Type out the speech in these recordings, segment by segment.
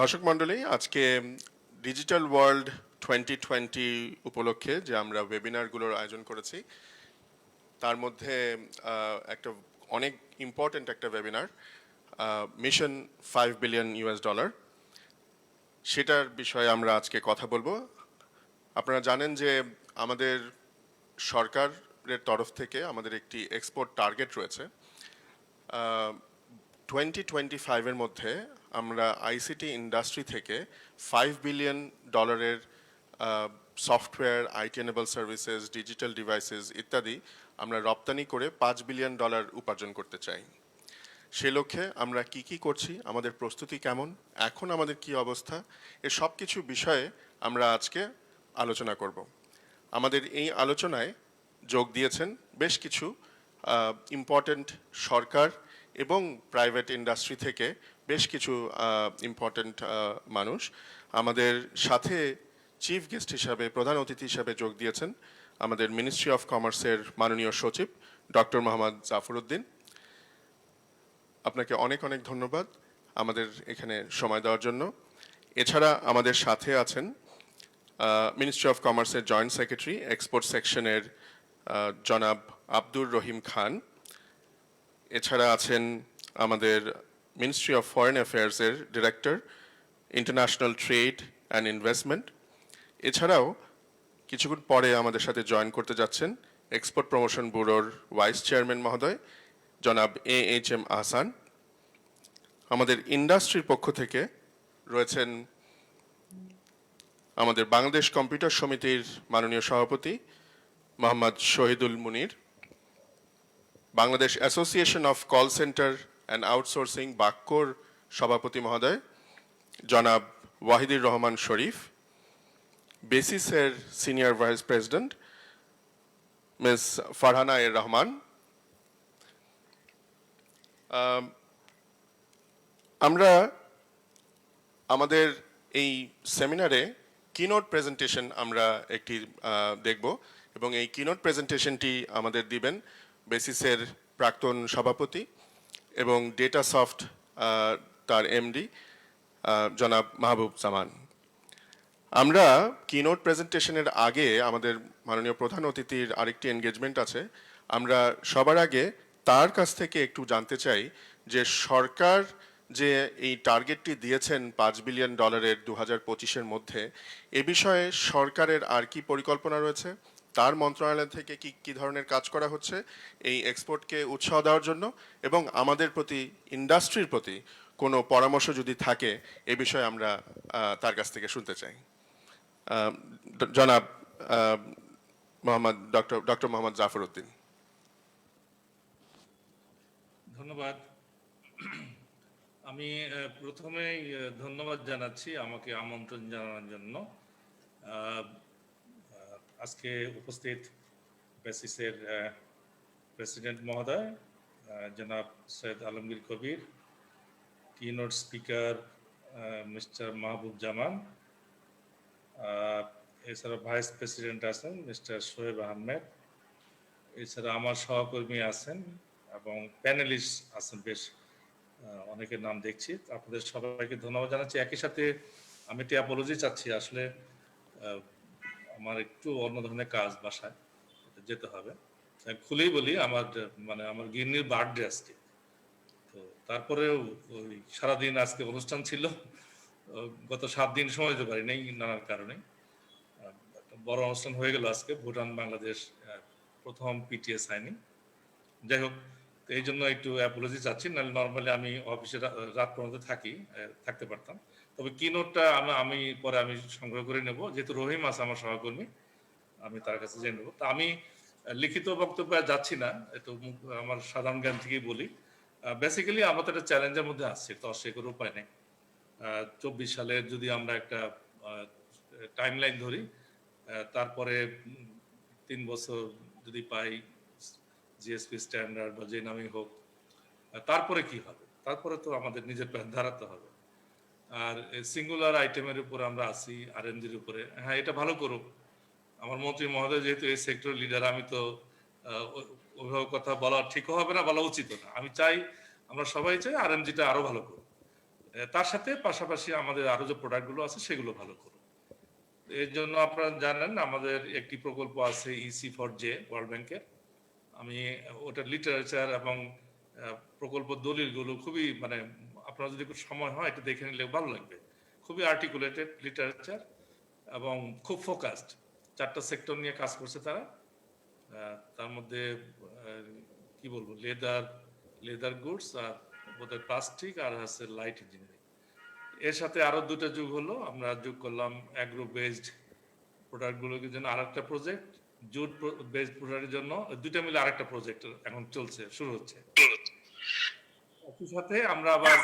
দর্শক মণ্ডলী, আজকে ডিজিটাল ওয়ার্ল্ড 2020 উপলক্ষে যে আমরা ওয়েবিনারগুলোর আয়োজন করেছি তার মধ্যে একটা অনেক ইম্পর্ট্যান্ট একটা ওয়েবিনার মিশন $5 বিলিয়ন সেটার বিষয়ে আমরা আজকে কথা বলবো। আপনারা জানেন যে আমাদের সরকারের তরফ থেকে আমাদের একটি এক্সপোর্ট টার্গেট রয়েছে। 2025-এর মধ্যে আমরা আইসিটি ইন্ডাস্ট্রি থেকে $5 billion software, IT enable services, digital devices ইত্যাদি আমরা রপ্তানি করে $5 বিলিয়ন উপার্জন করতে চাই। সে লক্ষ্যে আমরা কি করছি, আমাদের প্রস্তুতি কেমন, এখন আমাদের কি অবস্থা, এ সব কিছু বিষয়ে আমরা আজকে আলোচনা করব। আমাদের এই আলোচনায় যোগ দিয়েছেন বেশ কিছু ইম্পর্ট্যান্ট সরকার এবং প্রাইভেট ইন্ডাস্ট্রি থেকে বেশ কিছু ইম্পর্ট্যান্ট মানুষ। আমাদের সাথে চিফ গেস্ট হিসাবে, প্রধান অতিথি হিসাবে যোগ দিয়েছেন আমাদের মিনিস্ট্রি অফ কমার্সের মাননীয় সচিব ডক্টর মোহাম্মদ জাফরউদ্দিন। আপনাকে অনেক অনেক ধন্যবাদ আমাদের এখানে সময় দেওয়ার জন্য। এছাড়া আমাদের সাথে আছেন মিনিস্ট্রি অফ কমার্সের জয়েন্ট সেক্রেটারি, এক্সপোর্ট সেকশনের জনাব আব্দুর রহিম খান। এছাড়া আছেন আমাদের মিনিস্ট্রি অফ ফরেন অ্যাফেয়ার্সের director, international trade and investment. এছাড়াও কিছুক্ষণ পরে আমাদের সাথে জয়েন করতে যাচ্ছেন এক্সপোর্ট প্রমোশন ব্যুরোর ভাইস চেয়ারম্যান মহোদয় জনাব AHM আহসান। আমাদের ইন্ডাস্ট্রির পক্ষ থেকে রয়েছেন আমাদের বাংলাদেশ কম্পিউটার সমিতির মাননীয় সভাপতি Mohammad Shahidul Munir, Bangladesh association of call centre and outsourcing বাক্কোর সভাপতি মহোদয় জনাব ওয়াহিদুর রহমান শরীফ, বেসিসের senior vice president miss Farhana এর রহমান। আমরা আমাদের এই সেমিনারে কিনোট প্রেজেন্টেশন আমরা একটি দেখব এবং এই কিনোট প্রেজেন্টেশনটি আমাদের দিবেন বেসিসের প্রাক্তন সভাপতি এবং ডেটা সফট তার এমডি জনাব মাহবুব জামান। আমরা কিনোট প্রেজেন্টেশনের আগে আমাদের মাননীয় প্রধান অতিথির আরেকটি এনগেজমেন্ট আছে। আমরা সবার আগে তার কাছ থেকে একটু জানতে চাই যে সরকার যে এই টার্গেটটি দিয়েছেন $5 বিলিয়ন 2025-এর মধ্যে, এ বিষয়ে সরকারের আর কি পরিকল্পনা রয়েছে, তার মন্ত্রণালয় থেকে কি ধরনের কাজ করা হচ্ছে এই এক্সপোর্টকে উৎসাহ দেওয়ার জন্য, এবং আমাদের প্রতি, ইন্ডাস্ট্রির প্রতি কোনো পরামর্শ যদি থাকে এ বিষয়ে আমরা তার কাছ থেকে শুনতে চাই। জনাব ডক্টর মোহাম্মদ জাফরউদ্দিন। ধন্যবাদ। আমি প্রথমেই ধন্যবাদ জানাচ্ছি আমাকে আমন্ত্রণ জানানোর জন্য। আজকে উপস্থিত বেসিসের প্রেসিডেন্ট মহোদয় জনাব সৈয়দ আলমগীর কবির, keynote speaker mister Mahbub Zaman, এছাড়া ভাইস প্রেসিডেন্ট আছেন মিস্টার শোয়েব আহমেদ, এছাড়া আমার সহকর্মী আছেন এবং প্যানেলিস্ট আছেন, বেশ অনেকের নাম দেখছি। আপনাদের সবাইকে ধন্যবাদ জানাচ্ছি। একই সাথে আমি একটি অ্যাপোলজি চাচ্ছি, আসলে আমার একটু অন্য ধরনের কাজ, বাসায় যেতে হবে। খুলেই বলি, আমার গিন্নির বার্থডে আজকে, তো তারপরেও ওই সারাদিন আজকে অনুষ্ঠান ছিল, গত 7 দিন সময় দিতে পারি নাই নানান কারণে। বড় অনুষ্ঠান হয়ে গেল আজকে, ভুটান বাংলাদেশ প্রথম পিটিএ সাইনিং। যাই হোক, এই জন্য একটু অ্যাপোলজি চাচ্ছি, নাহলে নর্মালি আমি অফিসে রাত পর্যন্ত থাকতে পারতাম। তবে কিনোটটা আমি পরে সংগ্রহ করে নেব, যেহেতু রহিম আছে আমার সহকর্মী, আমি তার কাছে জেনে নেবো। তা আমি লিখিত বক্তব্য যাচ্ছি না, একটু আমার সাধারণ জ্ঞান থেকেই বলি। বেসিক্যালি আমরা তো একটা চ্যালেঞ্জের মধ্যে আসছি, তো সে কোনো উপায় নেই। 24 সালের যদি আমরা একটা টাইম লাইন ধরি, তারপরে 3 বছর যদি পাই জিএসপি স্ট্যান্ডার্ড বা যে নামই হোক, তারপরে কি হবে? তারপরে তো আমাদের নিজের প্ল্যান ধারাতে হবে। আর সিঙ্গুলার আইটেমের উপর আমরা আসি, আরএনজির উপরে। হ্যাঁ, এটা ভালো করুক আমার মন্ত্রী মহোদয়, যেহেতু এই সেক্টর লিডার। আমি তো ওইভাবে কথা বলা ঠিক হবে না, বলা উচিত না। আমি চাই, আমরা সবাই চাই আরএমজিটা আরো ভালো করুক। তার সাথে পাশাপাশি আমাদের আরো যে প্রোডাক্টগুলো আছে সেগুলো ভালো করুন। এর জন্য আপনারা জানেন আমাদের একটি প্রকল্প আছে ইসি ফর জে ওয়ার্ল্ড ব্যাংকের। আমি ওটার লিটারেচার এবং প্রকল্প দলিলগুলো খুবই মানে আপনার যদি একটু সময় হয় এটা দেখে নিলে ভালো লাগবে। খুবই আর্টিকুলেটেড লিটারেচার এবং খুব ফোকাসড। 4টা সেক্টর নিয়ে কাজ করছে তারা। তার মধ্যে কি বলবো লেদার গুডস আর বোধহয় প্লাস্টিক আর হচ্ছে লাইট ইঞ্জিনিয়ারিং। এর সাথে আরো 2টা যুগ হলো, আমরা যোগ করলাম অ্যাগ্রো বেসড প্রোডাক্টগুলোর জন্য আরেকটা প্রজেক্ট, জুট বেসড প্রোডাক্টের জন্য 2টা মিলে আরেকটা প্রজেক্ট এখন চলছে, শুরু হচ্ছে। একই সাথে আমরা আবার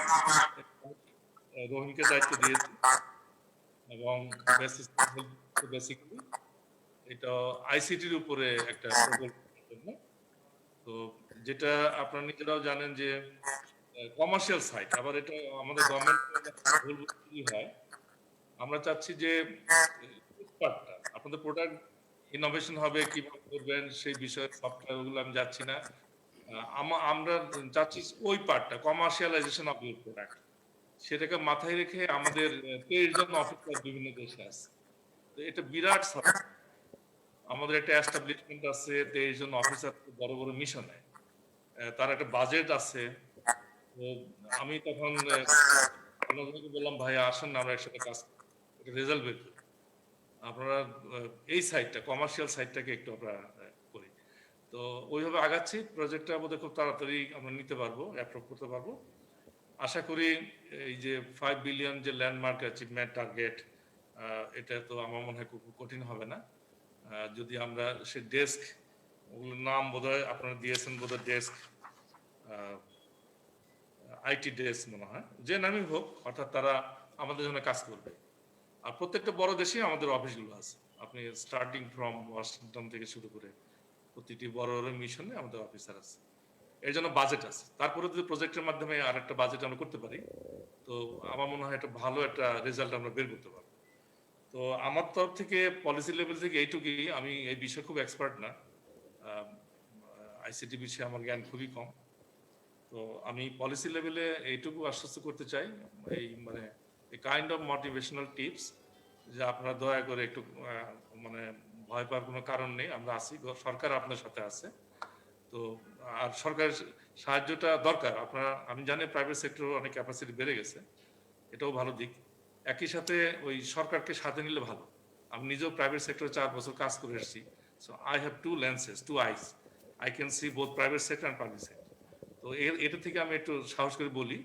রহিমকে দায়িত্ব দিয়েছি এবং বেসিক্যালি এটা আইসিটির উপরে একটা প্রকল্পের জন্য। তো যেটা আপনারা নিজেরাও জানেন যে কমার্শিয়াল সাইট, আবার এটা আমাদের গভর্নমেন্ট ভুল বুঝতেই হয়। আমরা চাচ্ছি যে পার্টটা আপনাদের প্রোডাক্ট ইনোভেশন হবে কিভাবে করবেন সেই বিষয়ে সফটওয়্যার ওগুলো আমি যাচ্ছি না। আমরা চাচ্ছি ওই পার্টটা কমার্শিয়ালাইজেশন অফ ইউর প্রোডাক্ট, সেটাকে মাথায় রেখে আমাদের 23 জন অফিসার বিভিন্ন দেশে আছে। তো এটা বিরাট আমাদের একটা এস্টাবলিশমেন্ট আছে, 23 জন অফিসার বড় বড় মিশনে, তার একটা বাজেট আছে। তো আমি তখন আপনাদেরকে বললাম ভাই আসেন না আমরা একসাথে কাজ করি, রেজাল্ট বের করি। আপনারা এই সাইডটা কমার্শিয়াল সাইডটাকে একটু আমরা করি। তো ওইভাবে আগাচ্ছি, প্রজেক্টটা বোধহয় খুব তাড়াতাড়ি আমরা নিতে পারবো, অ্যাপ্রুভ করতে পারবো। আশা করি এই যে 5 বিলিয়ন যে ল্যান্ডমার্ক অ্যাচিভমেন্ট টার্গেট, এটা তো আমার মনে হয় খুব কঠিন হবে না যদি আমরা সে ডেস্ক, ওগুলোর নাম বোধহয় আপনারা দিয়েছেন, বোধহয় ডেস্ক আইটি ডেস্ক মনে হয়, যে নামই হোক, অর্থাৎ তারা আমাদের জন্য কাজ করবে। আর প্রত্যেকটা বড় দেশে আমাদের অফিসগুলো আছে, আপনি স্টার্টিং ফ্রম ওয়াশিংটন থেকে শুরু করে প্রতিটি বড় বড় মিশনে আমাদের অফিসার আছে। এর জন্য বাজেট আছে। তারপরে যদি প্রজেক্টের মাধ্যমে আর একটা বাজেট আমরা করতে পারি, তো আমার মনে হয় একটা ভালো একটা রেজাল্ট আমরা বের করতে পারবো। তো আমার তরফ থেকে পলিসি লেভেল থেকে এইটুকুই, আমি এই বিষয়ে খুব এক্সপার্ট না, আইসিটি বিষয়ে আমার জ্ঞান খুবই কম। তো আমি পলিসি লেভেলে এইটুকু আশ্বস্ত করতে চাই, এই মানে এই কাইন্ড অফ মোটিভেশনাল টিপস, যে আপনারা দয়া করে একটু মানে ভয় পাওয়ার কোনো কারণ নেই, আমরা আছি, সরকার আপনার সাথে আছে। তো আর সরকারের সাহায্যটা দরকার। আপনারা, আমি জানি প্রাইভেট সেক্টর অনেক ক্যাপাসিটি বেড়ে গেছে, এটাও ভালো দিক। একই সাথে ওই সরকারকে সাথে নিলে ভালো। আমি নিজেও প্রাইভেট সেক্টরে 4 বছর কাজ করে এসেছি, so I have 2 lenses, 2 eyes, I can see both private sector and public sector. তো এটা থেকে আমি একটু সাহস করে বলি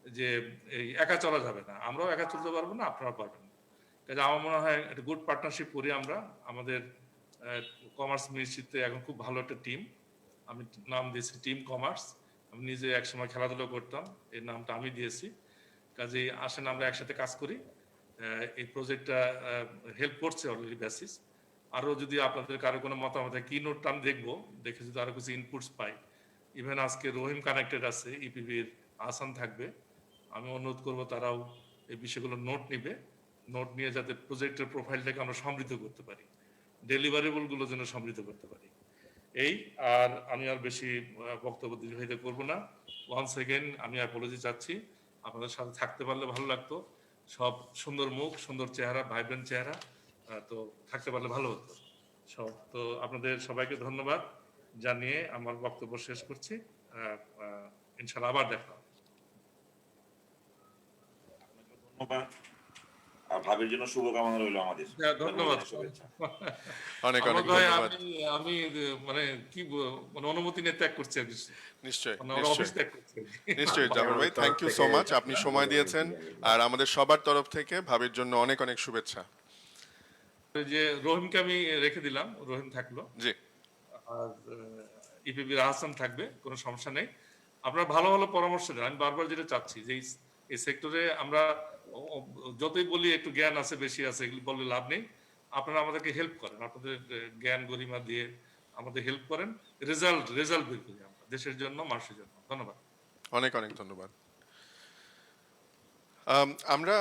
যে এই একা চলা যাবে না, আমরাও একা চলতে পারবো না, আপনারাও পারবেন না। কাজে আমার মনে হয় একটা গুড পার্টনারশিপ করি আমরা। আমাদের কমার্স মিনিস্ট্রিতে এখন খুব ভালো একটা টিম, আমি নাম দিয়েছি টিম কমার্স। আমি নিজে একসময় খেলাধুলা করতাম, এই নামটা আমি দিয়েছি। কাজেই আসেন আমরা একসাথে কাজ করি। এই প্রজেক্টটা হেল্প করছে অলরেডি বেসিস। আরো যদি আপনাদের কারো কোনো মতামত, কি নোটটা আমি দেখবো, দেখে যদি আরো কিছু ইনপুটস পাই। ইভেন আজকে রহিম কানেক্টেড আছে, ইপিবির আসান থাকবে, আমি অনুরোধ করব তারাও এই বিষয়গুলো নোট নিবে, নোট নিয়ে যাতে প্রজেক্টের প্রোফাইলটাকে আমরা সমৃদ্ধ করতে পারি, ডেলিভারেবল গুলো যেন সমৃদ্ধ করতে পারি। এই আর আমি আর বেশি বক্তব্য দীর্ঘায়িত করব না। ওয়ান্স এগেন আমি অ্যাপোলজি চাচ্ছি, আপনাদের সাথে থাকতে পারলে ভালো লাগতো। সব সুন্দর মুখ, সুন্দর চেহারা, ভাইব্রেন্ট চেহারা, তো থাকতে পারলে ভালো হতো সব। তো আপনাদের সবাইকে ধন্যবাদ জানিয়ে আমার বক্তব্য শেষ করছি। ইনশাআল্লাহ আবার দেখা হবে। ধন্যবাদ। আর ভাবির জন্য শুভকামনা রইল আমাদের। ধন্যবাদ। শুভেচ্ছা। অনেক আমার অনেক ভাই, ধন্যবাদ। আমি মানে কি মানে অনুমতি নিয়ে ত্যাগ করছি আর কি। নিশ্চয়ই মানে ওরা অফিস নিশ্চয়ই ত্যাগ করছে। নিশ্চয়ই জাফর ভাই, থ্যাংক ইউ সো মাচ, আপনি সময় দিয়েছেন। আর আমাদের সবার তরফ থেকে ভাবির জন্য অনেক অনেক শুভেচ্ছা। ওই যে রহিমকে আমি রেখে দিলাম, রহিম থাকলো, জি, আর ইপিবির আহসান থাকবে, কোনো সমস্যা নেই। আপনারা ভালো ভালো পরামর্শ দেন। আমি বারবার যেটা চাচ্ছি যে এই সেক্টরে আমরা যতই বলি একটু জ্ঞান আছে, বেশি আছে, এগুলো বললে লাভ নেই। আপনারা আমাদেরকে হেল্প করেন, আপনাদের জ্ঞান গরিমা দিয়ে আমাদের হেল্প করেন, রেজাল্ট বের করি আমরা দেশের জন্য, মানুষের জন্য। ধন্যবাদ। অনেক অনেক ধন্যবাদ। আমরা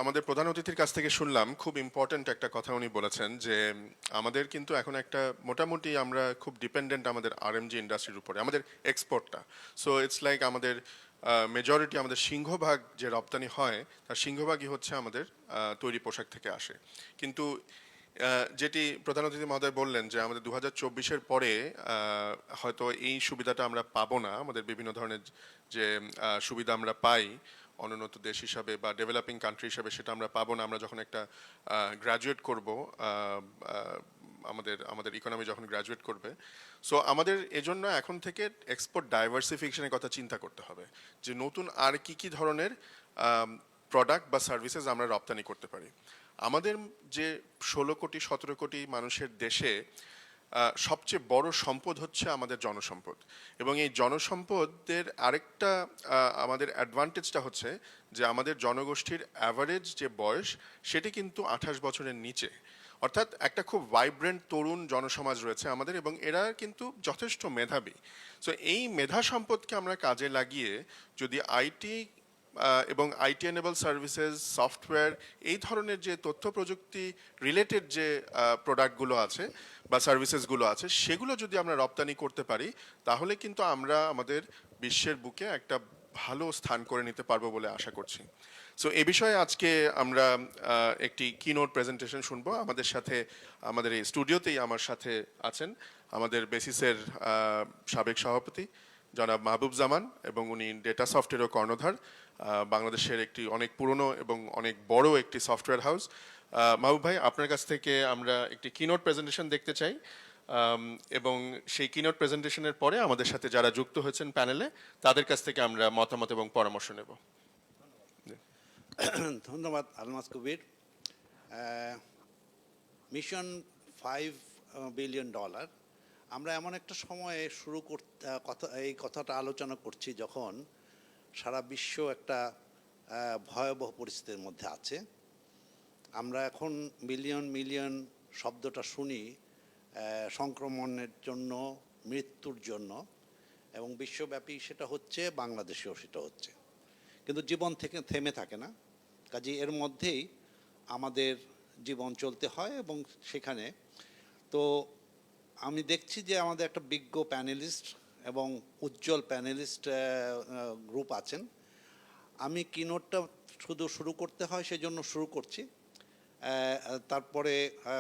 আমাদের প্রধান অতিথির কাছ থেকে শুনলাম খুব ইম্পর্ট্যান্ট একটা কথা উনি বলেছেন, যে আমাদের কিন্তু এখন একটা মোটামুটি আমরা খুব ডিপেন্ডেন্ট আমাদের আরএমজি ইন্ডাস্ট্রির উপরে, আমাদের এক্সপোর্টটা। সো ইটস লাইক আমাদের মেজরিটি আমাদের সিংহভাগ যে রপ্তানি হয় তার সিংহভাগই হচ্ছে আমাদের তৈরি পোশাক থেকে আসে। কিন্তু যেটি প্রধান অতিথি মহোদয় বললেন যে আমাদের 2024-এর পরে হয়তো এই সুবিধাটা আমরা পাবো না, আমাদের বিভিন্ন ধরনের যে সুবিধা আমরা পাই অনুন্নত দেশ হিসাবে বা ডেভেলপিং কান্ট্রি হিসাবে সেটা আমরা পাবো না আমরা যখন একটা গ্র্যাজুয়েট করব, আমাদের আমাদের ইকোনমি যখন গ্র্যাজুয়েট করবে। সো আমাদের এজন্য এখন থেকে এক্সপোর্ট ডাইভার্সিফিকেশনের কথা চিন্তা করতে হবে যে নতুন আর কি কি ধরনের প্রোডাক্ট বা সার্ভিসেস আমরা রপ্তানি করতে পারি। আমাদের যে 16 কোটি 17 কোটি মানুষের দেশে সবচেয়ে বড় সম্পদ হচ্ছে আমাদের জনসম্পদ, এবং এই জনসম্পদের আরেকটা আমাদের অ্যাডভান্টেজটা হচ্ছে যে আমাদের জনগোষ্ঠীর অ্যাভারেজ যে বয়স সেটি কিন্তু 28 বছরের নিচে, অর্থাৎ একটা খুব ভাইব্রেন্ট তরুণ জনসমাজ রয়েছে আমাদের, এবং এরা কিন্তু যথেষ্ট মেধাবী। সো এই মেধা সম্পদকে আমরা কাজে লাগিয়ে যদি আইটি এবং আইটি এনেবল সার্ভিসেস, সফটওয়্যার, এই ধরনের যে তথ্য প্রযুক্তি রিলেটেড যে প্রোডাক্টগুলো আছে বা সার্ভিসেসগুলো আছে সেগুলো যদি আমরা রপ্তানি করতে পারি তাহলে কিন্তু আমরা আমাদের বিশ্বের বুকে একটা ভালো স্থান করে নিতে পারবো বলে আশা করছি। সো এ বিষয়ে আজকে আমরা একটি কিনোট প্রেজেন্টেশন শুনবো। আমাদের সাথে আমাদের এই স্টুডিওতেই আমার সাথে আছেন আমাদের বেসিসের সাবেক সভাপতি জনাব মাহবুব জামান, এবং উনি ডেটা সফটওয়্যারও কর্ণধার, বাংলাদেশের একটি অনেক পুরনো এবং অনেক বড় একটি সফটওয়্যার হাউস। মাহবুব ভাই, আপনার কাছ থেকে আমরা একটি কিনোট প্রেজেন্টেশন দেখতে চাই, এবং সেই কিনোট প্রেজেন্টেশনের পরে আমাদের সাথে যারা যুক্ত হয়েছেন প্যানেলে তাদের কাছ থেকে আমরা মতামত এবং পরামর্শ নেব। ধন্যবাদ আলমাস কবির। মিশন $5 বিলিয়ন, আমরা এমন একটা সময়ে শুরু করতে এই কথাটা আলোচনা করছি যখন সারা বিশ্ব একটা ভয়াবহ পরিস্থিতির মধ্যে আছে। আমরা এখন মিলিয়ন মিলিয়ন শব্দটা শুনি সংক্রমণের জন্য, মৃত্যুর জন্য, এবং বিশ্বব্যাপী সেটা হচ্ছে, বাংলাদেশেও সেটা হচ্ছে, কিন্তু জীবন থেকে থেমে থাকে না। কাজে এর মধ্যেই আমাদের জীবন চলতে হয়, এবং সেখানে তো আমি দেখছি যে আমাদের একটা বিজ্ঞ প্যানেলিস্ট এবং উজ্জ্বল প্যানেলিস্ট গ্রুপ আছেন। আমি কিনোটটা শুরু করতে হয় সেজন্য শুরু করছি, তারপরে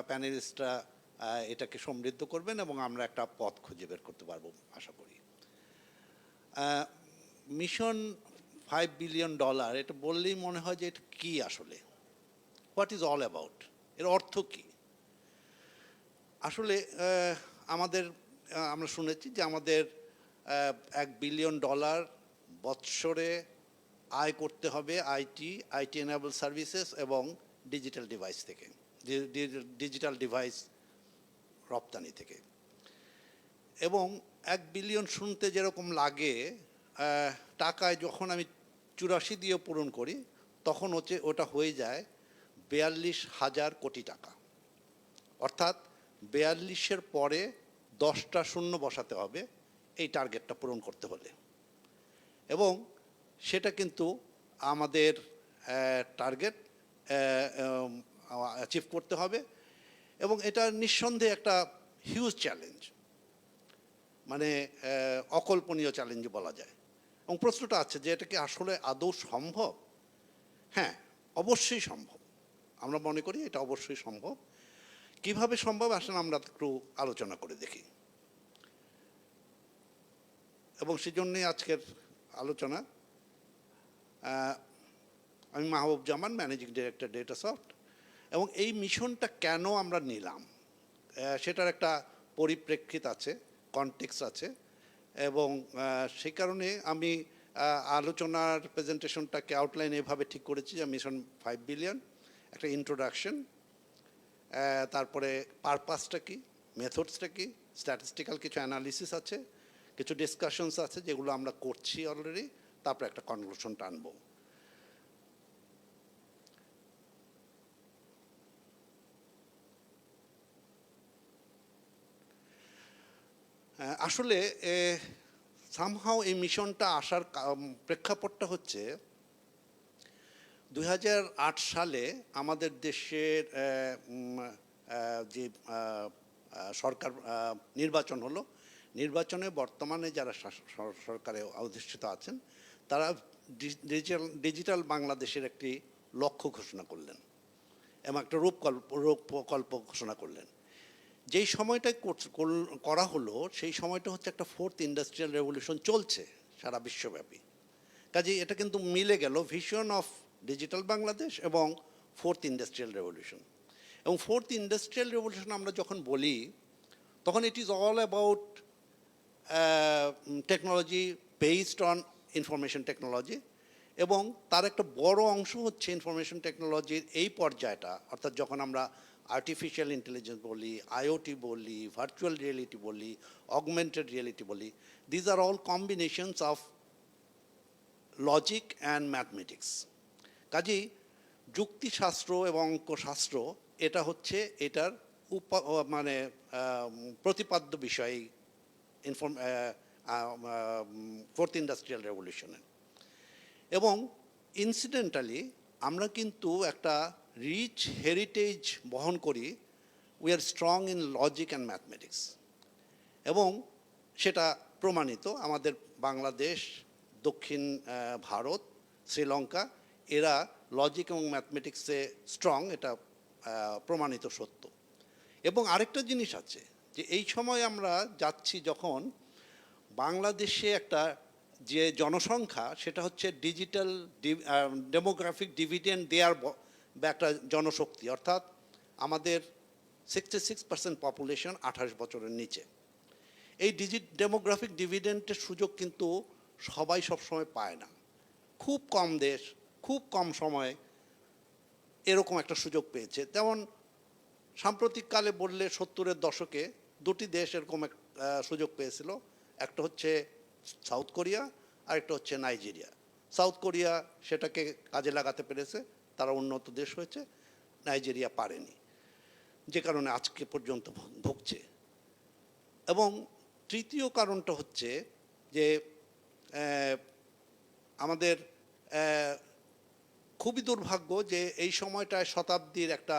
প্যানেলিস্টরা এটাকে সমৃদ্ধ করবেন এবং আমরা একটা পথ খুঁজে বের করতে পারবো আশা করি। মিশন $5 বিলিয়ন, এটা বললেই মনে হয় যে এটা কী আসলে, হোয়াট ইজ অল অ্যাবাউট, এর অর্থ কী আসলে। আমরা শুনেছি যে আমাদের $1 বিলিয়ন বৎসরে আয় করতে হবে আইটি এনেবল সার্ভিসেস এবং ডিজিটাল ডিভাইস থেকে, ডিজিটাল ডিভাইস রপ্তানি থেকে। এবং 1 বিলিয়ন শুনতে যেরকম লাগে, টাকায় যখন আমি 84 দিয়ে পূরণ করি তখন ওটা হয়ে যায় 42,000 কোটি টাকা। অর্থাৎ 42-এর পরে 10টা শূন্য বসাতে হবে এই টার্গেটটা পূরণ করতে হলে, এবং সেটা কিন্তু আমাদের টার্গেট অ্যাচিভ করতে হবে, এবং এটা নিঃসন্দেহে একটা হিউজ চ্যালেঞ্জ, মানে অকল্পনীয় চ্যালেঞ্জ বলা যায়। এবং প্রশ্নটা আছে যে এটা কি আসলে আদৌ সম্ভব? হ্যাঁ, অবশ্যই সম্ভব। আমরা মনে করি এটা অবশ্যই সম্ভব। কিভাবে সম্ভব আসলে আমরা একটু আলোচনা করে দেখি, এবং সেজন্যই আজকের আলোচনা। আমি মাহবুব জামান, ম্যানেজিং ডিরেক্টর ডেটাসফট, এবং এই মিশনটা কেন আমরা নিলাম সেটার একটা পরিপ্রেক্ষিত আছে, কনটেক্সট আছে, এবং সেই কারণে আমি আলোচনার প্রেজেন্টেশনটাকে আউটলাইন এভাবে ঠিক করেছি যে মিশন 5 বিলিয়ন, একটা ইন্ট্রোডাকশন, তারপরে পারপাসটা কি, মেথডসটা কি, স্ট্যাটিস্টিক্যাল কিছু অ্যানালিসিস আছে, কিছু ডিসকাশনস আছে যেগুলো আমরা করছি অলরেডি, তারপরে একটা কনক্লুশন টানবো। আসলে সামহাও এই মিশনটা আসার প্রেক্ষাপটটা হচ্ছে 2008 সালে আমাদের দেশের যে সরকার নির্বাচন হলো, নির্বাচনে বর্তমানে যারা সরকারে অধিষ্ঠিত আছেন তারা ডিজিটাল বাংলাদেশের একটি লক্ষ্য ঘোষণা করলেন এবং একটা রূপকল্প ঘোষণা করলেন। যেই সময়টা করা হলো সেই সময়টা হচ্ছে একটা ফোর্থ ইন্ডাস্ট্রিয়াল রেভলিউশন চলছে সারা বিশ্বব্যাপী। কাজেই এটা কিন্তু মিলে গেল ভিশন অফ ডিজিটাল বাংলাদেশ এবং ফোর্থ ইন্ডাস্ট্রিয়াল রেভলিউশন। এবং ফোর্থ ইন্ডাস্ট্রিয়াল রেভলিউশন আমরা যখন বলি তখন it is all about technology based on information technology, এবং তার একটা বড় অংশ হচ্ছে ইনফরমেশন টেকনোলজির এই পর্যায়টা, অর্থাৎ যখন আমরা আর্টিফিশিয়াল ইন্টেলিজেন্স বলি, আইওটি বলি, ভার্চুয়াল রিয়েলিটি বলি, অগমেন্টেড রিয়েলিটি বলি, these are all combinations of logic and mathematics. কাজেই যুক্তিশাস্ত্র এবং অঙ্কশাস্ত্র এটা হচ্ছে এটার মানে প্রতিপাদ্য বিষয় ফোর্থ ইন্ডাস্ট্রিয়াল রেভলিউশনের। এবং ইনসিডেন্টালি আমরা কিন্তু একটা রিচ হেরিটেজ বহন করি, we are strong in logic and mathematics, এবং সেটা প্রমাণিত। আমাদের বাংলাদেশ, দক্ষিণ ভারত, শ্রীলঙ্কা এরা লজিক এবং ম্যাথমেটিক্সে স্ট্রং, এটা প্রমাণিত সত্য। এবং আরেকটা জিনিস আছে যে এই সময় আমরা যাচ্ছি যখন বাংলাদেশে একটা যে জনসংখ্যা সেটা হচ্ছে ডিজিটাল ডেমোগ্রাফিক ডিভিডেন্ড দেওয়ার একটা জনশক্তি, অর্থাৎ আমাদের 66% পপুলেশন 28 বছরের নিচে। এই ডেমোগ্রাফিক ডিভিডেন্টের সুযোগ কিন্তু সবাই সবসময় পায় না। খুব কম দেশ খুব কম সময়ে এরকম একটা সুযোগ পেয়েছে। যেমন সাম্প্রতিককালে বললে 70-এর দশকে দুটি দেশ এরকম সুযোগ পেয়েছিল, একটা হচ্ছে সাউথ কোরিয়া আর একটা হচ্ছে নাইজেরিয়া। সাউথ কোরিয়া সেটাকে কাজে লাগাতে পেরেছে, তারা উন্নত দেশ হয়েছে, নাইজেরিয়া পারেনি, যে কারণে আজকে পর্যন্ত ভুগছে। এবং তৃতীয় কারণটা হচ্ছে যে আমাদের খুবই দুর্ভাগ্য যে এই সময়টায় শতাব্দীর একটা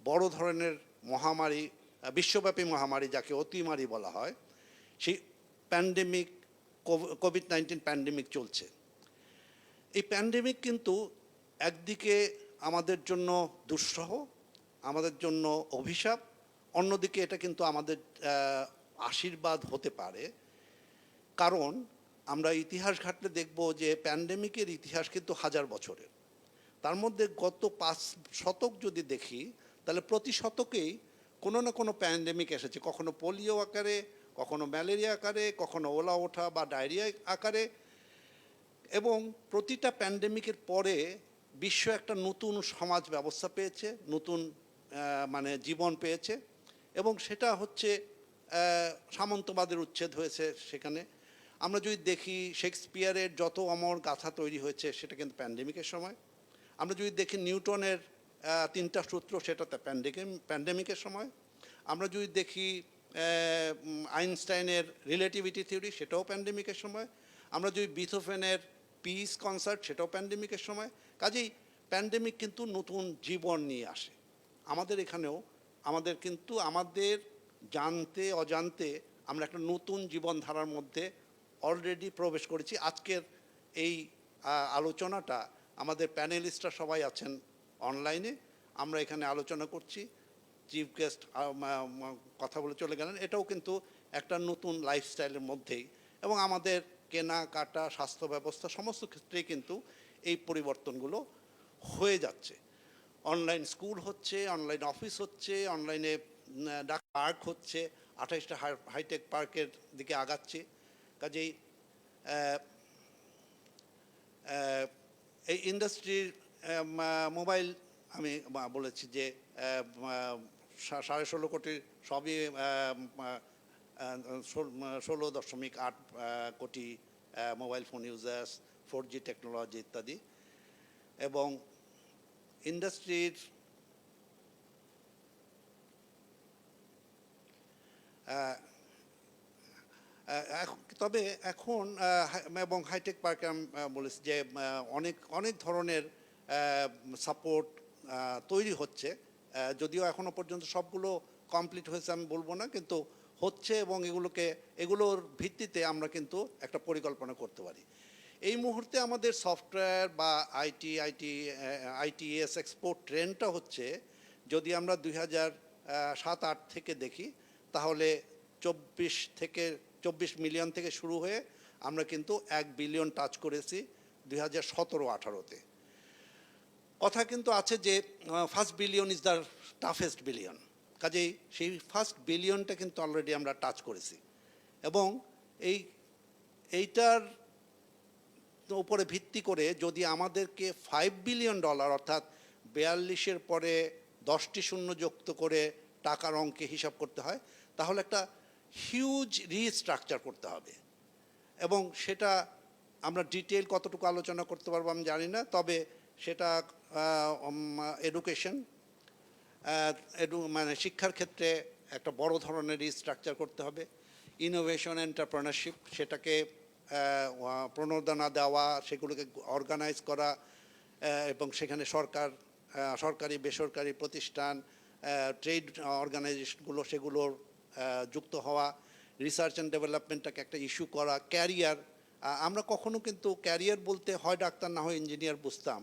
বড় ধরনের মহামারী, বিশ্বব্যাপী মহামারী যাকে অতিমারি বলা হয়, সেই প্যান্ডেমিক, কোভিড-19 প্যান্ডেমিক চলছে। এই প্যান্ডেমিক কিন্তু একদিকে আমাদের জন্য দুঃসহ, আমাদের জন্য অভিশাপ, অন্যদিকে এটা কিন্তু আমাদের আশীর্বাদ হতে পারে। কারণ আমরা ইতিহাস ঘাটলে দেখব যে প্যান্ডেমিকের ইতিহাস কিন্তু 1000 বছরের। তার মধ্যে গত 5 শতক যদি দেখি তাহলে প্রতি শতকেই কোনো না কোনো প্যান্ডেমিক এসেছে, কখনো পোলিও আকারে, কখনো ম্যালেরিয়া আকারে, কখনো ওলা ওঠা বা ডায়রিয়া আকারে। এবং প্রতিটা প্যান্ডেমিকের পরে বিশ্ব একটা নতুন সমাজ ব্যবস্থা পেয়েছে, নতুন মানে জীবন পেয়েছে, এবং সেটা হচ্ছে সামন্তবাদের উচ্ছেদ হয়েছে সেখানে। আমরা যদি দেখি শেক্সপিয়ারের যত অমর গাথা তৈরি হয়েছে সেটা কিন্তু প্যান্ডেমিকের সময়। আমরা যদি দেখি নিউটনের 3টা সূত্র, সেটাতে প্যান্ডেমিকের সময়। আমরা যদি দেখি আইনস্টাইনের রিলেটিভিটি থিওরি, সেটাও প্যান্ডেমিকের সময়। আমরা যদি বিথোফেনের পিস কনসার্ট, সেটাও প্যান্ডেমিকের সময়। কাজেই প্যান্ডেমিক কিন্তু নতুন জীবন নিয়ে আসে আমাদের এখানেও। আমাদের কিন্তু আমাদের জানতে অজান্তে আমরা একটা নতুন জীবনধারার মধ্যে অলরেডি প্রবেশ করেছি। আজকের এই আলোচনাটা আমাদের প্যানেলিস্টরা সবাই আছেন অনলাইনে, আমরা এখানে আলোচনা করছি, চিফ গেস্ট কথা বলে চলে গেলেন, এটাও কিন্তু একটা নতুন লাইফস্টাইলের মধ্যেই। এবং আমাদের কেনাকাটা, স্বাস্থ্য ব্যবস্থা সমস্ত ক্ষেত্রেই কিন্তু এই পরিবর্তনগুলো হয়ে যাচ্ছে। অনলাইন স্কুল হচ্ছে, অনলাইন অফিস হচ্ছে, অনলাইনে পার্ক হচ্ছে, 28টা হাইটেক পার্কের দিকে আগাচ্ছে। কাজেই এই ইন্ডাস্ট্রির মোবাইল, আমি বলেছি যে 16.5 কোটি, সবই 16.8 কোটি mobile phone users, 4G technology ইত্যাদি। এবং ইন্ডাস্ট্রির তবে এখন এবং হাইটেক পার্কে আমি বলেছি যে অনেক অনেক ধরনের সাপোর্ট তৈরি হচ্ছে, যদিও এখনও পর্যন্ত সবগুলো কমপ্লিট হয়েছে আমি বলবো না, কিন্তু হচ্ছে, এবং এগুলোর ভিত্তিতে আমরা কিন্তু একটা পরিকল্পনা করতে পারি। এই মুহূর্তে আমাদের সফটওয়্যার বা আইটিএস এক্সপোর্ট ট্রেন্ডটা হচ্ছে, যদি আমরা 2007-08 থেকে দেখি, তাহলে 24 মিলিয়ন থেকে শুরু হয়ে আমরা কিন্তু 1 বিলিয়ন টাচ করেছি 2017-18-তে। কথা কিন্তু আছে যে first billion is the toughest billion, কাজেই সেই ফার্স্ট বিলিয়নটা কিন্তু অলরেডি আমরা টাচ করেছি, এবং এইটার উপরে ভিত্তি করে যদি আমাদেরকে $5 বিলিয়ন, অর্থাৎ 42-এর পরে 10টি শূন্য যুক্ত করে টাকার অঙ্কে হিসাব করতে হয়, তাহলে একটা হিউজ রিস্ট্রাকচার করতে হবে, এবং সেটা আমরা ডিটেল কতটুকু আলোচনা করতে পারবো আমি জানি না, তবে সেটা এডুকেশন মানে শিক্ষার ক্ষেত্রে একটা বড় ধরনের রিস্ট্রাকচার করতে হবে। ইনোভেশন এন্টারপ্রেনারশিপ, সেটাকে প্রণোদনা দেওয়া, সেগুলোকে অর্গানাইজ করা, এবং সেখানে সরকারি বেসরকারি প্রতিষ্ঠান, ট্রেড অর্গানাইজেশনগুলো সেগুলোর যুক্ত হওয়া, রিসার্চ অ্যান্ড ডেভেলপমেন্টটাকে একটা ইস্যু করা, ক্যারিয়ার। আমরা কখনো কিন্তু ক্যারিয়ার বলতে হয় ডাক্তার না হয় ইঞ্জিনিয়ার বুঝতাম,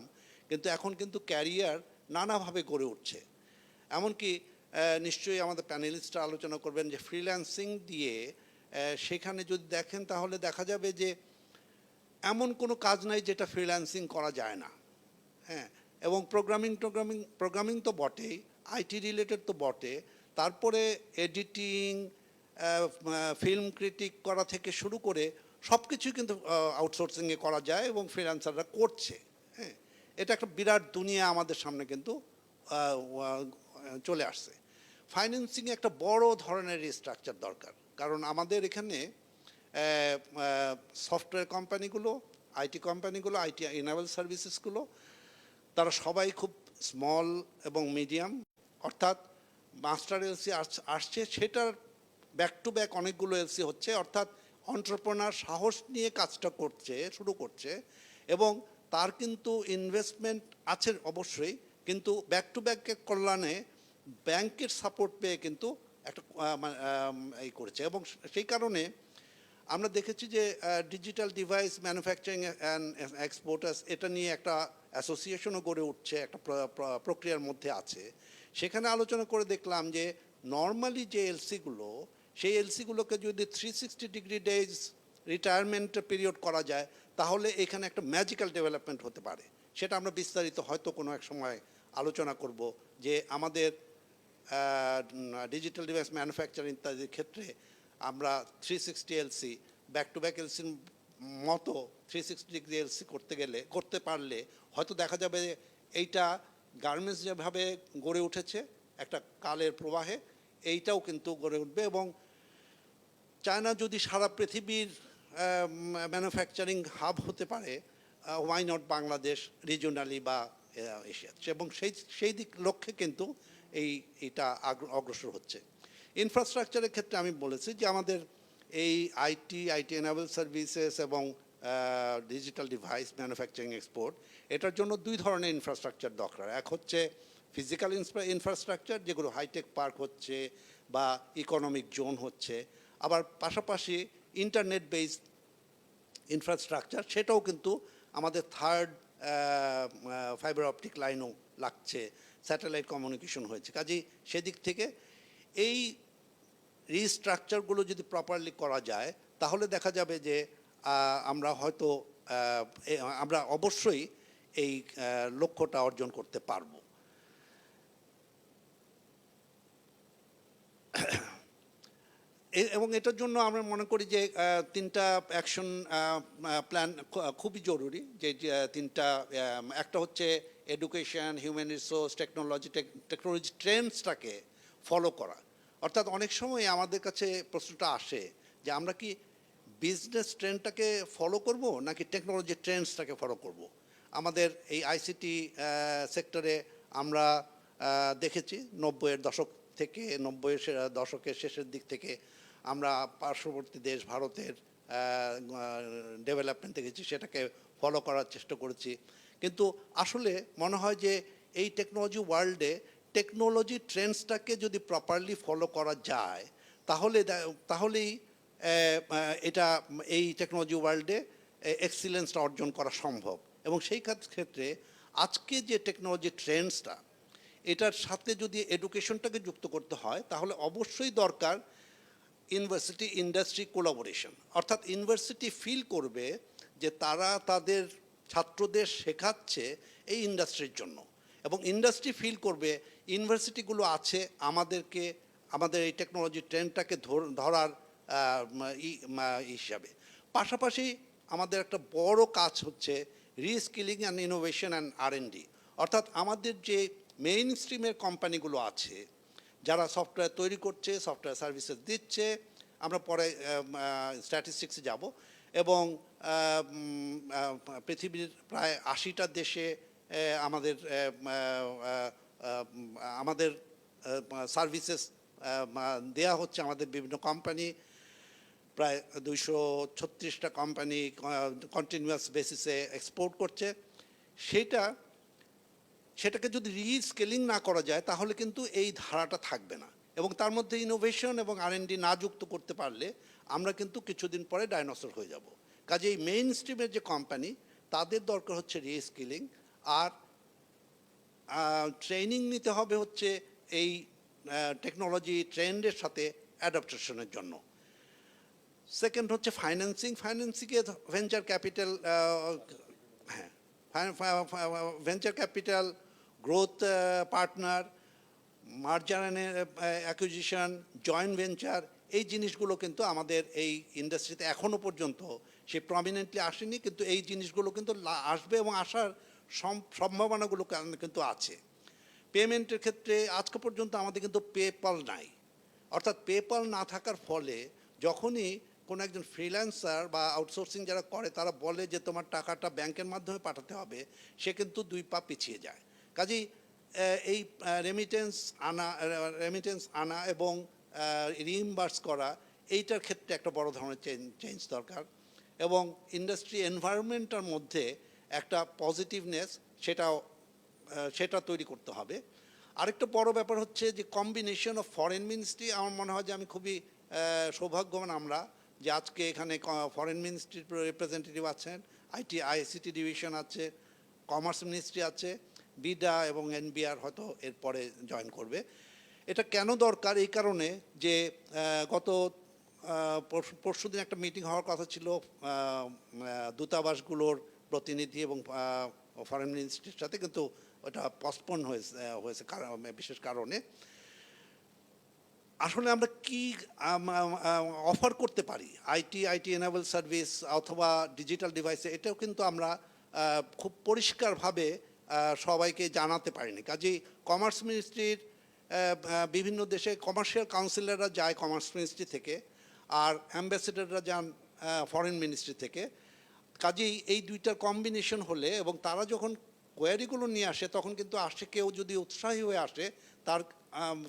কিন্তু এখন কিন্তু ক্যারিয়ার নানাভাবে গড়ে উঠছে। এমনকি নিশ্চয়ই আমাদের প্যানেলিস্টরা আলোচনা করবেন যে ফ্রিল্যান্সিং দিয়ে সেখানে যদি দেখেন তাহলে দেখা যাবে যে এমন কোনো কাজ নাই যেটা ফ্রিল্যান্সিং করা যায় না। হ্যাঁ, এবং প্রোগ্রামিং তো বটেই, আইটি রিলেটেড তো বটে, তারপরে এডিটিং, ফিল্ম ক্রিটিক করা থেকে শুরু করে সব কিছুই কিন্তু আউটসোর্সিংয়ে করা যায় এবং ফ্রিল্যান্সাররা করছে। হ্যাঁ, এটা একটা বিরাট দুনিয়া আমাদের সামনে কিন্তু চলে আসছে। ফাইন্যান্সিংয়ে একটা বড় ধরনের রিস্ট্রাকচার দরকার, কারণ আমাদের এখানে সফটওয়্যার কোম্পানিগুলো, আইটি কোম্পানিগুলো, আইটি ইনেবল সার্ভিসেসগুলো, তারা সবাই খুব স্মল এবং মিডিয়াম, অর্থাৎ মাস্টার এলসি আসছে, সেটার ব্যাক টু ব্যাক অনেকগুলো এলসি হচ্ছে, অর্থাৎ এন্টারপ্রেনার সাহস নিয়ে কাজটা শুরু করছে, এবং তার কিন্তু ইনভেস্টমেন্ট আছে অবশ্যই, কিন্তু ব্যাক টু ব্যাকের কল্যাণে ব্যাংকের সাপোর্ট পেয়ে কিন্তু একটা এই করেছে। এবং সেই কারণে আমরা দেখেছি যে digital device manufacturing and exporters, এটা নিয়ে একটা অ্যাসোসিয়েশনও গড়ে উঠছে, একটা প্রক্রিয়ার মধ্যে আছে। সেখানে আলোচনা করে দেখলাম যে নর্মালি যে এলসিগুলো, সেই এলসিগুলোকে যদি 360 ডিগ্রি ডেজ রিটায়ারমেন্ট পিরিয়ড করা যায়, তাহলে এখানে একটা ম্যাজিক্যাল ডেভেলপমেন্ট হতে পারে। সেটা আমরা বিস্তারিত হয়তো কোনো এক সময় আলোচনা করব, যে আমাদের ডিজিটাল ডিভাইস ম্যানুফ্যাকচারিং ইত্যাদির ক্ষেত্রে আমরা 360 এলসি, ব্যাক টু ব্যাক এলসির মতো 360 ডিগ্রি এলসি করতে পারলে হয়তো দেখা যাবে এইটা গার্মেন্টস যেভাবে গড়ে উঠেছে একটা কালের প্রবাহে, এইটাও কিন্তু গড়ে উঠবে। এবং চায়না যদি সারা পৃথিবীর ম্যানুফ্যাকচারিং হাব হতে পারে, ওয়াই নট বাংলাদেশ রিজিওনালি বা এশিয়াতে, এবং সেই লক্ষ্যে কিন্তু এইটা অগ্রসর হচ্ছে। ইনফ্রাস্ট্রাকচারের ক্ষেত্রে আমি বলেছি যে আমাদের এই আইটি এনেবল সার্ভিসেস এবং ডিজিটাল ডিভাইস ম্যানুফ্যাকচারিং এক্সপোর্ট, এটার জন্য দুই ধরনের ইনফ্রাস্ট্রাকচার দরকার। এক হচ্ছে ফিজিক্যাল ইনফ্রাস্ট্রাকচার, যেগুলো হাইটেক পার্ক হচ্ছে বা ইকোনমিক জোন হচ্ছে, আবার পাশাপাশি ইন্টারনেট বেসড ইনফ্রাস্ট্রাকচার, সেটাও কিন্তু আমাদের থার্ড ফাইবার অপটিক লাইনও লাগছে, স্যাটেলাইট কমিউনিকেশন হয়েছে। কাজেই সেদিক থেকে এই রিস্ট্রাকচারগুলো যদি প্রপারলি করা যায়, তাহলে দেখা যাবে যে আমরা হয়তো আমরা অবশ্যই এই লক্ষ্যটা অর্জন করতে পারব। এবং এটার জন্য আমরা মনে করি যে তিনটা অ্যাকশন প্ল্যান খুবই জরুরি। যে তিনটা, একটা হচ্ছে এডুকেশন, হিউম্যান রিসোর্স, টেকনোলজি ট্রেন্ডসটাকে ফলো করা। অর্থাৎ অনেক সময় আমাদের কাছে প্রশ্নটা আসে যে আমরা কি বিজনেস ট্রেন্ডটাকে ফলো করব নাকি টেকনোলজি ট্রেন্ডসটাকে ফলো করব। আমাদের এই আইসিটি সেক্টরে আমরা দেখেছি 90-এর দশক থেকে, 90-এর দশকের শেষের দিক থেকে আমরা পার্শ্ববর্তী দেশ ভারতের ডেভেলপমেন্ট দেখেছি, সেটাকে ফলো করার চেষ্টা করেছি। কিন্তু আসলে মনে হয় যে এই টেকনোলজি ওয়ার্ল্ডে টেকনোলজি ট্রেন্ডসটাকে যদি প্রপারলি ফলো করা যায়, তাহলেই এটা এই টেকনোলজি ওয়ার্ল্ডে এক্সিলেন্সটা অর্জন করা সম্ভব। এবং সেই ক্ষেত্রে আজকে যে টেকনোলজি ট্রেন্ডসটা, এটার সাথে যদি এডুকেশনটাকে যুক্ত করতে হয়, তাহলে অবশ্যই দরকার ইউনিভার্সিটি ইন্ডাস্ট্রি কোলাবোরেশন। অর্থাৎ ইউনিভার্সিটি ফিল করবে যে তারা তাদের ছাত্রদের শেখাচ্ছে এই ইন্ডাস্ট্রির জন্য, এবং ইন্ডাস্ট্রি ফিল করবে ইউনিভার্সিটিগুলো আছে আমাদেরকে আমাদের এই টেকনোলজি ট্রেন্ডটাকে ধরার হিসাবে। পাশাপাশি আমাদের একটা বড় কাজ হচ্ছে রিস্কিলিং অ্যান্ড ইনোভেশন অ্যান্ড আর&ডি। অর্থাৎ আমাদের যে মেইন স্ট্রিমের কোম্পানিগুলো আছে, যারা সফটওয়্যার তৈরি করছে, সফটওয়্যার সার্ভিসেস দিচ্ছে, আমরা পরে স্ট্যাটিস্টিক্সে যাব, এবং পৃথিবীর প্রায় 80টা দেশে আমাদের আমাদের সার্ভিসেস দেয়া হচ্ছে। আমাদের বিভিন্ন কোম্পানি, প্রায় 236টা কোম্পানি কন্টিনিউয়াস বেসিসে এক্সপোর্ট করছে। সেটাকে যদি রিস্কেলিং না করা যায়, তাহলে কিন্তু এই ধারাটা থাকবে না, এবং তার মধ্যে ইনোভেশন এবং আর&ডি না যুক্ত করতে পারলে আমরা কিন্তু কিছুদিন পরে ডাইনোসর হয়ে যাব। কাজেই মেইন স্ট্রিমের যে কোম্পানি, তাদের দরকার হচ্ছে রিস্কিলিং, আর ট্রেনিং নিতে হবে হচ্ছে এই টেকনোলজি ট্রেন্ডের সাথে অ্যাডাপ্টেশনের জন্য। সেকেন্ড হচ্ছে ফাইন্যান্সিংয়ে ভেঞ্চার ক্যাপিটাল, হ্যাঁ, venture capital, growth partner, merger and acquisition, joint venture, এই জিনিসগুলো কিন্তু আমাদের এই ইন্ডাস্ট্রিতে এখনও পর্যন্ত সে প্রমিনেন্টলি আসেনি, কিন্তু এই জিনিসগুলো কিন্তু আসবে, এবং আসার সম্ভাবনাগুলো কিন্তু আছে। পেমেন্টের ক্ষেত্রে আজকে পর্যন্ত আমাদের কিন্তু পেপাল নাই। অর্থাৎ পেপাল না থাকার ফলে যখনই কোনো একজন ফ্রিল্যান্সার বা আউটসোর্সিং যারা করে, তারা বলে যে তোমার টাকাটা ব্যাংকের মাধ্যমে পাঠাতে হবে, সে কিন্তু 2 পা পিছিয়ে যায়। কাজেই এই রেমিটেন্স আনা এবং রিইম্বার্স করা, এইটার ক্ষেত্রে একটা বড় ধরনের চেঞ্জ দরকার, এবং ইন্ডাস্ট্রি এনভায়রনমেন্টের মধ্যে একটা পজিটিভনেস সেটা তৈরি করতে হবে। আরেকটা বড় ব্যাপার হচ্ছে যে কম্বিনেশন অফ ফরেন মিনিস্ট্রি। আমার মনে হয় যে আমি খুবই সৌভাগ্যবান আমরা যে আজকে এখানে ফরেন মিনিস্ট্রির রিপ্রেজেন্টেটিভ আছেন, আইসিটি ডিভিশন আছে, কমার্স মিনিস্ট্রি আছে, বিডা এবং এনবিআর হয়তো এরপরে জয়েন করবে। এটা কেন দরকার? এই কারণে যে গত পরশুদিন একটা মিটিং হওয়ার কথা ছিল দূতাবাসগুলোর প্রতিনিধি এবং ফরেন মিনিস্ট্রির সাথে, কিন্তু ওটা পস্টপোন হয়েছে বিশেষ কারণে। আসলে আমরা কি অফার করতে পারি আইটি এনাবেল সার্ভিস অথবা ডিজিটাল ডিভাইসে, এটাও কিন্তু আমরা খুব পরিষ্কারভাবে সবাইকে জানাতে পারিনি। কাজেই কমার্স মিনিস্ট্রির বিভিন্ন দেশে কমার্শিয়াল কাউন্সিলররা যায় কমার্স মিনিস্ট্রি থেকে, আর অ্যাম্বাসেডররা যান ফরেন মিনিস্ট্রি থেকে। কাজেই এই দুইটার কম্বিনেশন হলে, এবং তারা যখন কোয়ারিগুলো নিয়ে আসে, তখন কিন্তু আসে কেউ যদি উৎসাহী হয়ে আসে, তার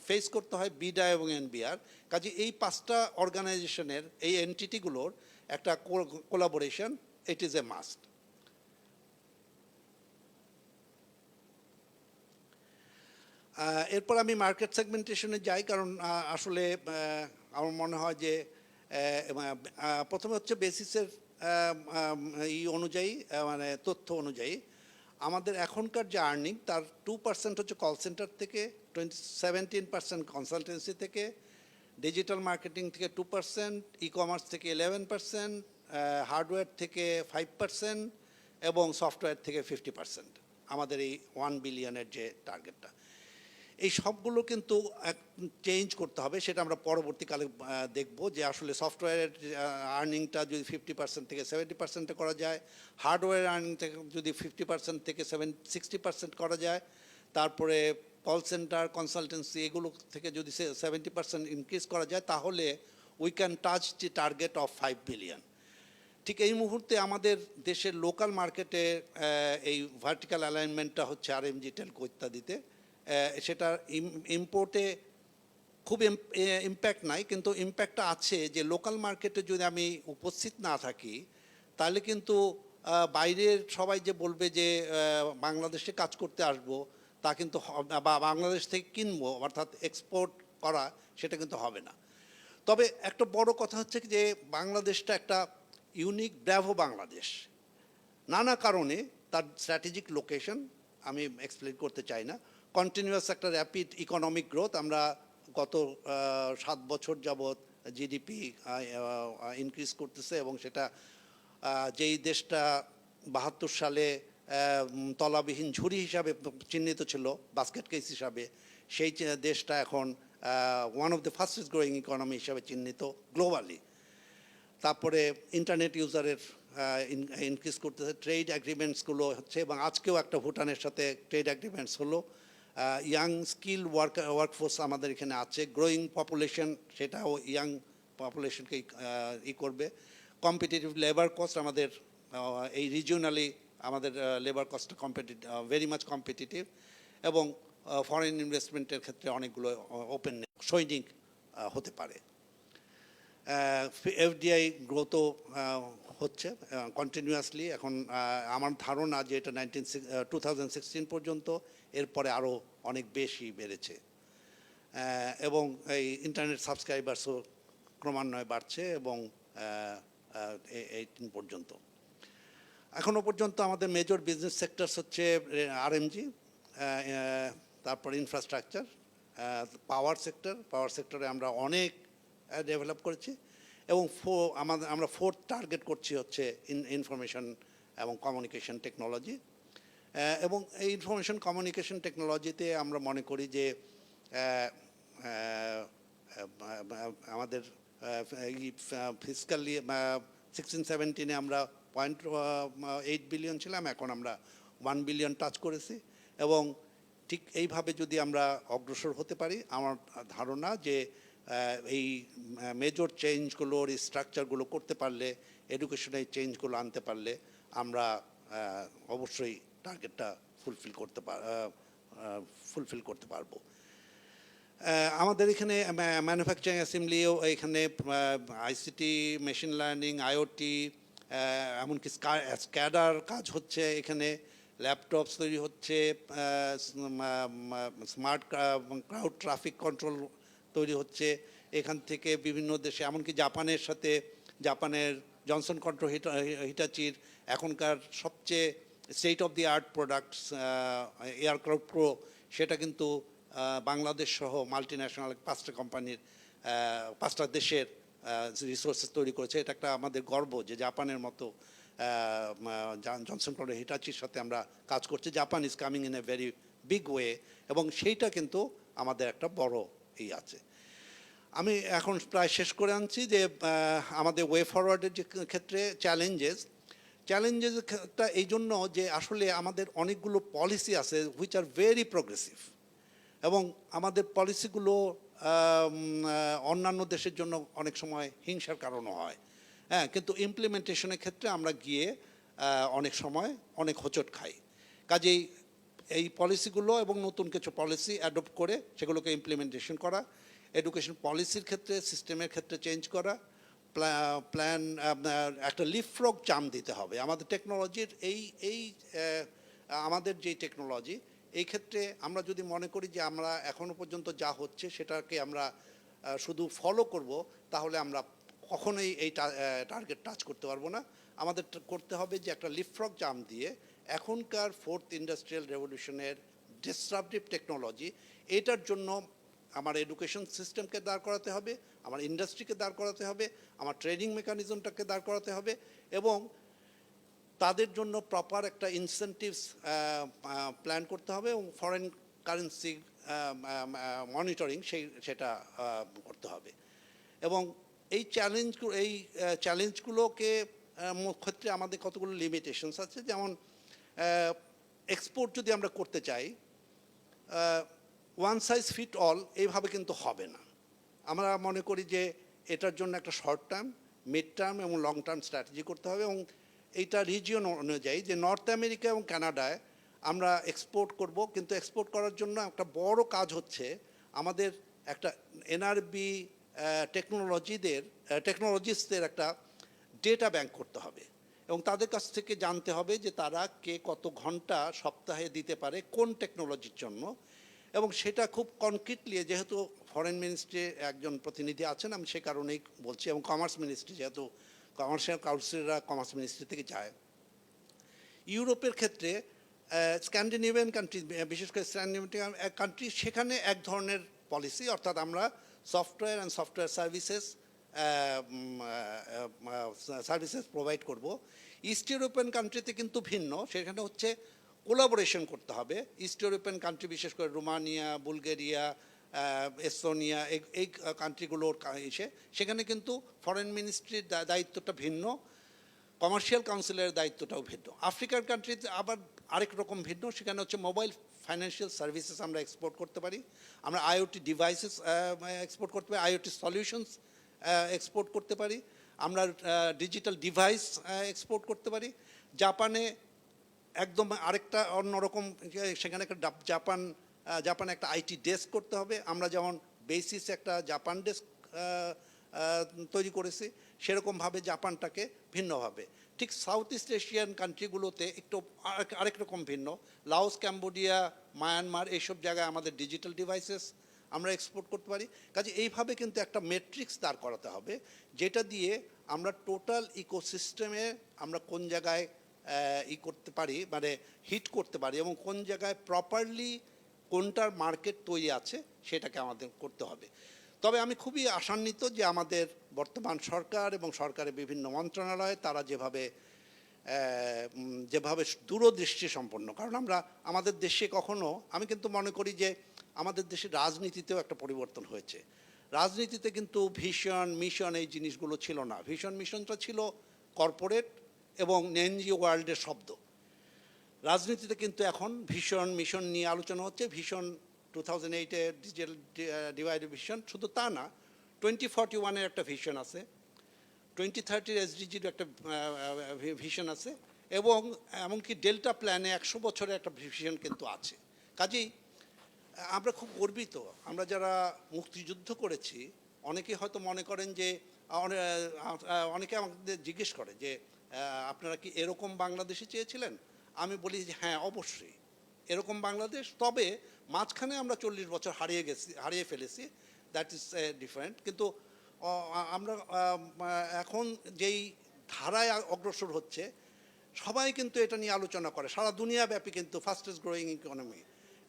ফেস করতে হয় বিডা এবং এনবিআর। কাজে এই 5টা অর্গানাইজেশনের, এই এন্টিটিগুলোর একটা collaboration, it is a must. এরপর আমি মার্কেট সেগমেন্টেশনে যাই, কারণ আসলে আমার মনে হয় যে প্রথমে হচ্ছে বেসিসের অনুযায়ী, মানে তথ্য অনুযায়ী আমাদের এখনকার যে আর্নিং, তার 2% হচ্ছে কল সেন্টার থেকে, 17% কনসালটেন্সি থেকে, ডিজিটাল মার্কেটিং থেকে 2%, ই কমার্স থেকে 11%, হার্ডওয়্যার থেকে 5%, এবং সফটওয়্যার থেকে 50%। আমাদের এই 1 বিলিয়নের যে টার্গেটটা, এই সবগুলো কিন্তু চেঞ্জ করতে হবে। সেটা আমরা পরবর্তীকালে দেখব যে আসলে সফটওয়্যারের আর্নিংটা যদি 50% থেকে 70% করা যায়, হার্ডওয়্যার আর্নিং থেকে যদি 50% থেকে 60% করা যায়, তারপরে কল সেন্টার, কনসালটেন্সি, এগুলো থেকে যদি 70% ইনক্রিজ করা যায়, তাহলে we can touch the target of 5 billion. ঠিক এই মুহূর্তে আমাদের দেশের লোকাল মার্কেটে এই ভার্টিক্যাল অ্যালাইনমেন্টটা হচ্ছে আরএমজি, টেলকো ইত্যাদিতে। সেটার ইম্পোর্টে খুব ইম্প্যাক্ট নাই, কিন্তু ইম্প্যাক্টটা আছে যে লোকাল মার্কেটে যদি আমি উপস্থিত না থাকি, তাহলে কিন্তু বাইরের সবাই যে বলবে যে বাংলাদেশে কাজ করতে আসবো, তা কিন্তু, বা বাংলাদেশ থেকে কিনবো, অর্থাৎ এক্সপোর্ট করা, সেটা কিন্তু হবে না। তবে একটা বড় কথা হচ্ছে যে বাংলাদেশটা একটা ইউনিক ব্র্যাভো বাংলাদেশ। নানা কারণে তার স্ট্র্যাটেজিক লোকেশন আমি এক্সপ্লেন করতে চাই না, কন্টিনিউয়াস একটা র্যাপিড ইকোনমিক গ্রোথ। আমরা গত 7 বছর যাবৎ জিডিপি ইনক্রিজ করতেছে, এবং সেটা যেই দেশটা 72 সালে তলাবিহীন ঝুড়ি হিসাবে চিহ্নিত ছিল, বাস্কেট কেস হিসাবে, সেই দেশটা এখন one of the fastest growing economy হিসাবে চিহ্নিত গ্লোবালি। তারপরে ইন্টারনেট ইউজারের ইনক্রিজ করতেছে, ট্রেড অ্যাগ্রিমেন্টসগুলো হচ্ছে, এবং আজকেও একটা ভুটানের সাথে ট্রেড অ্যাগ্রিমেন্টস হলো। ইয়াং স্কিল ওয়ার্কফোর্স আমাদের এখানে আছে, গ্রোয়িং পপুলেশন, সেটাও ইয়াং পপুলেশনকে করবে। কম্পিটিটিভ লেবার কস্ট আমাদের এই রিজিওনালি আমাদের লেবার কস্টটা ভেরি মাচ কম্পিটিটিভ, এবং ফরেন ইনভেস্টমেন্টের ক্ষেত্রে অনেকগুলো ওপেন সৈনিক হতে পারে। এফডিআই গ্রোথও হচ্ছে কন্টিনিউয়াসলি। এখন আমার ধারণা যে এটা 2016 পর্যন্ত, এরপরে আরও অনেক বেশি বেড়েছে, এবং এই ইন্টারনেট সাবস্ক্রাইবার্সও ক্রমান্বয়ে বাড়ছে, এবং 18 পর্যন্ত। এখনও পর্যন্ত আমাদের মেজর বিজনেস সেক্টরস হচ্ছে আরএমজি, তারপর ইনফ্রাস্ট্রাকচার, পাওয়ার সেক্টরে আমরা অনেক ডেভেলপ করেছি, এবং আমরা ফোর্থ টার্গেট করছি হচ্ছে ইনফরমেশন এবং কমিউনিকেশন টেকনোলজি। এবং এই ইনফরমেশন কমিউনিকেশন টেকনোলজিতে আমরা মনে করি যে আমাদের ফিসকালি 16-17 আমরা 0.8 বিলিয়ন ছিলাম, এখন আমরা 1 বিলিয়ন টাচ করেছি, এবং ঠিক এইভাবে যদি আমরা অগ্রসর হতে পারি, আমার ধারণা যে এই মেজর চেঞ্জগুলোর স্ট্রাকচারগুলো করতে পারলে, এডুকেশনের চেঞ্জগুলো আনতে পারলে, আমরা অবশ্যই টার্গেটটা ফুলফিল করতে পারবো। আমাদের এখানে ম্যানুফ্যাকচারিং অ্যাসেম্বলিও, এখানে আইসিটি, মেশিন লার্নিং, আইওটি, এমনকি স্ক্যাডার কাজ হচ্ছে, এখানে ল্যাপটপস তৈরি হচ্ছে, স্মার্ট ক্রাউড ট্রাফিক কন্ট্রোল তৈরি হচ্ছে। এখান থেকে বিভিন্ন দেশে, এমনকি জাপানের জনসন কন্ট্রোল হিটাচির এখনকার সবচেয়ে state of the art products aircraft pro, সেটা কিন্তু বাংলাদেশ সহ মাল্টি ন্যাশনাল 5টা কোম্পানির 5টা দেশের রিসোর্সেস তৈরি করেছে। এটা একটা আমাদের গর্ব যে জাপানের মতো জনসন কন্ট্রোল হিটাচির সাথে আমরা কাজ করছি। Japan is coming in a very big way, এবং সেইটা কিন্তু আমাদের একটা বড় আছে। আমি এখন প্রায় শেষ করে আনছি যে আমাদের ওয়ে ফরওয়ার্ডের যে ক্ষেত্রে চ্যালেঞ্জেসটা এই জন্য যে আসলে আমাদের অনেকগুলো পলিসি আছে হুইচ আর ভেরি প্রোগ্রেসিভ, এবং আমাদের পলিসিগুলো অন্যান্য দেশের জন্য অনেক সময় হিংসার কারণও হয়, হ্যাঁ, কিন্তু ইমপ্লিমেন্টেশনের ক্ষেত্রে আমরা গিয়ে অনেক সময় অনেক হোঁচট খাই। কাজেই এই পলিসিগুলো এবং নতুন কিছু পলিসি অ্যাডপ্ট করে সেগুলোকে ইমপ্লিমেন্টেশন করা, এডুকেশন পলিসির ক্ষেত্রে, সিস্টেমের ক্ষেত্রে চেঞ্জ করা, প্ল্যান একটা লিপফ্রগ জাম্প দিতে হবে। আমাদের টেকনোলজির আমাদের যেই টেকনোলজি, এই ক্ষেত্রে আমরা যদি মনে করি যে আমরা এখনও পর্যন্ত যা হচ্ছে সেটাকে আমরা শুধু ফলো করব, তাহলে আমরা কখনোই এই টার্গেট টাচ করতে পারবো না। আমাদের করতে হবে যে একটা লিপফ্রগ জাম্প দিয়ে এখনকার 4th ইন্ডাস্ট্রিয়াল রেভলিউশনের ডিসরাপটিভ টেকনোলজি, এটার জন্য আমার এডুকেশন সিস্টেমকে দাঁড় করাতে হবে, আমার ইন্ডাস্ট্রিকে দাঁড় করাতে হবে, আমার ট্রেনিং মেকানিজমটাকে দাঁড় করাতে হবে, এবং তাদের জন্য প্রপার একটা ইনসেন্টিভস প্ল্যান করতে হবে, এবং ফরেন কারেন্সি মনিটরিং সেটা করতে হবে। এবং এই চ্যালেঞ্জগুলোকে ক্ষেত্রে আমাদের কতগুলো লিমিটেশনস আছে, যেমন এক্সপোর্ট যদি আমরা করতে চাই, ওয়ান সাইজ ফিট অল এইভাবে কিন্তু হবে না। আমরা মনে করি যে এটার জন্য একটা শর্ট টার্ম, মিড টার্ম এবং লং টার্ম স্ট্র্যাটেজি করতে হবে, এবং এইটা রিজিয়ন অনুযায়ী যে নর্থ আমেরিকা এবং কানাডায় আমরা এক্সপোর্ট করব, কিন্তু এক্সপোর্ট করার জন্য একটা বড় কাজ হচ্ছে আমাদের একটা এনআরবি টেকনোলজিস্টদের একটা ডেটা ব্যাংক করতে হবে, এবং তাদের কাছ থেকে জানতে হবে যে তারা কে কত ঘন্টা সপ্তাহে দিতে পারে কোন টেকনোলজির জন্য, এবং সেটা খুব কনক্রিটলি, যেহেতু ফরেন মিনিস্ট্রি একজন প্রতিনিধি আছেন আমি সে কারণেই বলছি, এবং কমার্স মিনিস্ট্রি যেহেতু কমার্শিয়াল কাউন্সিলররা কমার্স মিনিস্ট্রি থেকে যায়। ইউরোপের ক্ষেত্রে স্ক্যান্ডিনেভিয়ান কান্ট্রি, বিশেষ করে স্ক্যান্ডিনেভিয়ান কান্ট্রি, সেখানে এক ধরনের পলিসি, অর্থাৎ আমরা software and software services provide করব। ইস্ট ইউরোপিয়ান কান্ট্রিতে কিন্তু ভিন্ন, সেখানে হচ্ছে কোলাবোরেশন করতে হবে। ইস্ট ইউরোপিয়ান কান্ট্রি, বিশেষ করে রোমানিয়া, বুলগেরিয়া, এস্তোনিয়া, এই কান্ট্রিগুলোর সেখানে কিন্তু ফরেন মিনিস্ট্রির দায়িত্বটা ভিন্ন, কমার্শিয়াল কাউন্সিলের দায়িত্বটাও ভিন্ন। আফ্রিকার কান্ট্রিতে আবার আরেক রকম ভিন্ন, সেখানে হচ্ছে মোবাইল ফাইন্যান্সিয়াল সার্ভিসেস আমরা এক্সপোর্ট করতে পারি, আমরা আইওটি ডিভাইসেস এক্সপোর্ট করতে পারি, আইওটি সলিউশনস এক্সপোর্ট করতে পারি, আমরা ডিজিটাল ডিভাইস এক্সপোর্ট করতে পারি। জাপানে একদম আরেকটা অন্যরকম, সেখানে একটা জাপানে একটা আইটি ডেস্ক করতে হবে। আমরা যেমন বেসিস একটা জাপান ডেস্ক তৈরি করেছি, সেরকমভাবে জাপানটাকে ভিন্নভাবে। ঠিক সাউথ ইস্ট এশিয়ান কান্ট্রিগুলোতে একটু আরেক রকম ভিন্ন। লাওস, ক্যাম্বোডিয়া, মায়ানমার, এইসব জায়গায় আমাদের ডিজিটাল ডিভাইসেস আমরা এক্সপোর্ট করতে পারি। কাজে এইভাবে কিন্তু একটা মেট্রিক্স দাঁড় করাতে হবে, যেটা দিয়ে আমরা টোটাল ইকোসিস্টেমে আমরা কোন জায়গায় করতে পারি, মানে হিট করতে পারি, এবং কোন জায়গায় প্রপারলি কোনটার মার্কেট তৈরি আছে সেটাকে আমাদের করতে হবে। তবে আমি খুবই আশান্বিত যে আমাদের বর্তমান সরকার এবং সরকারের বিভিন্ন মন্ত্রণালয় তারা যেভাবে দূরদৃষ্টি সম্পন্ন, কারণ আমাদের দেশে কখনো, আমি কিন্তু মনে করি যে আমাদের দেশের রাজনীতিতেও একটা পরিবর্তন হয়েছে। রাজনীতিতে কিন্তু ভিশন মিশন এই জিনিসগুলো ছিল না। ভিশন মিশনটা ছিল কর্পোরেট এবং এনজিও ওয়ার্ল্ডের শব্দ। রাজনীতিতে কিন্তু এখন ভিশন মিশন নিয়ে আলোচনা হচ্ছে। ভিশন 2008-এ ডিজিটাল ডিভাইডেড ভিশন, শুধু তা না, 2041-এর একটা ভিশন আছে, 2030-র এসডিজির একটা ভিশন আছে, এবং এমনকি ডেল্টা প্ল্যানে 100 বছরের একটা ভিশন কিন্তু আছে। কাজেই আমরা খুব গর্বিত। আমরা যারা মুক্তিযুদ্ধ করেছি, অনেকে হয়তো মনে করেন যে, অনেকে আমাদের জিজ্ঞেস করে যে আপনারা কি এরকম বাংলাদেশে চেয়েছিলেন? আমি বলি যে হ্যাঁ, অবশ্যই এরকম বাংলাদেশ, তবে মাঝখানে আমরা 40 বছর হারিয়ে ফেলেছি, দ্যাট ইজ ডিফারেন্ট। কিন্তু আমরা এখন যেই ধারায় অগ্রসর হচ্ছে, সবাই কিন্তু এটা নিয়ে আলোচনা করে, সারা দুনিয়াব্যাপী কিন্তু ফাস্টেস্ট গ্রোয়িং ইকোনমি।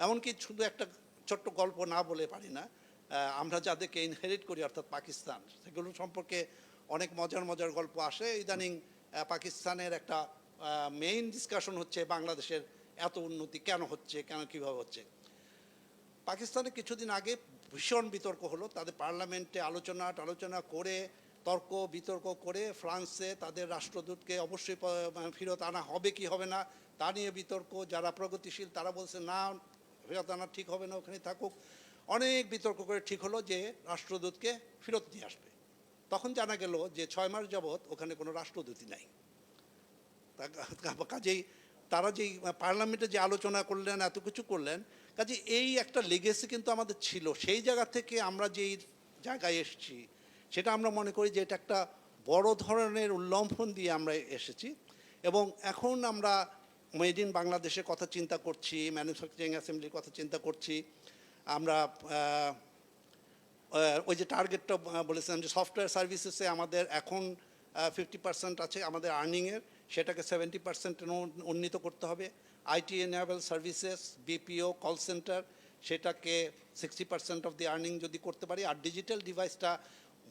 এমনকি শুধু একটা ছোট্ট গল্প না বলে পারি না, আমরা যাদেরকে ইনহেরিট করি অর্থাৎ পাকিস্তান, সেগুলো সম্পর্কে অনেক মজার গল্প আসে। ইদানিং পাকিস্তানের একটা মেইন ডিসকাশন হচ্ছে বাংলাদেশের এত উন্নতি কেন হচ্ছে, কীভাবে হচ্ছে। পাকিস্তানে কিছুদিন আগে ভীষণ বিতর্ক হলো, তাদের পার্লামেন্টে আলোচনা করে, বিতর্ক করে, ফ্রান্সে তাদের রাষ্ট্রদূতকে অবশ্যই ফেরত আনা হবে কি হবে না তা নিয়ে বিতর্ক। যারা প্রগতিশীল তারা বলছে না, ফেরত আনা ঠিক হবে না, ওখানে থাকুক। অনেক বিতর্ক করে ঠিক হলো যে রাষ্ট্রদূতকে ফেরত নিয়ে আসবে। তখন জানা গেল যে 6 মাস যাবৎ ওখানে কোনো রাষ্ট্রদূতই নাই। কাজেই তারা যেই পার্লামেন্টে যে আলোচনা করলেন, এত কিছু করলেন, কাজে এই একটা লেগেসি কিন্তু আমাদের ছিল। সেই জায়গা থেকে আমরা যেই জায়গায় এসেছি, সেটা আমরা মনে করি যে এটা একটা বড় ধরনের উল্লম্ফন দিয়ে আমরা এসেছি। এবং এখন আমরা মেড ইন বাংলাদেশের কথা চিন্তা করছি, ম্যানুফ্যাকচারিং অ্যাসেম্বলির কথা চিন্তা করছি। আমরা ওই যে টার্গেটটা বলেছিলাম যে সফটওয়্যার সার্ভিসেসে আমাদের এখন 50% আছে আমাদের আর্নিংয়ের, সেটাকে 70% উন্নীত করতে হবে। IT enable services, BPO, call centre, সেটাকে 60% অফ দি আর্নিং যদি করতে পারি। আর ডিজিটাল ডিভাইসটা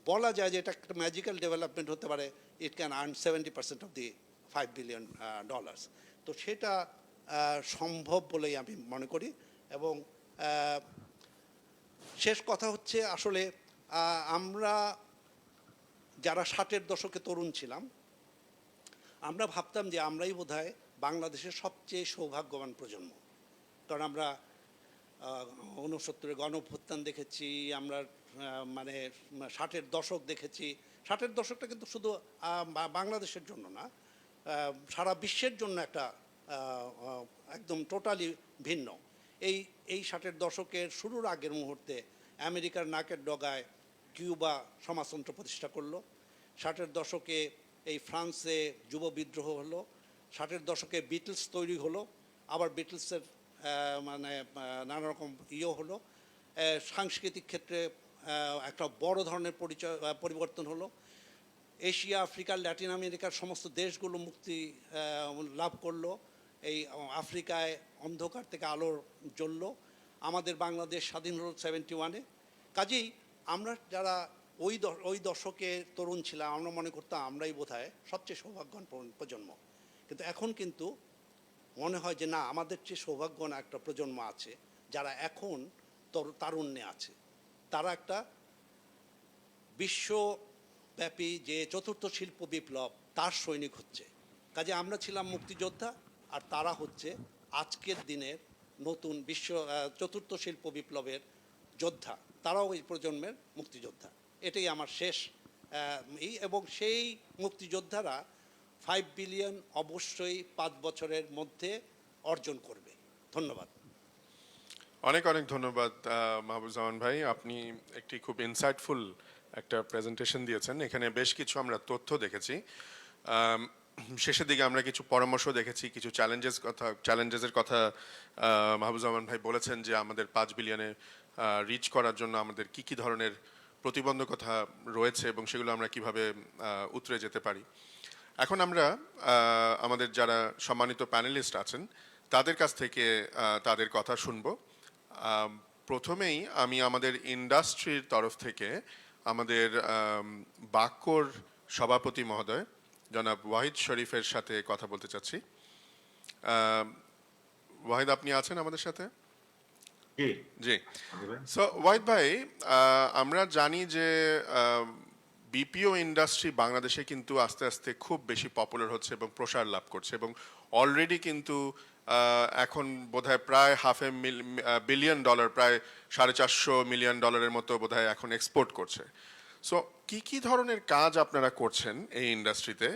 বলা যায় যে এটা একটা ম্যাজিক্যাল ডেভেলপমেন্ট হতে পারে, it can earn 70% of the $5 billion। তো সেটা সম্ভব বলেই আমি মনে করি। এবং শেষ কথা হচ্ছে, আসলে আমরা যারা 60-এর দশকে তরুণ ছিলাম, আমরা ভাবতাম যে আমরাই বোধহয় বাংলাদেশের সবচেয়ে সৌভাগ্যবান প্রজন্ম। কারণ আমরা 69-এর গণঅভ্যুত্থান দেখেছি, আমরা মানে 60-এর দশক দেখেছি। 60-এর দশকটা কিন্তু শুধু বাংলাদেশের জন্য না, সারা বিশ্বের জন্য একটা একদম টোটালি ভিন্ন। এই 60-এর দশকের শুরুর আগের মুহূর্তে আমেরিকার নাকের ডগায় কিউবা সমাজতন্ত্র প্রতিষ্ঠা করলো। 60-এর দশকে এই ফ্রান্সে যুব বিদ্রোহ হলো। 60-এর দশকে বিটলস তৈরি হলো, আবার বিটলসের মানে নানা রকম হলো। সাংস্কৃতিক ক্ষেত্রে একটা বড় ধরনের পরিবর্তন হলো। এশিয়া, আফ্রিকা, ল্যাটিন আমেরিকার সমস্ত দেশগুলো মুক্তি লাভ করলো। এই আফ্রিকায় অন্ধকার থেকে আলোর জ্বলল। আমাদের বাংলাদেশ স্বাধীন হলো 71-এ। কাজেই আমরা যারা ওই দশকে তরুণ ছিলাম, আমরা মনে করতাম আমরাই বোধহয় সবচেয়ে সৌভাগ্যবান প্রজন্ম। কিন্তু এখন কিন্তু মনে হয় যে না, আমাদের চেয়ে সৌভাগ্যবান একটা প্রজন্ম আছে যারা এখন তারুণ্যে আছে। তারা একটা বিশ্বব্যাপী যে চতুর্থ শিল্প বিপ্লব তার সৈনিক হচ্ছে। কাজে আমরা ছিলাম মুক্তিযোদ্ধা, আর তারা হচ্ছে আজকের দিনের নতুন চতুর্থ শিল্প বিপ্লবের যোদ্ধা। তারাও এই প্রজন্মের মুক্তিযোদ্ধা। এটাই আমার শেষ এবং সেই মুক্তিযোদ্ধারা 5 বিলিয়ন অবশ্যই 5 বছরের মধ্যে অর্জন করবে। ধন্যবাদ। অনেক অনেক ধন্যবাদ মাহবুবুজ্জামান ভাই, আপনি একটি খুব ইনসাইটফুল একটা প্রেজেন্টেশন দিয়েছেন। এখানে বেশ কিছু আমরা তথ্য দেখেছি, শেষের দিকে আমরা কিছু পরামর্শ দেখেছি, কিছু চ্যালেঞ্জেসের কথা মাহবুবুজ্জামান ভাই বলেছেন যে আমাদের 5 বিলিয়নে রিচ করার জন্য আমাদের কি কি ধরনের প্রতিবন্ধকতা রয়েছে এবং সেগুলো আমরা কিভাবে উতরে যেতে পারি। এখন আমরা আমাদের যারা সম্মানিত প্যানেলিস্ট আছেন তাদের কাছ থেকে তাদের কথা শুনবো। প্রথমেই আমি আমাদের ইন্ডাস্ট্রির তরফ থেকে আমাদের বাক্যর সভাপতি মহোদয় জনাব ওয়াহিদ শরীফের সাথে কথা বলতে চাচ্ছি। ওয়াহিদ, আপনি আছেন আমাদের সাথে? জি জি। আমি ভাই। সো ওয়াহিদ ভাই, আমরা জানি যে বিপিও ইন্ডাস্ট্রি বাংলাদেশে কিন্তু আস্তে আস্তে খুব বেশি পপুলার হচ্ছে এবং প্রসার লাভ করছে এবং অলরেডি কিন্তু এখন বোধহয় প্রায় $500 বিলিয়ন, প্রায় $450 মিলিয়ন মতো বোধহয় এখন এক্সপোর্ট করছে। সো কি কি ধরনের কাজ আপনারা করছেন এই ইন্ডাস্ট্রিতে,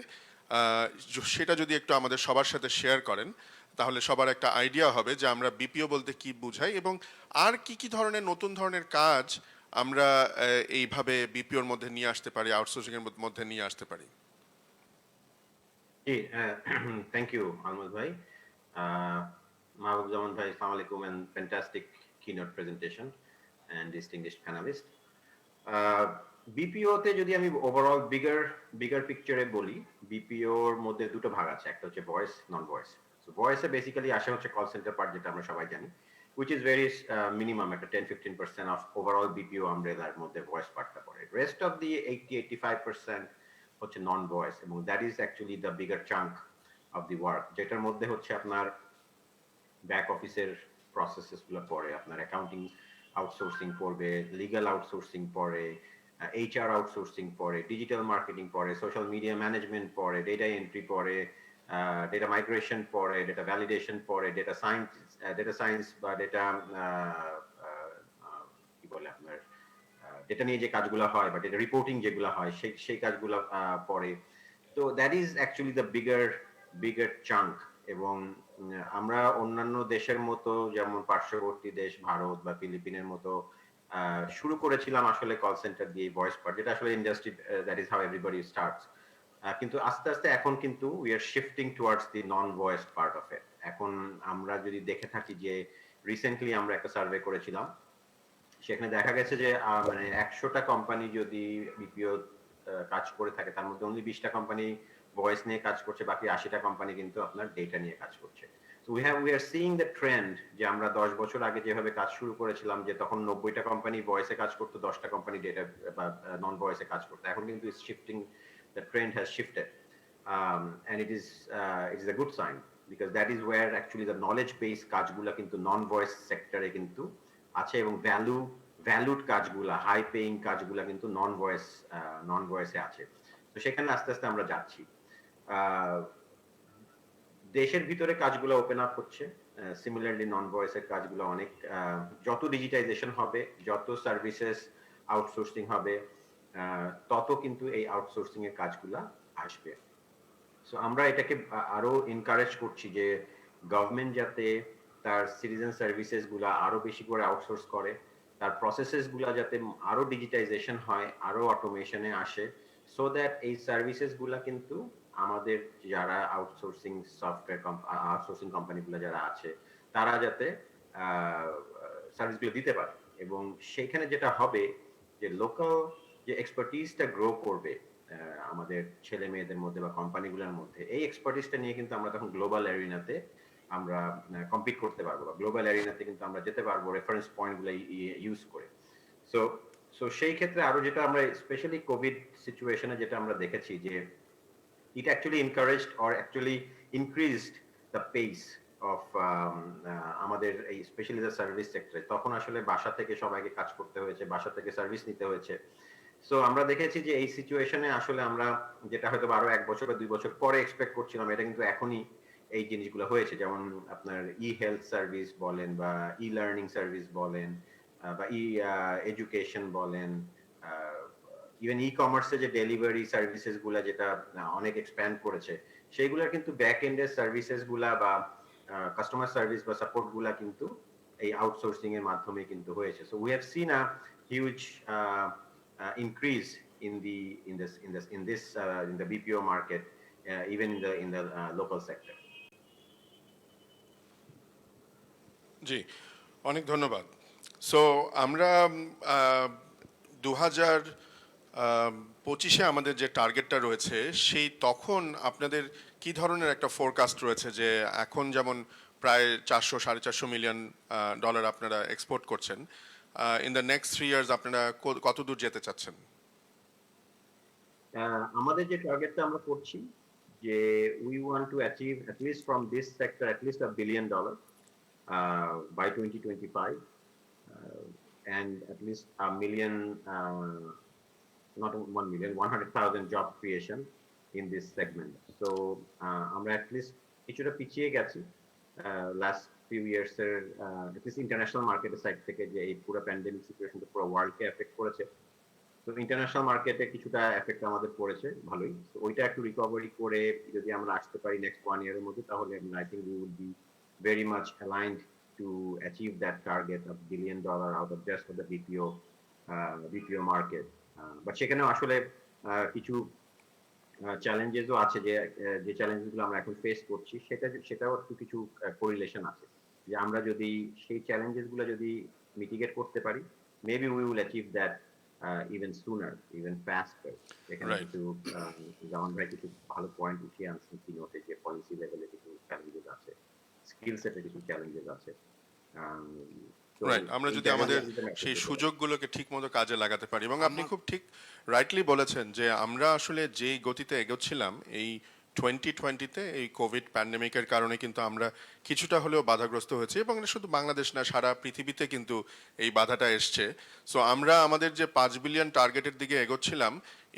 সেটা যদি একটু আমাদের সবার সাথে শেয়ার করেন তাহলে সবার একটা আইডিয়া হবে যে আমরা বিপিও বলতে কি বুঝাই এবং আর কি কি ধরনের নতুন ধরনের কাজ আমরা এইভাবে বিপিওর মধ্যে নিয়ে আসতে পারি, আউটসোর্সিং এর মধ্যে নিয়ে আসতে পারি। জি, থ্যাংক ইউ আলমজ ভাই, মাহবুবুজ্জামান ভাই, আসসালামু আলাইকুম, and fantastic keynote presentation and distinguished panelists. BPO তে যদি আমি ওভারঅল বিগার পিকচারে বলি, বিপিও এর মধ্যে দুটো ভাগ আছে, একটা হচ্ছে ভয়েস, নন ভয়েস। সো ভয়েসে বেসিক্যালি আসে হচ্ছে কল সেন্টার পার্ট, যেটা আমরা সবাই জানি, which is very minimum একটা 10-15% of overall BPO আমব্রেলার মধ্যে ভয়েস পার্টটা পড়ে। রেস্ট অফ দি 80-85% হচ্ছে নন ভয়েস, এবং that is actually the bigger chunk of the work, যেটার মধ্যে হচ্ছে আপনার ব্যাক অফিসের প্রসেসেস গুলো পড়ে, আপনার অ্যাকাউন্টিং আউটসোর্সিং পড়বে, লিগ্যাল আউটসোর্সিং পড়ে, এইচআর আউটসোর্সিং পড়ে, ডিজিটাল মার্কেটিং পড়ে, সোশ্যাল মিডিয়া ম্যানেজমেন্ট পড়ে, ডেটা এন্ট্রি পড়ে, ডেটা মাইগ্রেশন পড়ে, ডেটা ভ্যালিডেশন পড়ে, ডেটা সায়েন্স বা ডেটা কি বলে আপনার ডেটা নিয়ে যে কাজগুলো হয় বা ডেটা রিপোর্টিং যেগুলো হয় সেই কাজগুলো পড়ে। তো that is actually the bigger chunk. এবং আমরা অন্যান্য দেশের মতো, যেমন পার্শ্ববর্তী দেশ ভারত বা ফিলিপিনের মতো শুরু করেছিলাম আসলে কল সেন্টার দিয়ে ভয়েস পার্ট, যেটা আসলে industry, that is how everybody starts. কিন্তু আস্তে আস্তে এখন কিন্তু we are shifting towards the non voice part of it. এখন আমরা যদি দেখে থাকি যে রিসেন্টলি আমরা একটা সার্ভে করেছিলাম, সেখানে দেখা গেছে যে মানে 100টা কোম্পানি যদি বিপিও কাজ করে থাকে, তার মধ্যে অনলি 20টা কোম্পানি ভয়েস নিয়ে কাজ করছে, বাকি 80টা কোম্পানি কিন্তু আপনার ডেটা নিয়ে কাজ করছে। So we are seeing the trend, যে আমরা 10 বছর আগে যেভাবে কাজ শুরু করেছিলাম, যে তখন 90টা কোম্পানি ভয়েসে কাজ করতো, 10টা কোম্পানি ডেটা বা নন ভয়েসে কাজ করতো, এখন কিন্তু it's shifting, the trend has shifted, and it is a good sign, because that is where actually the knowledge based কাজগুলো কিন্তু নন ভয়েস সেক্টরে কিন্তু আছে, এবং ভ্যালুড কাজগুলা, হাই পেইং কাজগুলা কিন্তু নন ভয়েসে আছে। তো সেখানে আস্তে আস্তে আমরা যাচ্ছি। দেশের ভিতরে কাজগুলো ওপেন আপ হচ্ছে, সিমিলারলি নন ভয়েসের কাজগুলো অনেক, যত ডিজিটাইজেশন হবে, যত সার্ভিসেস আউটসোর্সিং হবে, তত কিন্তু এই আউটসোর্সিং এর কাজগুলা আসবে। সো আমরা এটাকে আরো এনকারেজ করছি যে গভর্নমেন্ট যাতে তার সিটিজেন সার্ভিসেস গুলা আরো বেশি করে আউটসোর্স করে, তার প্রসেসেস গুলা যাতে আরো ডিজিটাইজেশন হয়, আরো অটোমেশনে আসে, সো দ্যাট এই সার্ভিসেস গুলা কিন্তু আমাদের যারা আউটসোর্সিং আউটসোর্সিং কোম্পানিগুলো যারা আছে, তারা যাতে সার্ভিসগুলো দিতে পারে। এবং সেখানে যেটা হবে যে লোকাল যে এক্সপার্টিসটা গ্রো করবে, আমাদের ছেলে মেয়েদের মধ্যে বা কোম্পানিগুলোর মধ্যে, এই এক্সপার্টিসটা নিয়ে কিন্তু আমরা তখন গ্লোবাল এরিনাতে আমরা কম্পিট করতে পারবো, বা গ্লোবাল এরিনাতে কিন্তু আমরা যেতে পারবো রেফারেন্স পয়েন্টগুলো ইউজ করে। সো সো সেই ক্ষেত্রে আরো যেটা আমরা স্পেশালি কোভিড সিচুয়েশনে যেটা আমরা দেখেছি যে it actually encouraged or actually increased the pace of আমাদের এই স্পেশালি দ্য সার্ভিস সেক্টরে। তখন আসলে বাসা থেকে সবাইকে কাজ করতে হয়েছে, বাসা থেকে সার্ভিস নিতে হয়েছে। সো আমরা দেখেছি যে এই সিচুয়েশনে আসলে আমরা যেটা হয়তো আরো 1 বছর বা 2 বছর পরে এক্সপেক্ট করছিলাম, এটা কিন্তু এখনই এই জিনিসগুলো হয়েছে। যেমন আপনার ই হেলথ সার্ভিস বলেন বা ই লার্নিং সার্ভিস বলেন বা ই এডুকেশন বলেন, ইভেন ই কমার্সে যে ডেলিভারি সার্ভিসেস গুলা যেটা অনেক এক্সপ্যান্ড করেছে, সেইগুলোর কিন্তু ব্যাক এন্ডের সার্ভিসেস গুলা বা কাস্টমার সার্ভিস বা সাপোর্ট গুলা কিন্তু এই আউটসোর্সিং এর মাধ্যমে কিন্তু হয়েছে। So we have seen a huge increase in the BPO market, even in the local sector. জি, অনেক ধন্যবাদ। সো আমরা 2025-এ আমাদের যে টার্গেটটা রয়েছে, সেই তখন আপনাদের কি ধরনের একটা ফোরকাস্ট রয়েছে যে এখন যেমন প্রায় 400-450 মিলিয়ন ডলার আপনারা এক্সপোর্ট করছেন, ইন দ্য নেক্সট 3 ইয়ার্স আপনারা কত দূর যেতে চাচ্ছেন? আমাদের যে টার্গেটটা আমরা করছি যে we want to achieve at least from this sector at least $1 billion by 2025, and at least a million, not 1 million, 100,000 job creation in this segment. So আমরা at least কিছুটা পিছিয়ে গেছি last few years এর at least international market side থেকে, যে এই পুরো pandemic সিচুয়েশনটা পুরো ওয়ার্ল্ডকে এফেক্ট করেছে। তো ইন্টারন্যাশনাল মার্কেটে কিছুটা এফেক্ট আমাদের পড়েছে ভালোই। তো ওইটা একটু রিকভারি করে যদি আমরা আসতে পারি নেক্সট 1 ইয়ারের মধ্যে, তাহলে I think we will be very much aligned to achieve that target of $1 billion out of just for the BPO market. But সেখানেও আসলে কিছু চ্যালেঞ্জেসও আছে, যে চ্যালেঞ্জগুলো আমরা এখন ফেস করছি সেটাও একটু কিছু কোরিলেশন আছে, যে আমরা যদি সেই চ্যালেঞ্জেসগুলো যদি মিটিগেট করতে পারি, maybe we will achieve that even sooner, even faster. এখানে কিছু জামান ভাই কিছু ভালো পয়েন্ট উঠিয়ে আনছেন কিনোতে, যে পলিসি লেভেলে কিছু চ্যালেঞ্জেস আছে, স্কিল সেটে কিছু চ্যালেঞ্জেস আছে। রাইট, আমরা যদি আমাদের সেই সুযোগগুলোকে ঠিকমতো কাজে লাগাতে পারি, এবং আপনি খুব ঠিক রাইটলি বলেছেন যে আমরা আসলে যেই গতিতে এগোচ্ছিলাম এই 2020-তে এই কোভিড প্যান্ডেমিকের কারণে কিন্তু আমরা কিছুটা হলেও বাধাগ্রস্ত হয়েছি, এবং এটা শুধু বাংলাদেশ না, সারা পৃথিবীতে কিন্তু এই বাধাটা এসছে। সো আমরা আমাদের যে 5 বিলিয়ন টার্গেটের দিকে এগোচ্ছিলাম,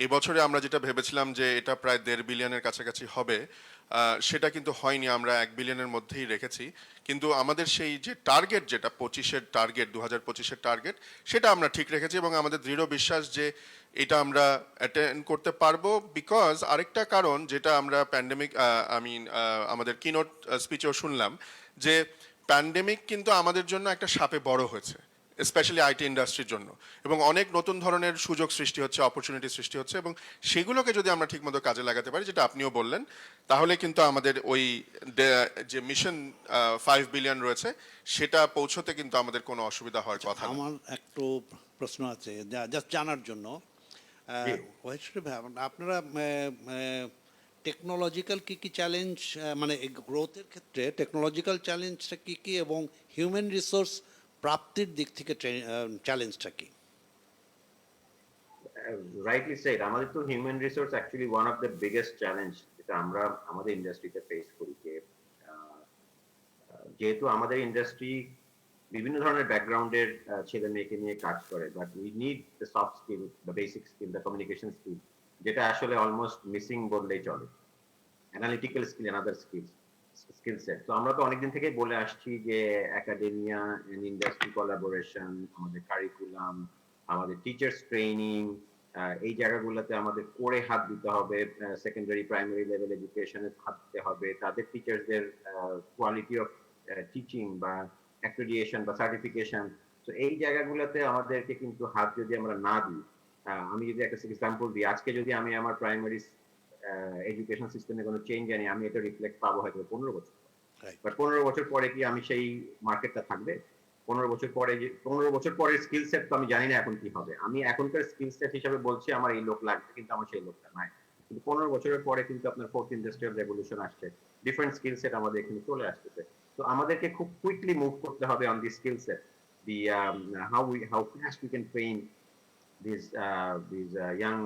এবছরে আমরা যেটা ভেবেছিলাম যে এটা প্রায় 1.5 বিলিয়নের কাছাকাছি হবে, সেটা কিন্তু হয়নি, আমরা 1 বিলিয়নের মধ্যেই রেখেছি। কিন্তু আমাদের সেই যে টার্গেট, যেটা 25-এর টার্গেট, 2025-এর টার্গেট, সেটা আমরা ঠিক রেখেছি, এবং আমাদের দৃঢ় বিশ্বাস যে এটা আমরা অ্যাটেন্ড করতে পারবো। বিকজ আরেকটা কারণ যেটা আমরা আমাদের কিনোট স্পিচেও শুনলাম, যে প্যান্ডেমিক কিন্তু আমাদের জন্য একটা সাপে বড় হয়েছে, স্পেশালি আইটি ইন্ডাস্ট্রির জন্য, এবং অনেক নতুন ধরনের সুযোগ সৃষ্টি হচ্ছে, অপরচুনিটি সৃষ্টি হচ্ছে, এবং সেগুলোকে যদি আমরা ঠিকমতো কাজে লাগাতে পারি, যেটা আপনিও বললেন, তাহলে কিন্তু আমাদের ওই যে মিশন 5 বিলিয়ন রয়েছে, সেটা পৌঁছতে কিন্তু আমাদের কোনো অসুবিধা হওয়ার কথা না। আমার একটু প্রশ্ন আছে জাস্ট জানার জন্য, আপনারা টেকনোলজিক্যাল কি চ্যালেঞ্জ, মানে গ্রোথের ক্ষেত্রে টেকনোলজিক্যাল চ্যালেঞ্জটা কি এবং হিউম্যান রিসোর্স প্রাপ্তির দিক থেকে চ্যালেঞ্জটা কি? রাইটলি সেড, আমাদের তো human resource actually one of the biggest challenge যেটা আমরা আমাদের ইন্ডাস্ট্রিতে ফেস করি। যেহেতু আমাদের ইন্ডাস্ট্রি বিভিন্ন ধরনের ব্যাকগ্রাউন্ডের ছেলে মেয়েকে নিয়ে কাজ করে, but we need the soft skill, the basic skill, the communication skill, যেটা আসলে অলমোস্ট মিসিং বললেই চলে। Analytical skill, another skill set. তো আমরা তো অনেকদিন থেকেই বলে আসছি যে একাডেমিয়া এন্ড ইন্ডাস্ট্রি কোলাবোরেশন, আমাদের কারিকুলাম, আমাদের টিচার্স ট্রেনিং, এই জায়গাগুলোতে আমাদের করে হাত দিতে হবে। সেকেন্ডারি প্রাইমারি লেভেল এডুকেশনে হাত দিতে হবে, তাদের টিচার্সদের কোয়ালিটি অফ টিচিং বা অ্যাক্রেডিটেশন বা সার্টিফিকেশন। তো এই জায়গাগুলোতে আমাদেরকে কিন্তু হাত যদি আমরা না দিই, আমি যদি একটা এক্সাম্পল দিই, আজকে যদি আমি আমার প্রাইমারি এডুকেশন সিস্টেমে কোনো চেঞ্জ আনি, আমি এটা রিফ্লেক্ট পাবো হয়তো 15 বছর, বাট 15 বছর পরে কি আমি সেই মার্কেটটা থাকবে? 15 বছর পরে 15 বছর পরের স্কিল সেট তো আমি জানি না এখন কি হবে। আমি এখনকার স্কিল সেট হিসাবে বলছি আমার এই লোক লাগবে, কিন্তু আমার সেই লোকটা নাই। কিন্তু 15 বছরের পরে কিন্তু আপনার ফোর্থ ইন্ডাস্ট্রিয়াল রেভলিউশন আসছে, ডিফারেন্ট স্কিল সেট আমাদের এখানে চলে আসতেছে। তো আমাদেরকে খুব কুইকলি মুভ করতে হবে on the skill set, the how fast we can train these young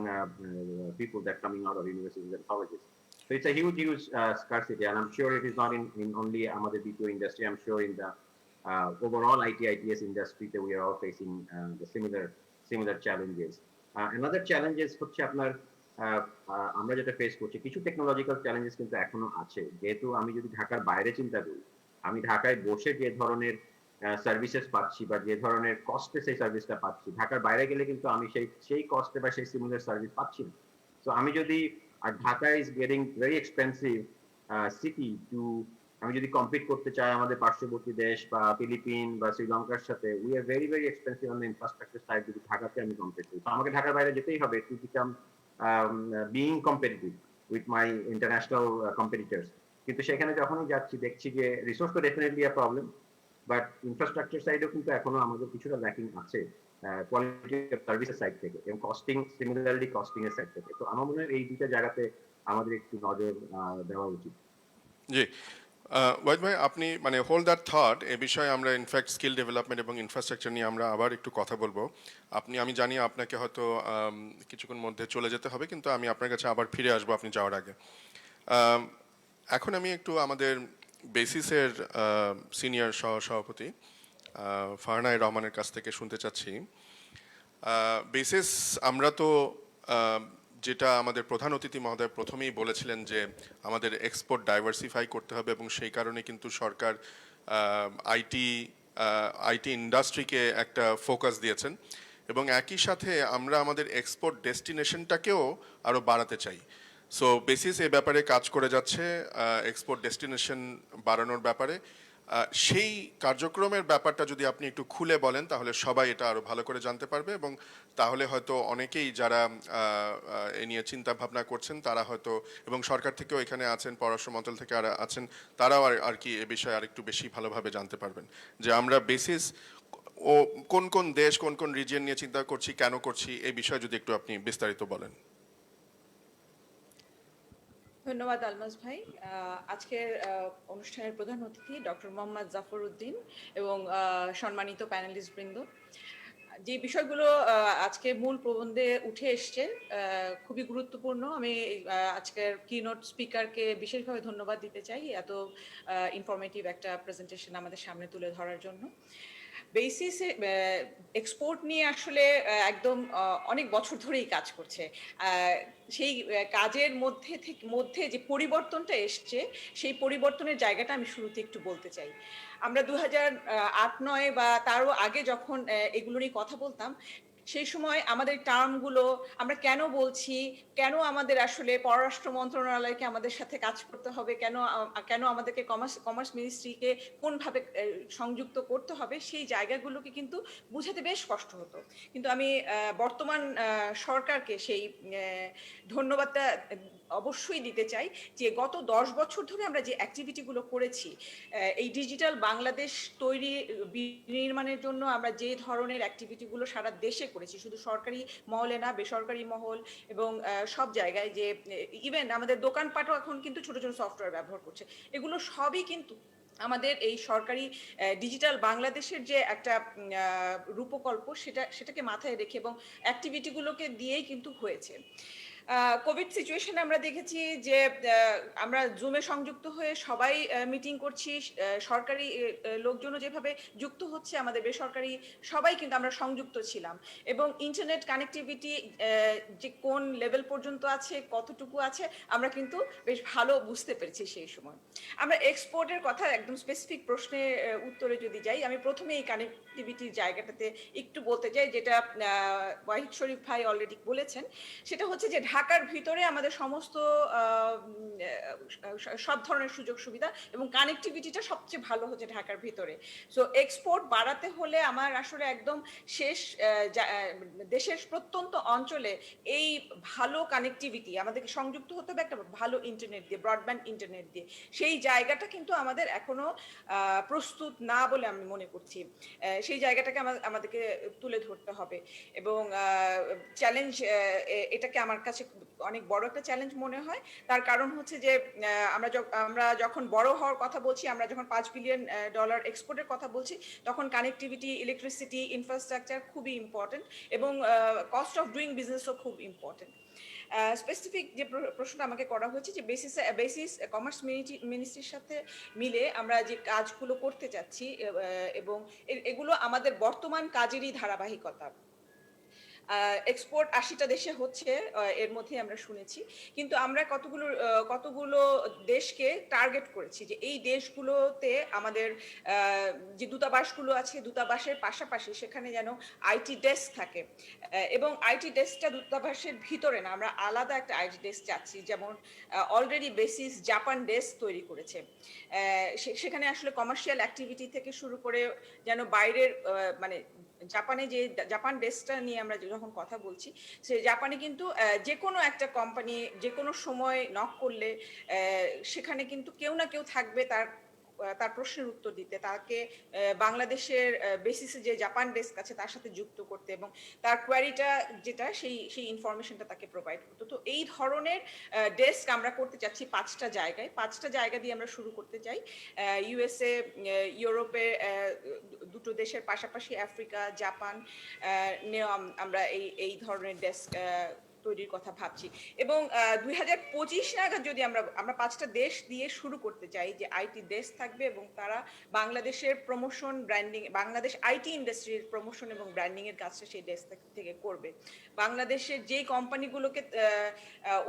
people that coming out of universities and colleges. So it's a huge scarcity, and I'm sure it is not in only আমাদের BPO industry. I'm sure in the overall ITS industry that we are all facing the similar challenges. Another challenges হচ্ছে আপনার আমরা যেটা face করছি, কিছু technological challenges কিন্তু এখনো আছে। যেহেতু আমি যদি ঢাকার বাইরে চিন্তা করি, আমি ঢাকায় বসে যে ধরনের সার্ভিসেস পাচ্ছি বা যে ধরনের কস্টে সেই সার্ভিসটা পাচ্ছি, ঢাকার বাইরে গেলে কিন্তু আমি সেই কস্টে বা সেই সিমিলার সার্ভিস পাচ্ছি না। তো আমি যদি, আর Dhaka is getting very expensive city too, আমি যদি কম্পিট করতে চাই আমাদের পার্শ্ববর্তী দেশ বা ফিলিপিন বা শ্রীলঙ্কার সাথে, we are very expensive on the infrastructure side যদি ঢাকাতে আমি কম্পিট করি। তো আমাকে ঢাকার বাইরে যেতেই হবে to become being competitive with my international competitors. কিন্তু সেখানে যখনই যাচ্ছি দেখছি যে রিসোর্স তো definitely a problem, but infrastructure সাইডেও কিন্তু এখনো আমাদের কিছুটা ল্যাকিং আছে কোয়ালিটি অফ সার্ভিসের সাইড থেকে এবং সিমিলারলি কস্টিং এর সাইড থেকে। তো আমার মনে হয় এই দুইটা জায়গাতে আমাদের একটু নজর দেওয়া উচিত। জি, ওয়াহিদ ভাই, আপনি মানে হোল্ড দ্যাট থট, এ বিষয়ে আমরা ইনফ্যাক্ট স্কিল ডেভেলপমেন্ট এবং ইনফ্রাস্ট্রাকচার নিয়ে আমরা আবার একটু কথা বলবো। আমি জানি আপনাকে হয়তো কিছুক্ষণ মধ্যে চলে যেতে হবে, কিন্তু আমি আপনার কাছে আবার ফিরে আসবো আপনি যাওয়ার আগে। এখন আমি একটু আমাদের বেসিসের সিনিয়র সহসভাপতি ফারহানা রহমানের কাছ থেকে শুনতে চাচ্ছি। বেসিস, আমরা তো যেটা আমাদের প্রধান অতিথি মহোদয় প্রথমেই বলেছিলেন যে আমাদের এক্সপোর্ট ডাইভার্সিফাই করতে হবে, এবং সেই কারণে কিন্তু সরকার আইটি ইন্ডাস্ট্রিকে একটা ফোকাস দিয়েছেন, এবং একই সাথে আমরা আমাদের এক্সপোর্ট ডেস্টিনেশনটাকেও আরও বাড়াতে চাই। সো বেসিস এ ব্যাপারে কাজ করে যাচ্ছে এক্সপোর্ট ডেস্টিনেশন বাড়ানোর ব্যাপারে। সেই কার্যক্রমের ব্যাপারটা যদি আপনি একটু খুলে বলেন তাহলে সবাই এটা আরো ভালো করে জানতে পারবে, এবং তাহলে হয়তো অনেকেই যারা এ নিয়ে চিন্তা ভাবনা করছেন তারা হয়তো, এবং সরকার থেকেও এখানে আছেন, পররাষ্ট্র মন্ত্রণালয় থেকে আছেন, তারাও আর কি এ বিষয়ে আরেকটু বেশি ভালোভাবে জানতে পারবেন যে আমরা বেসিস ও কোন কোন দেশ কোন কোন রিজিয়ন নিয়ে চিন্তা করছি, কেন করছি, এই বিষয়ে যদি একটু আপনি বিস্তারিত বলেন। ধন্যবাদ আলমাস ভাই। আজকের অনুষ্ঠানের প্রধান অতিথি ডক্টর মোহাম্মদ জাফর উদ্দিন এবং সম্মানিত প্যানেলিস্ট বৃন্দ, যে বিষয়গুলো আজকে মূল প্রবন্ধে উঠে এসছে খুবই গুরুত্বপূর্ণ। আমি আজকের কিনোট স্পিকারকে বিশেষভাবে ধন্যবাদ দিতে চাই এত ইনফরমেটিভ একটা প্রেজেন্টেশন আমাদের সামনে তুলে ধরার জন্য। বেসিসে এক্সপোর্ট নিয়ে আসলে একদম অনেক বছর ধরেই কাজ করছে। সেই কাজের মধ্যে যে পরিবর্তনটা এসছে, সেই পরিবর্তনের জায়গাটা আমি শুরুতে একটু বলতে চাই। আমরা 2008-09 বা তারও আগে যখন এগুলো নিয়ে কথা বলতাম, সেই সময় আমাদের টার্মগুলো আমরা কেন বলছি, কেন আমাদের আসলে পররাষ্ট্র মন্ত্রণালয়কে আমাদের সাথে কাজ করতে হবে, কেন আমাদেরকে কমার্স মিনিস্ট্রিকে কোনভাবে সংযুক্ত করতে হবে, সেই জায়গাগুলোকে কিন্তু বুঝাতে বেশ কষ্ট হতো। কিন্তু আমি বর্তমান সরকারকে সেই ধন্যবাদটা অবশ্যই দিতে চাই যে গত 10 বছর ধরে আমরা যে অ্যাক্টিভিটিগুলো করেছি, এই ডিজিটাল বাংলাদেশ তৈরি নির্মাণের জন্য আমরা যে ধরনের অ্যাক্টিভিটিগুলো সারা দেশে করেছি, শুধু সরকারি মহলে না, বেসরকারি মহল এবং সব জায়গায়, যে ইভেন আমাদের দোকানপাটও এখন কিন্তু ছোট ছোট সফটওয়্যার ব্যবহার করছে, এগুলো সবই কিন্তু আমাদের এই সরকারি ডিজিটাল বাংলাদেশের যে একটা রূপকল্প, সেটাকে মাথায় রেখে এবং অ্যাক্টিভিটিগুলোকে দিয়েই কিন্তু হয়েছে। কোভিড সিচুয়েশনে আমরা দেখেছি যে আমরা জুমে সংযুক্ত হয়ে সবাই মিটিং করছি, সরকারি লোকজনও যেভাবে যুক্ত হচ্ছে, আমাদের বেসরকারি সবাই কিন্তু আমরা সংযুক্ত ছিলাম, এবং ইন্টারনেট কানেক্টিভিটি যে কোন লেভেল পর্যন্ত আছে, কতটুকু আছে, আমরা কিন্তু বেশ ভালো বুঝতে পেরেছি সেই সময়। আমরা এক্সপোর্টের কথা একদম স্পেসিফিক প্রশ্নের উত্তরে যদি যাই, আমি প্রথমে এই কানেক্টিভিটির জায়গাটাতে একটু বলতে চাই, যেটা ওয়াহিদ শরীফ ভাই অলরেডি বলেছেন। সেটা হচ্ছে যে ঢাকার ভিতরে আমাদের সমস্ত সব ধরনের সুযোগ সুবিধা এবং কানেক্টিভিটিটা সবচেয়ে ভালো হচ্ছে ঢাকার ভিতরে। সো এক্সপোর্ট বাড়াতে হলে আমার আসলে একদম শেষ দেশের প্রত্যন্ত অঞ্চলে এই ভালো কানেক্টিভিটি আমাদেরকে সংযুক্ত হতে হবে একটা ভালো ইন্টারনেট দিয়ে, ব্রডব্যান্ড ইন্টারনেট দিয়ে। সেই জায়গাটা কিন্তু আমাদের এখনো প্রস্তুত না বলে আমি মনে করছি। সেই জায়গাটাকে আমাদেরকে তুলে ধরতে হবে এবং চ্যালেঞ্জ, এটাকে আমার কাছে অনেক বড় একটা চ্যালেঞ্জ মনে হয়। তার কারণ হচ্ছে যে আমরা যখন বড় হওয়ার কথা বলছি, আমরা যখন $5 বিলিয়ন এক্সপোর্টের কথা বলছি, তখন কানেক্টিভিটি, ইলেকট্রিসিটি, ইনফ্রাস্ট্রাকচার খুবই ইম্পর্টেন্ট এবং কস্ট অফ ডুইং বিজনেসও খুব ইম্পর্টেন্ট। স্পেসিফিক যে প্রশ্নটা আমাকে করা হয়েছে যে বেসিস কমার্স মিনিস্ট্রির সাথে মিলে আমরা যে কাজগুলো করতে চাচ্ছি এবং এগুলো আমাদের বর্তমান কাজেরই ধারাবাহিকতা। এক্সপোর্ট 80টা দেশে হচ্ছে, এর মধ্যে আমরা শুনেছি, কিন্তু আমরা কতগুলো দেশকে টার্গেট করেছি যে এই দেশগুলোতে আমাদের যে দূতাবাসগুলো আছে, দূতাবাসের পাশাপাশি সেখানে যেন আইটি ডেস্ক থাকে এবং আইটি ডেস্কটা দূতাবাসের ভিতরে না, আমরা আলাদা একটা আইটি ডেস্ক চাচ্ছি। যেমন অলরেডি বেসিস জাপান ডেস্ক তৈরি করেছে, সেখানে আসলে কমার্শিয়াল অ্যাক্টিভিটি থেকে শুরু করে যেন বাইরের মানে জাপানে যে জাপান ডেস্কটা নিয়ে আমরা যখন কথা বলছি, সে জাপানে কিন্তু যে কোনো একটা কোম্পানি যে কোনো সময় নক করলে সেখানে কিন্তু কেউ না কেউ থাকবে তার প্রশ্নের উত্তর দিতে, তাকে বাংলাদেশের বেসিসে যে জাপান ডেস্ক আছে তার সাথে যুক্ত করতে এবং তার কোয়ারিটা যেটা সেই ইনফরমেশনটা তাকে প্রোভাইড করতে। তো এই ধরনের ডেস্ক আমরা করতে চাচ্ছি 5টা জায়গায়। 5টা জায়গা দিয়ে আমরা শুরু করতে চাই। ইউএসএ, ইউরোপে 2টো দেশের পাশাপাশি আফ্রিকা, জাপান নিয়েও আমরা এই ধরনের ডেস্ক তৈরির কথা ভাবছি এবং 2025 নাগাদ যদি আমরা 5টা দেশ দিয়ে শুরু করতে চাই যে আইটি ডেস্ক থাকবে এবং তারা বাংলাদেশের প্রমোশন, ব্র্যান্ডিং, বাংলাদেশ আইটি ইন্ডাস্ট্রির প্রমোশন এবং ব্র্যান্ডিং এর কাজটা সেই ডেস্ক থেকে করবে। বাংলাদেশের যে কোম্পানিগুলোকে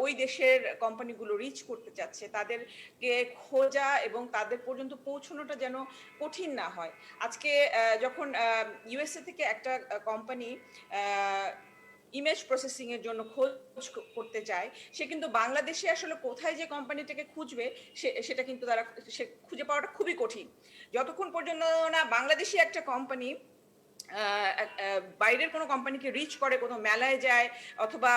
ওই দেশের কোম্পানিগুলো রিচ করতে চাচ্ছে তাদেরকে খোঁজা এবং তাদের পর্যন্ত পৌঁছানোটা যেন কঠিন না হয়। আজকে যখন ইউএসএ থেকে একটা কোম্পানি ইমেজ প্রসেসিং এর জন্য খোঁজ করতে চায়, সে কিন্তু বাংলাদেশে আসলে কোথায় যে কোম্পানিটাকে খুঁজবে সেটা কিন্তু সে খুঁজে পাওয়াটা খুবই কঠিন। যতক্ষণ পর্যন্ত না বাংলাদেশি একটা কোম্পানি বাইরের কোনো কোম্পানিকে রিচ করে, কোনো মেলায় যায় অথবা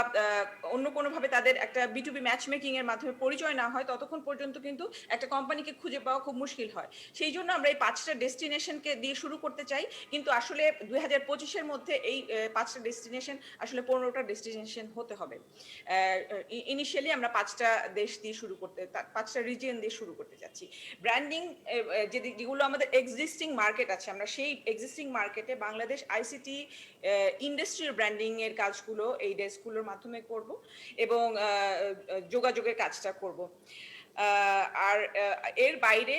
অন্য কোনোভাবে তাদের একটা B2B ম্যাচ মেকিং এর মাধ্যমে পরিচয় না হয়, ততক্ষণ পর্যন্ত কিন্তু একটা কোম্পানিকে খুঁজে পাওয়া খুব মুশকিল হয়। সেই জন্য আমরা এই 5টা ডেস্টিনেশনকে দিয়ে শুরু করতে চাই, কিন্তু আসলে 2025-এর মধ্যে এই 5টা ডেস্টিনেশন আসলে 15টা ডেস্টিনেশন হতে হবে। ইনিশিয়ালি আমরা 5টা দেশ দিয়ে 5টা রিজিয়ন দিয়ে শুরু করতে চাচ্ছি। ব্র্যান্ডিং যেগুলো আমাদের এক্সিস্টিং মার্কেট আছে, আমরা সেই এক্সিস্টিং মার্কেটে বাংলাদেশ আইসিটি ইন্ডাস্ট্রির ব্র্যান্ডিং এর কাজগুলো এই ডেস্কগুলোর মাধ্যমে করব এবং যোগাযোগের কাজটা করব। আর এর বাইরে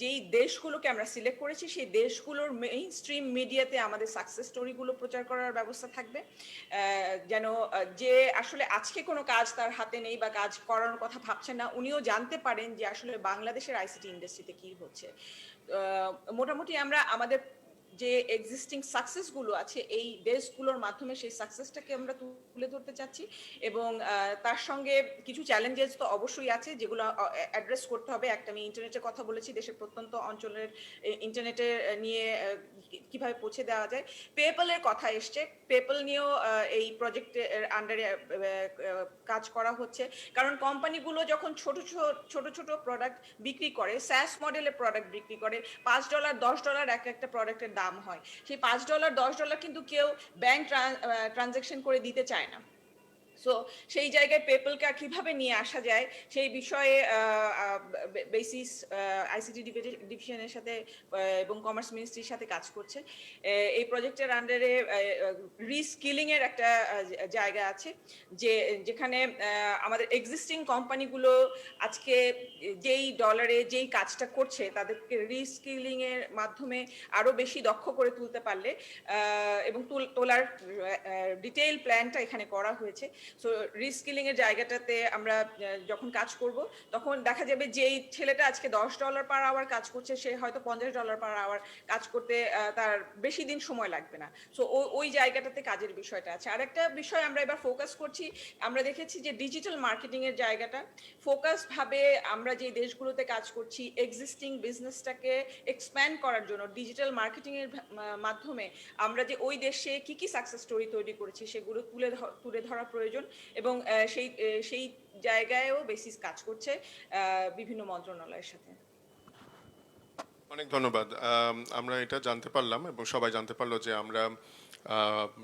যেই দেশগুলোকে আমরা সিলেক্ট করেছি সেই দেশগুলোর মেইন স্ট্রিম মিডিয়াতে আমাদের সাকসেস স্টোরিগুলো প্রচার করার ব্যবস্থা থাকবে, যেন যে আসলে আজকে কোনো কাজ তার হাতে নেই বা কাজ করানোর কথা ভাবছেন না, উনিও জানতে পারেন যে আসলে বাংলাদেশের আইসিটি ইন্ডাস্ট্রিতে কি হচ্ছে। মোটামুটি আমরা আমাদের যে এক্সিস্টিং সাকসেসগুলো আছে এই দেশগুলোর মাধ্যমে সেই সাকসেসটাকে আমরা তুলে ধরতে চাচ্ছি এবং তার সঙ্গে কিছু চ্যালেঞ্জেস তো অবশ্যই আছে যেগুলো অ্যাড্রেস করতে হবে। একটা আমি ইন্টারনেটের কথা বলেছি, দেশের প্রত্যন্ত অঞ্চলের ইন্টারনেটে নিয়ে কিভাবে পৌঁছে দেওয়া যায়। পেপ্যালের কথা এসছে, পেপ্যাল নিয়েও এই প্রজেক্টের আন্ডারে কাজ করা হচ্ছে, কারণ কোম্পানিগুলো যখন ছোট ছোট প্রোডাক্ট বিক্রি করে, স্যাস মডেলের প্রোডাক্ট বিক্রি করে, $5 $10 একটা প্রোডাক্টের দাম হয়, সেই $5 $10 কিন্তু কেউ ব্যাংক ট্রানজাকশন করে দিতে চায় না। সো সেই জায়গায় পেপ্যালকে কিভাবে নিয়ে আসা যায় সেই বিষয়ে বেসিস আইসিটি ডিভিশনের সাথে এবং কমার্স মিনিস্ট্রির সাথে কাজ করছে। এই প্রজেক্টের আন্ডারে রিস্কিলিং এর একটা জায়গা আছে, যেখানে আমাদের এক্সিস্টিং কোম্পানিগুলো আজকে যেই ডলারে যেই কাজটা করছে তাদেরকে রিস্কিলিং এর মাধ্যমে আরো বেশি দক্ষ করে তুলতে পারলে এবং তোলার ডিটেইল প্ল্যানটা এখানে করা হয়েছে। সো রিস্কিলিং এর জায়গাটাতে আমরা যখন কাজ করব তখন দেখা যাবে যে এই ছেলেটা আজকে $10 পার আওয়ার কাজ করছে, সে হয়তো $50 পার আওয়ার কাজ করতে তার বেশি দিন সময় লাগবে না। সো ওই জায়গাটাতে কাজের বিষয়টা আছে। আরেকটা বিষয় আমরা এবার ফোকাস করছি, আমরা দেখেছি যে ডিজিটাল মার্কেটিং এর জায়গাটা ফোকাস ভাবে আমরা যে দেশগুলোতে কাজ করছি এক্সিস্টিং বিজনেসটাকে এক্সপ্যান্ড করার জন্য ডিজিটাল মার্কেটিং এর মাধ্যমে আমরা যে ওই দেশে কি কি সাকসেস স্টোরি তৈরি করেছি সেগুলো তুলে ধরা প্রয়োজন, এবং সেই জায়গায়ও বেসিস কাজ করছে বিভিন্ন মন্ত্রণালয়ের সাথে। অনেক ধন্যবাদ। আমরা এটা জানতে পারলাম এবং সবাই জানতে পারলো যে আমরা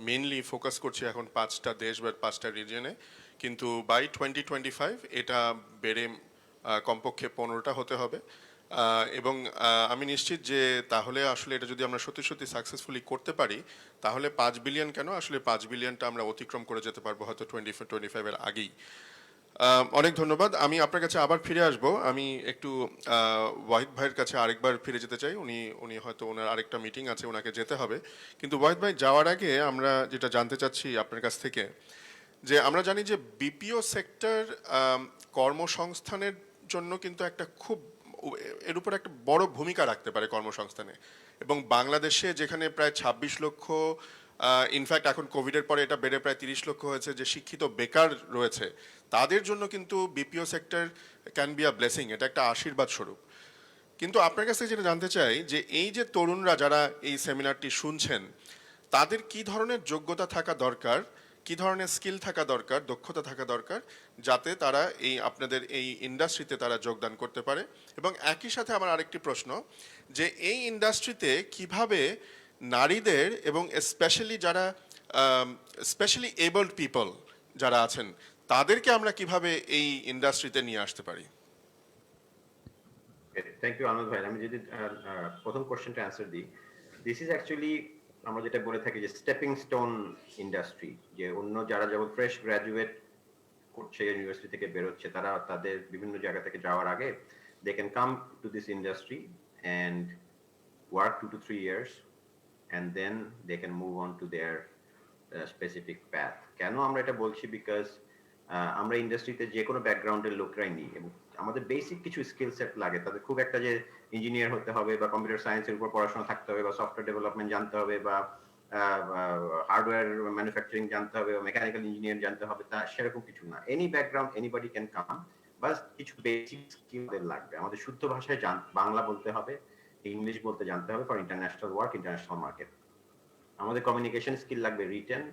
মেইনলি ফোকাস করছি এখন 5টা দেশ বা 5টা রিজিয়নে, কিন্তু বাই 2025 এটা বেড়ে কমপক্ষে 15টা হতে হবে। এবং আমি নিশ্চিত যে তাহলে আসলে এটা যদি আমরা সত্যি সত্যি সাকসেসফুলি করতে পারি তাহলে 5 বিলিয়ন কেন, আসলে 5 বিলিয়নটা আমরা অতিক্রম করে যেতে পারবো হয়তো 2025 এর আগেই। অনেক ধন্যবাদ। আমি আপনার কাছে আবার ফিরে আসব। আমি একটু ওয়াহিদ ভাইয়ের কাছে আরেকবার ফিরে যেতে চাই। উনি হয়তো ওনার আরেকটা মিটিং আছে, ওনাকে যেতে হবে। কিন্তু ওয়াহিদ ভাই যাওয়ার আগে আমরা যেটা জানতে চাচ্ছি আপনার কাছ থেকে, যে আমরা জানি যে বিপিও সেক্টর কর্মসংস্থানের জন্য কিন্তু একটা খুব এর উপর একটা বড় ভূমিকা রাখতে পারে কর্মসংস্থানে, এবং বাংলাদেশে যেখানে প্রায় 26 লক্ষ, ইনফ্যাক্ট এখন কোভিডের পরে এটা বেড়ে প্রায় 30 লক্ষ হয়েছে, যে শিক্ষিত বেকার রয়েছে, তাদের জন্য কিন্তু BPO sector can be a blessing, এটা একটা আশীর্বাদ স্বরূপ। কিন্তু আপনার কাছে যেটা জানতে চাই যে এই যে তরুণরা যারা এই সেমিনারটি শুনছেন তাদের কি ধরনের যোগ্যতা থাকা দরকার, কি ধরনের স্কিল থাকা দরকার, দক্ষতা থাকা দরকার, যাতে তারা এই আপনাদের এই ইন্ডাস্ট্রিতে তারা যোগদান করতে পারে। এবং একই সাথে আমার আরেকটি প্রশ্ন, যে এই ইন্ডাস্ট্রিতে কিভাবে নারীদের এবং স্পেশালি যারা স্পেশালি এবলড পিপল যারা আছেন তাদেরকে আমরা কিভাবে এই ইন্ডাস্ট্রিতে নিয়ে আসতে পারি? থ্যাংক ইউ আনন্দ ভাই। আমি যদি প্রথম কোশ্চেনটা অ্যান্সার দিই, দিস ইজ অ্যাকচুয়ালি আমরা যেটা বলে থাকি যে স্টেপিং স্টোন ইন্ডাস্ট্রি, যে অন্য যারা যেমন ফ্রেশ গ্রাজুয়েট করছে ইউনিভার্সিটি থেকে বেরোচ্ছে, তারা তাদের বিভিন্ন জায়গা থেকে যাওয়ার আগে they can come to this industry and work 2 to 3 years and then they can move on to their specific path. কেন আমরা এটা বলছি? বিকজ আমরা ইন্ডাস্ট্রিতে যে কোনো ব্যাকগ্রাউন্ডের লোকরাই নিই এবং আমাদের বেসিক কিছু স্কিল সেট লাগে। তাদের খুব একটা যে ইঞ্জিনিয়ার হতে হবে বা কম্পিউটার সায়েন্সের উপর পড়াশোনা থাকতে হবে বা সফটওয়্যার ডেভেলপমেন্ট জানতে হবে বা হার্ডওয়্যার ম্যানুফ্যাকচারিং জানতে হবে বা মেকানিক্যাল ইঞ্জিনিয়ার জানতে হবে, তা সেরকম কিছু না। Any background anybody can come, বাস কিছু বেসিক স্কিল লাগবে। আমাদের শুদ্ধ ভাষায় বাংলা বলতে হবে, ইংলিশ বলতে জানতে হবে for international work, international market. আমাদের কমিউনিকেশন স্কিল লাগবে, রিটেন।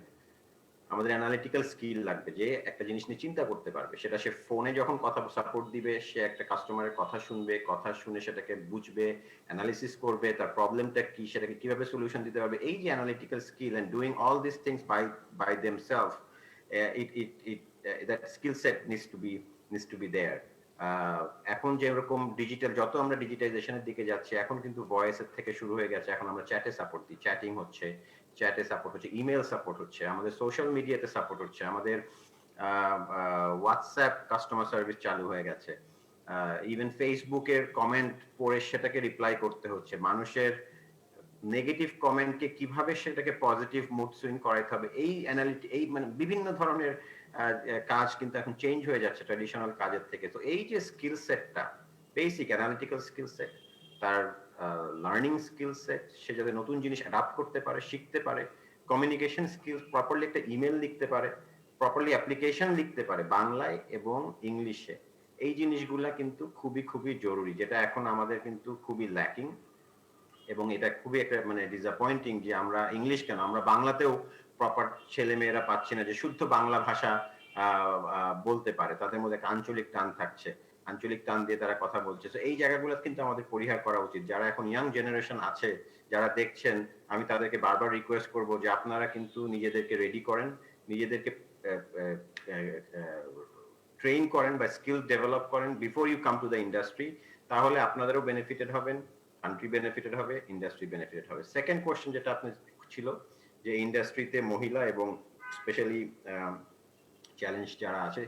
আমাদের অ্যানালিটিক্যাল স্কিল লাগবে, যে একটা জিনিস নিয়ে চিন্তা করতে পারবে, সেটা সে ফোনে যখন কথা সাপোর্ট দিবে, সে একটা কাস্টমারের কথা শুনবে, কথা শুনে সেটাকে বুঝবে, অ্যানালিসিস করবে, তার প্রবলেমটা কি, সেটাকে কিভাবে সলিউশন দিতে পারবে। এই যে analytical skill and doing all this things by themselves, that skill set needs to be there. এখন যেরকম ডিজিটাল, যত আমরা ডিজিটাইজেশনের দিকে যাচ্ছি, এখন কিন্তু ভয়েসের থেকে শুরু হয়ে গেছে, এখন আমরা চ্যাটে সাপোর্ট দিই, চ্যাটিং হচ্ছে, চ্যাটে সাপোর্ট হচ্ছে, ইমেল সাপোর্ট হচ্ছে, আমাদের সোশ্যাল মিডিয়াতে সাপোর্ট হচ্ছে, আমাদের হোয়াটসঅ্যাপ কাস্টমার সার্ভিস চালু হয়ে গেছে, ইভেন ফেসবুকের কমেন্ট পড়ে সেটাকে রিপ্লাই করতে হচ্ছে, মানুষের নেগেটিভ কমেন্টকে কিভাবে সেটাকে পজিটিভ মুড সুইং করাইতে হবে, এই মানে বিভিন্ন ধরনের কাজ কিন্তু এখন চেঞ্জ হয়ে যাচ্ছে ট্র্যাডিশনাল কাজের থেকে। তো এই যে স্কিল সেটটা, বেসিক অ্যানালিটিক্যাল স্কিল সেট, তার লার্নিং স্কিল সেট, সে যাতে নতুন জিনিস অ্যাডাপ্ট করতে পারে, শিখতে পারে, কমিউনিকেশন স্কিল, প্রপারলি একটা ইমেল লিখতে পারে, প্রপারলি অ্যাপ্লিকেশন লিখতে পারে বাংলায় এবং ইংলিশে, এই জিনিসগুলা কিন্তু খুবই খুবই জরুরি, যেটা এখন আমাদের কিন্তু খুবই ল্যাকিং। এবং এটা খুবই একটা মানে ডিসঅ্যাপয়েন্টিং যে আমরা ইংলিশ কেন, আমরা বাংলাতেও প্রপার ছেলে মেয়েরা পাচ্ছি না যে শুদ্ধ বাংলা ভাষা বলতে পারে, তাদের মধ্যে একটা আঞ্চলিক টান থাকছে, আঞ্চলিক টান দিয়ে তারা কথা বলছে। তো এই জায়গাগুলো কিন্তু আমাদের পরিহার করা উচিত। যারা এখন ইয়াং জেনারেশন আছে, যারা দেখছেন, আমি তাদেরকে বারবার রিকোয়েস্ট করব যে আপনারা কিন্তু নিজেদেরকে রেডি করেন, নিজেদেরকে ট্রেন করেন বা স্কিল ডেভেলপ করেন before you come to the industry, তাহলে আপনাদেরও বেনিফিটেড হবেন, কান্ট্রি বেনিফিটেড হবে, ইন্ডাস্ট্রি বেনিফিটেড হবে। সেকেন্ড কোশ্চেন যেটা আপনার ছিল যে ইন্ডাস্ট্রিতে মহিলা এবং স্পেশালি চ্যালেঞ্জ যারা আছে,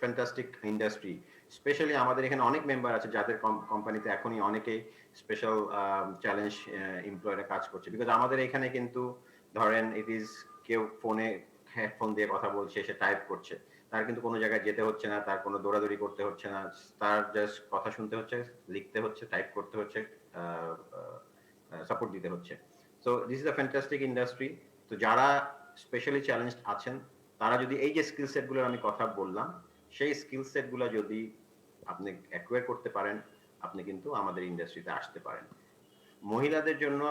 ফ্যান্টাস্টিক ইন্ডাস্ট্রি। স্পেশালি আমাদের এখানে অনেক মেম্বার আছে যাদের কোম্পানিতে এখনই অনেকেই স্পেশাল চ্যালেঞ্জ এমপ্লয়িরা কাজ করছে, বিকজ আমাদের এখানে কিন্তু ধরেন ইট ইজ কেউ ফোনে হেডফোন দিয়ে কথা বলছে, সে টাইপ করছে, তার কিন্তু কোনো জায়গায় যেতে হচ্ছে না, তার কোনো দৌড়াদৌড়ি করতে হচ্ছে না, তার জাস্ট কথা শুনতে হচ্ছে, লিখতে হচ্ছে, টাইপ করতে হচ্ছে, সাপোর্ট দিতে হচ্ছে। So this is a fantastic industry. তো যারা স্পেশালি চ্যালেঞ্জড আছেন, তারা যদি এই যে স্কিল সেটগুলোর আমি কথা বললাম, সেই স্কিল সেটগুলো যদি আপনি অ্যাকোয়ার করতে পারেন, আপনি কিন্তু আমাদের ইন্ডাস্ট্রিতে আসতে পারেন। মহিলাদের জন্য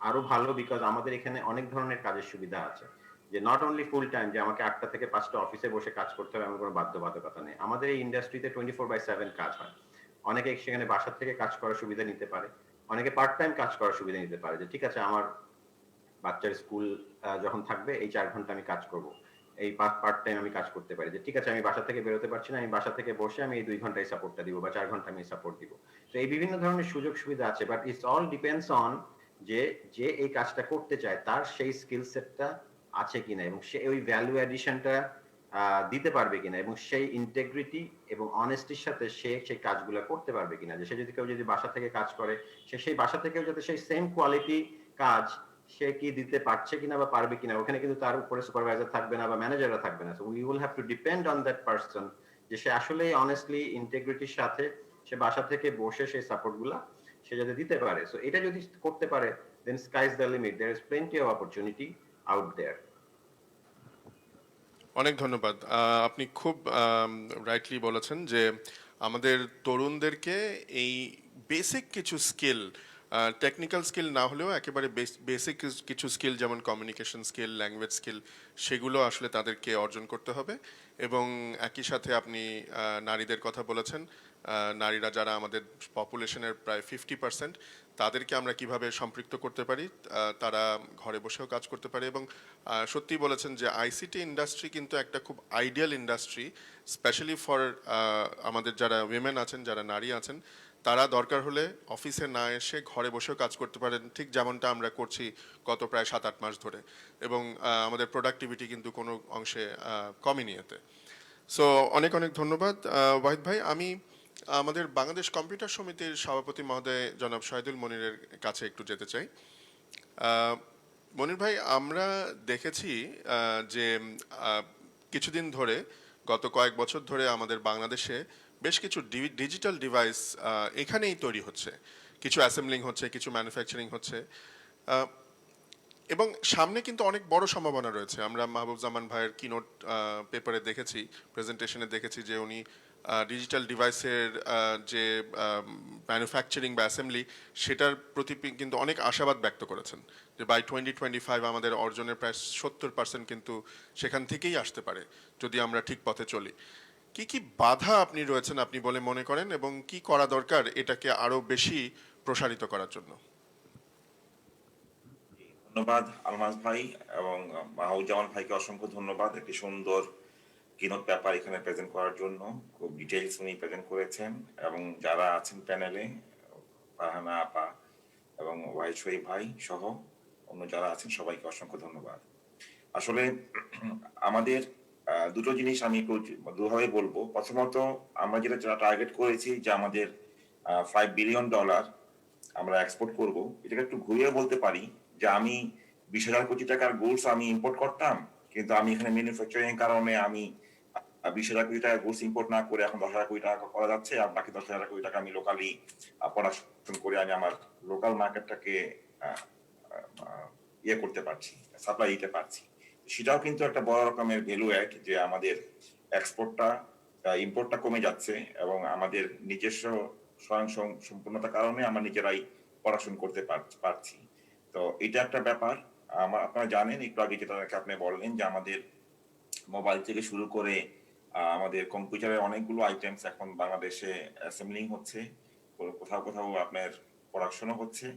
আরো ভালো, বিকজ আমাদের এখানে অনেক ধরনের কাজের সুবিধা আছে, যে নট অনলি ফুল টাইম যে আমাকে 8টা থেকে 5টা অফিসে বসে কাজ করতে হবে, এমন কোনো বাধ্যবাধকতা নেই। আমাদের এই ইন্ডাস্ট্রিতে 24/7 কাজ হয়। অনেকে সেখানে বাসা থেকে কাজ করার সুবিধা নিতে পারে, অনেকে পার্ট টাইম কাজ করার সুবিধা নিতে পারে, যে ঠিক আছে আমার বাচ্চার স্কুল যখন থাকবে এই 4 ঘন্টা আমি কাজ করব, এই পার্ট টাইম আমি কাজ করতে পারি, যে ঠিক আছে আমি বাসা থেকে বেরোতে পারছি না, আমি বাসা থেকে বসে আমি এই 2 ঘন্টায় সাপোর্টটা দিব বা 4 ঘন্টা আমি সাপোর্ট দিব। তো এই বিভিন্ন ধরনের সুযোগ সুবিধা আছে, but it's all depends on যে যে এই কাজটা করতে চায় তার সেই স্কিল সেটটা আছে কিনা, এবং সে ওই ভ্যালু অ্যাডিশনটা দিতে পারবে কিনা, এবং সেই ইন্টেগ্রিটি এবং অনেস্টির সাথে সে সেই কাজগুলো করতে পারবে কিনা। যে সে যদি কেউ যদি বাসা থেকে কাজ করে, সে সেই বাসা থেকেও যাতে সেই সেম কোয়ালিটি কাজ সে কি দিতে পারছে কিনা বা পারবে কিনা। ওখানে কিন্তু তার উপরে সুপারভাইজার থাকবে না বা ম্যানেজাররা থাকবে না। So we will have to depend on that person, যে সে আসলে অনেস্টলি ইন্টেগ্রিটির সাথে সে বাসা থেকে বসে সেই সাপোর্টগুলা সে যাতে দিতে পারে। সো এটা যদি করতে পারে, then sky is the limit, there is plenty of opportunity out there. অনেক ধন্যবাদ। আপনি খুব রাইটলি বলেছেন যে আমাদের তরুণদেরকে এই বেসিক কিছু স্কিল, টেকনিক্যাল স্কিল না হলেও একেবারে বেসিক কিছু স্কিল, যেমন কমিউনিকেশন স্কিল, ল্যাঙ্গুয়েজ স্কিল, সেগুলো আসলে তাদেরকে অর্জন করতে হবে। এবং একই সাথে আপনি নারীদের কথা বলেছেন। নারীরা যারা আমাদের পপুলেশনের প্রায় 50%, তাদেরকে আমরা কিভাবে সম্পৃক্ত করতে পারি, তারা ঘরে বসেও কাজ করতে পারে। এবং সত্যি বলেছেন যে আইসিটি ইন্ডাস্ট্রি কিন্তু একটা খুব আইডিয়াল ইন্ডাস্ট্রি, স্পেশালি ফর আমাদের যারা উইমেন আছেন, যারা নারী আছেন, তারা দরকার হলে অফিসে না এসে ঘরে বসেও কাজ করতে পারেন, ঠিক যেমনটা আমরা করছি গত প্রায় 7-8 মাস ধরে। এবং আমাদের প্রোডাক্টিভিটি কিন্তু কোনো অংশে কমেনি এতে। সো অনেক অনেক ধন্যবাদ ওয়াহিদ ভাই। আমি আমাদের বাংলাদেশ কম্পিউটার সমিতির সভাপতি মহোদয় জনাব শহীদুল মনিরের কাছে একটু যেতে চাই। মনির ভাই, আমরা দেখেছি যে কিছুদিন ধরে, গত কয়েক বছর ধরে আমাদের বাংলাদেশে বেশ কিছু ডিজিটাল ডিভাইস এখানেই তৈরি হচ্ছে, কিছু অ্যাসেম্বলিং হচ্ছে, কিছু ম্যানুফ্যাকচারিং হচ্ছে, এবং সামনে কিন্তু অনেক বড় সম্ভাবনা রয়েছে। আমরা মাহবুব জামান ভাইয়ের কিনোট পেপারে দেখেছি, প্রেজেন্টেশনে দেখেছি যে উনি ডিজিটাল ডিভাইসের যে ম্যানুফ্যাকচারিং বা অ্যাসেম্বলি, সেটার প্রতি কিন্তু অনেক আশাবাদ ব্যক্ত করেছেন যে বাই 2025 আমাদের অর্জনের প্রায় 70% কিন্তু সেখান থেকেই আসতে পারে যদি আমরা ঠিক পথে চলি। কি কি বাধা আপনি রয়েছেন আপনি বলে মনে করেন, এবং কি করা দরকার এটাকে আরো বেশি প্রসারিত করার জন্য? ধন্যবাদ আলমাজ ভাই এবং মাহবুজ্জামান ভাইকে অসংখ্য ধন্যবাদ একটি সুন্দর কিনোট পেপার এখানে প্রেজেন্ট করার জন্য। খুব ডিটেইলস উনি প্রেজেন্ট করেছেন, এবং যারা আছেন প্যানেলে, ফারহানা আপা এবং ওয়াহিদ শরীফ ভাই সহ অন্য যারা আছেন সবাইকে অসংখ্য ধন্যবাদ। আসলে আমাদের দুটো জিনিস আমি একটু দুভাবে বলবো। প্রথমত, আমরা যেটা টার্গেট করেছি যে আমাদের $5 বিলিয়ন আমরা এক্সপোর্ট করব, এটাকে একটু ঘুরিয়ে বলতে পারি যে আমি 20,000 কোটি টাকার গুডস আমি ইম্পোর্ট করতাম, কিন্তু আমি এখানে ম্যানুফ্যাকচারিং কারণে আমি 20,000 কোটি টাকা গুডস ইম্পোর্ট না করে এখন 10,000 কোটি টাকা করা যাচ্ছে, আর বাকি 10,000 কোটি টাকা আমি লোকালি প্রোডাকশন করে আমি আমার লোকাল মার্কেটটাকে ইয়ে করতে পারছি, সাপ্লাই দিতে পারছি। সেটাও কিন্তু একটা বড় রকমের ভ্যালু অ্যাড, যে আমাদের এক্সপোর্টটা ইম্পোর্টটা কমে যাচ্ছে এবং আমাদের নিজস্ব স্বয়ং সম্পূর্ণতার কারণে আমরা নিজেরাই পড়াশোনা করতে পারছি। তো এটা একটা ব্যাপার। আপনারা জানেন, একটু আগে যেটা আপনি বললেন যে আমাদের মোবাইল থেকে শুরু করে আমাদের কম্পিউটারের অনেকগুলো আইটেমস এখন বাংলাদেশে অ্যাসেম্বলিং হচ্ছে, কোথাও কোথাও আপনার প্রোডাকশনও হচ্ছে।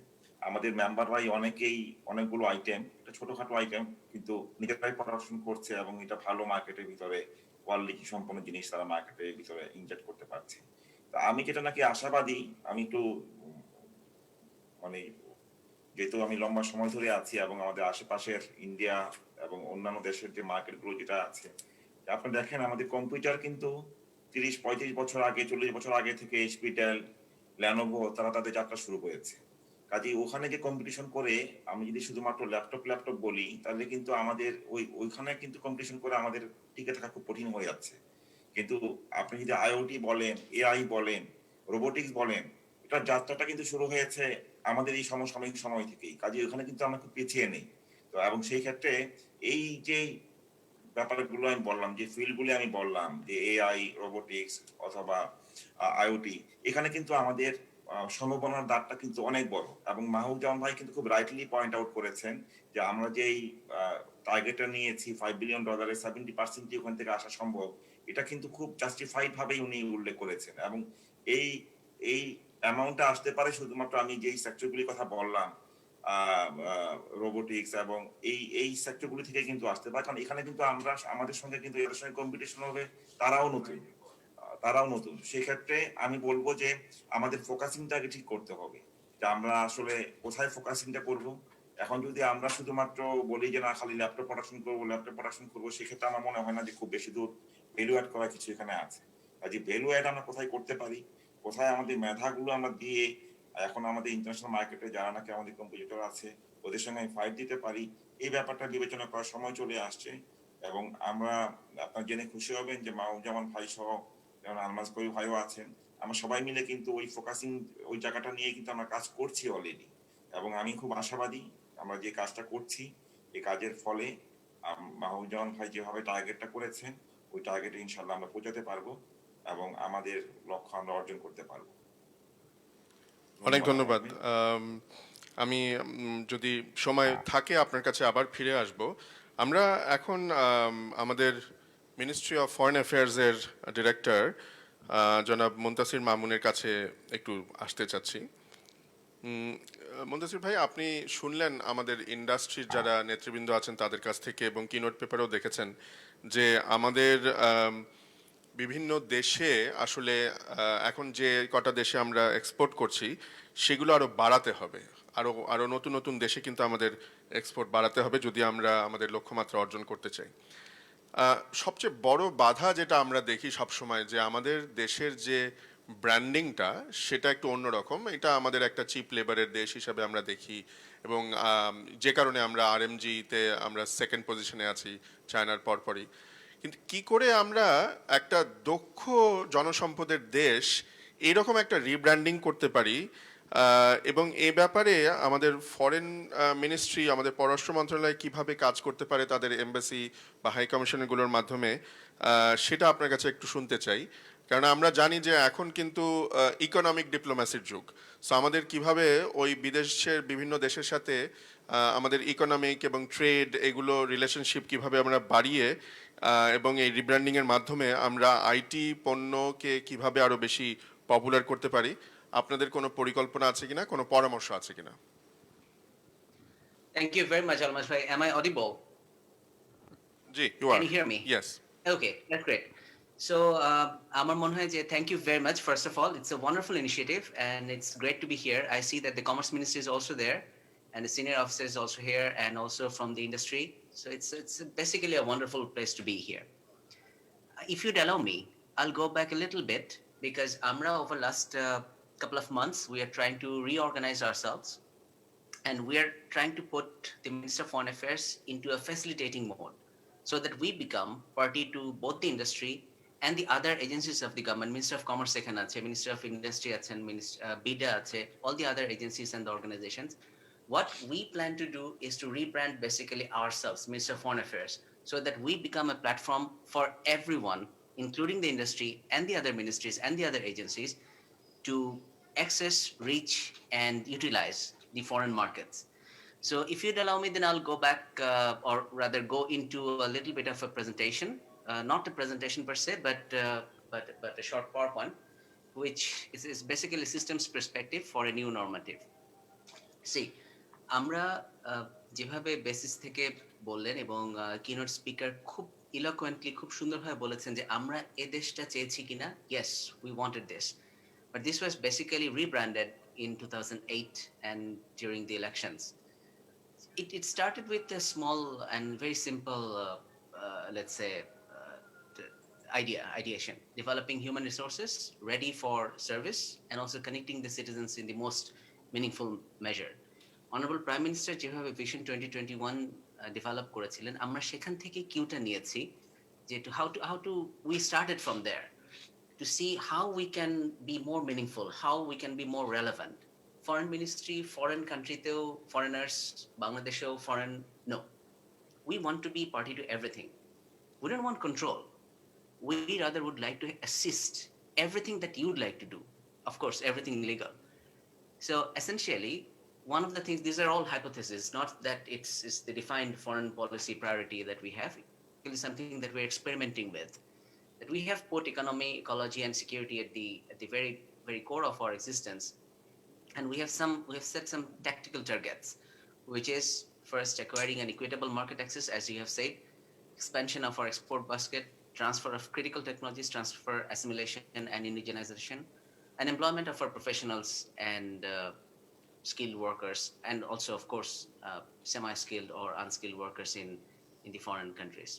আমাদের মেম্বাররাই অনেকেই অনেকগুলো আইটেম, এটা ছোটখাটো আইটেম, কিন্তু নিজেরাই প্রোডাকশন করছে এবং এটা ভালো মার্কেটের ভিতরে কোয়ালিটি সম্পন্ন জিনিস তারা মার্কেটের ভিতরে ইনজেক্ট করতে পারছে। তা আমি যেটা নাকি আশাবাদী, আমি একটু মানে যেহেতু আমি লম্বা সময় ধরে আছি এবং আমাদের আশেপাশের ইন্ডিয়া এবং অন্যান্য দেশের যে মার্কেটগুলো যেটা আছে, আপনি দেখেন আমাদের কম্পিউটার কিন্তু 30-35 বছর আগে, 40 বছর আগে থেকে এইচপি, ডেল, লেনোভো তারা তাদের যাত্রা শুরু করেছে। কাজেই ওখানে যে কম্পিটিশন করে আমি যদি শুধুমাত্র ল্যাপটপ বলি তাহলে কিন্তু আমাদের ওইখানে কিন্তু কম্পিটিশন করে আমাদের টিকে থাকা খুব কঠিন হয়ে যাচ্ছে। কিন্তু আপনি যদি আইওটি বলেন, এআই বলেন, রোবোটিক্স বলেন, এটার যাত্রাটা কিন্তু শুরু হয়েছে আমাদের এই সমসাময়িক সময় থেকেই। কাজেই ওখানে কিন্তু আমরা খুব পিছিয়ে নেই। তো এবং সেই ক্ষেত্রে এই যে ব্যাপারগুলো আমি বললাম, যে ফিল্ডগুলি আমি বললাম, যে এআই, রোবোটিক্স অথবা আইওটি, এখানে কিন্তু আমাদের সম্ভাবনার দ্বারটা কিন্তু অনেক বড়। এবং মাহবুব ভাই কিন্তু খুব রাইটলি পয়েন্ট আউট করেছেন যে আমরা যেই টার্গেটটা নিয়েছি $5 বিলিয়ন, 70% ওখান থেকে আসা সম্ভব, এটা কিন্তু খুব জাস্টিফাইড ভাবেই উনি উল্লেখ করেছেন। এবং এই এই অ্যামাউন্টটা আসতে পারে শুধুমাত্র আমি যেই সেক্টরগুলির কথা বললাম, রোবোটিক্স এবং এই সেক্টরগুলি থেকে কিন্তু আসতে পারে। কারণ এখানে কিন্তু আমরা আমাদের সঙ্গে কিন্তু এর সঙ্গে কম্পিটিশন হবে, তারাও নতুন, তারাও নতুন। সেই ক্ষেত্রে আমি বলবো যে আমাদের ফোকাসিংটা আগে ঠিক করতে হবে, যে আমরা আসলে কোথায় ফোকাসিংটা করব। এখন যদি আমরা শুধুমাত্র বলি যে না খালি ল্যাপটপ প্রোডাকশন করবো, সেক্ষেত্রে আমার মনে হয় না যে খুব বেশি দূর ভ্যালু অ্যাড করা কিছু এখানে আছে। কাজে ভ্যালু অ্যাড আমরা কোথায় করতে পারি, কোথায় আমাদের মেধাগুলো আমরা দিয়ে এখন আমাদের ইন্টারন্যাশনাল মার্কেটে যারা নাকি আমাদের কম্পিটিটর আছে ওদের সঙ্গে আমি ফাইট দিতে পারি, এই ব্যাপারটা বিবেচনা করার সময় চলে আসছে। এবং আমরা, আপনার জেনে খুশি হবেন যে মাহবুব ভাই সহ যেমন আলমাজ কবি ভাইও আছেন, আমরা সবাই মিলে কিন্তু ওই ফোকাসিং, ওই জায়গাটা নিয়ে কিন্তু আমরা কাজ করছি অলরেডি। এবং আমি খুব আশাবাদী আমরা যে কাজটা করছি এই কাজের ফলে মাহবুব ভাই যেভাবে টার্গেটটা করেছেন ওই টার্গেটে ইনশাল্লাহ আমরা পৌঁছাতে পারবো এবং আমাদের লক্ষ্য আমরা অর্জন করতে পারবো। অনেক ধন্যবাদ। আমি যদি সময় থাকে আপনার কাছে আবার ফিরে আসব। আমরা এখন আমাদের মিনিস্ট্রি অফ ফরেন অ্যাফেয়ার্সের ডিরেক্টর জনাব মুনতাসির মামুনের কাছে একটু আসতে চাচ্ছি। মুনতাসির ভাই, আপনি শুনলেন আমাদের ইন্ডাস্ট্রির যারা নেতৃবৃন্দ আছেন তাদের কাছ থেকে, এবং কিনোট পেপারেও দেখেছেন যে আমাদের বিভিন্ন দেশে আসলে এখন যে কটা দেশে আমরা এক্সপোর্ট করছি সেগুলো আরো বাড়াতে হবে। আরো আরো নতুন নতুন দেশে কিন্তু আমাদের এক্সপোর্ট বাড়াতে হবে যদি আমরা আমাদের লক্ষ্যমাত্রা অর্জন করতে চাই। সবচেয়ে বড় বাধা যেটা আমরা দেখি সবসময়, যে আমাদের দেশের যে ব্র্যান্ডিংটা সেটা একটু অন্যরকম। এটা আমাদের একটা চিপ লেবারের দেশ হিসাবে আমরা দেখি, এবং যে কারণে আমরা আরএমজিতে আমরা সেকেন্ড পজিশনে আছি চায়নার পরপরই। কিন্তু কি করে আমরা একটা দক্ষ জনসম্পদের দেশ এইরকম একটা রিব্র্যান্ডিং করতে পারি, এবং এ ব্যাপারে আমাদের ফরেন মিনিস্ট্রি, আমাদের পররাষ্ট্র মন্ত্রণালয় কিভাবে কাজ করতে পারে তাদের এমবাসি বা হাই কমিশনগুলোর মাধ্যমে, সেটা আপনার কাছে একটু শুনতে চাই। কারণ আমরা জানি যে এখন কিন্তু ইকোনমিক ডিপ্লোম্যাসির যুগ। সো আমাদের কিভাবে ওই বিদেশের বিভিন্ন দেশের সাথে আমাদের ইকোনমিক এবং ট্রেড এগুলো রিলেশনশিপ কিভাবে আমরা বাড়িয়ে এবং এই রিব্র্যান্ডিং এর মাধ্যমে আমরা আইটি পণ্যকে কিভাবে আরো বেশি পপুলার করতে পারি, আপনাদের কোনো পরিকল্পনা আছে কিনা, কোনো পরামর্শ আছে কিনা? Thank you very much, Almas bhai. Am I audible? জি, you are. Can you hear me? Yes. Okay, that's great. So, Amar Monhoy, thank you very much. First of all, it's a wonderful initiative and it's great to be here. I see that the Commerce Ministry is also there and the senior officer is also here and also from the industry. So it's basically a wonderful place to be here. If you'd allow me, I'll go back a little bit because Amra over last couple of months, we are trying to reorganize ourselves and we are trying to put the Minister of Foreign Affairs into a facilitating mode so that we become party to both the industry and the other agencies of the government. Minister of Commerce, Minister of Industry, BIDA, all the other agencies and the organizations. What we plan to do is to rebrand basically ourselves, Minister of Foreign Affairs, so that we become a platform for everyone, including the industry and the other ministries and the other agencies, to access, reach, and utilize the foreign markets. So if you'd allow me, then I'll go back, or rather go into a little bit of a presentation, not a presentation per se, but a short PowerPoint, which is basically systems perspective for a new normative. See, আমরা যেভাবে basis থেকে বললেন এবং keynote speaker খুব ইলোকুয়েন্টলি, খুব সুন্দরভাবে বলেছেন যে আমরা এ দেশটা চেয়েছি কিনা, yes, we wanted this. But this was basically rebranded in 2008 and during the elections. It started with a small and very simple, let's say, ideation, developing human resources ready for service and also connecting the citizens in the most meaningful measure. Honourable prime minister যেভাবে vision 2021 develop করেছিলেন, আমরা সেখান থেকে কিউটা নিয়েছি যে how to we started from there to see how we can be more meaningful, how we can be more relevant. Foreign ministry, foreign country তেও foreigners, বাংলাদেশেও foreign, no. We want to be party to everything. We don't want control. We rather would like to assist everything that you'd like to do. Of course, everything legal. So essentially, one of the things, these are all hypotheses, not that it's the defined foreign policy priority that we have. It is something that we're experimenting with. That we have put economy, ecology, and security at the very, very core of our existence. And we have set some tactical targets, which is first acquiring an equitable market access, as you have said, expansion of our export basket, transfer of critical technologies, transfer, assimilation, and indigenization, and employment of our professionals and skilled workers, and also, of course, semi-skilled or unskilled workers in the foreign countries.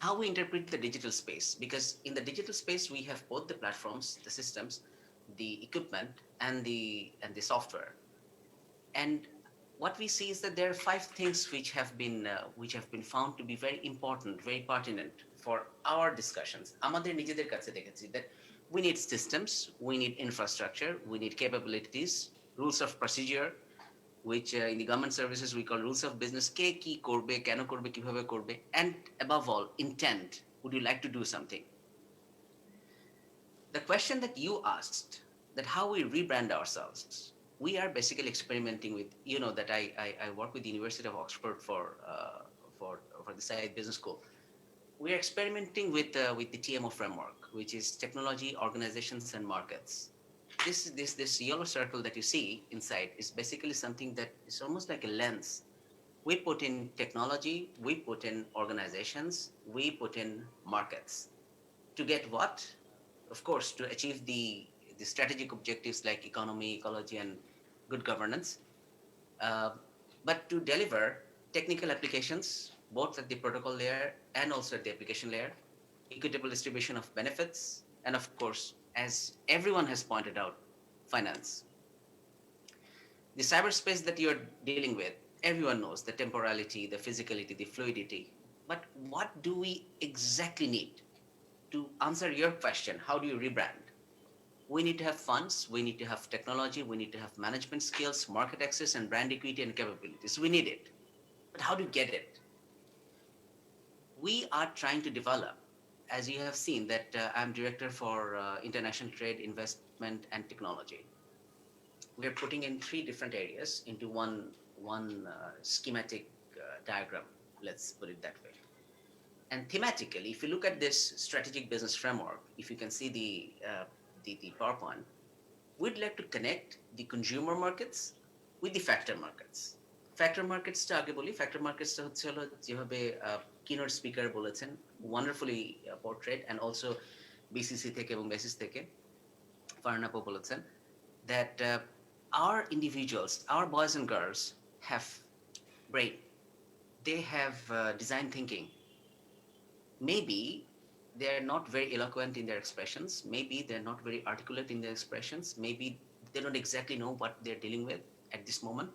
How we interpret the digital space, because in the digital space we have both the platforms, the systems, the equipment, and the software. And what we see is that there are 5 things which have been found to be very important, very pertinent for our discussions. আমাদের নিজেদের কাছে দেখেছি that we need systems, we need infrastructure, we need capabilities, rules of procedure, which in the government services we call rules of business. কে কি করবে, কেন করবে, কিভাবে করবে, and above all, intent. Would you like to do something? The question that you asked, that how we rebrand ourselves, we are basically experimenting with, you know, that I work with the University of Oxford for the Said Business School. We are experimenting with the TMO framework, which is technology, organizations, and markets. This yellow circle that you see inside is basically something that is almost like a lens. We put in technology, we put in organizations, we put in markets. To get what? Of course, to achieve the strategic objectives like economy, ecology, and good governance. But to deliver technical applications, both at the protocol layer and also at the application layer, equitable distribution of benefits, and of course, as everyone has pointed out, finance. The cyberspace that you're dealing with, everyone knows the temporality, the physicality, the fluidity. But what do we exactly need? To answer your question, how do you rebrand? We need to have funds, we need to have technology, we need to have management skills, market access, and brand equity and capabilities. We need it. But how do you get it? We are trying to develop, as you have seen, that I'm director for international trade, investment, and technology. We're putting in 3 different areas into one schematic diagram, let's put it that way. And thematically, if you look at this strategic business framework, if you can see the PowerPoint, we'd like to connect the consumer markets with the factor markets. Factor markets টা আগে বলি, factor markets টা হচ্ছে হলো যেভাবে keynote speaker বলেছেন, wonderfully portrayed, and also BCC থেকে এবং BASIS থেকে Farhan Appa বলেছেন, that our individuals, our boys and girls have brain, they have design thinking. Maybe they're not very eloquent in their expressions, maybe they're not very articulate in their expressions, maybe they don't exactly know what they're dealing with at this moment,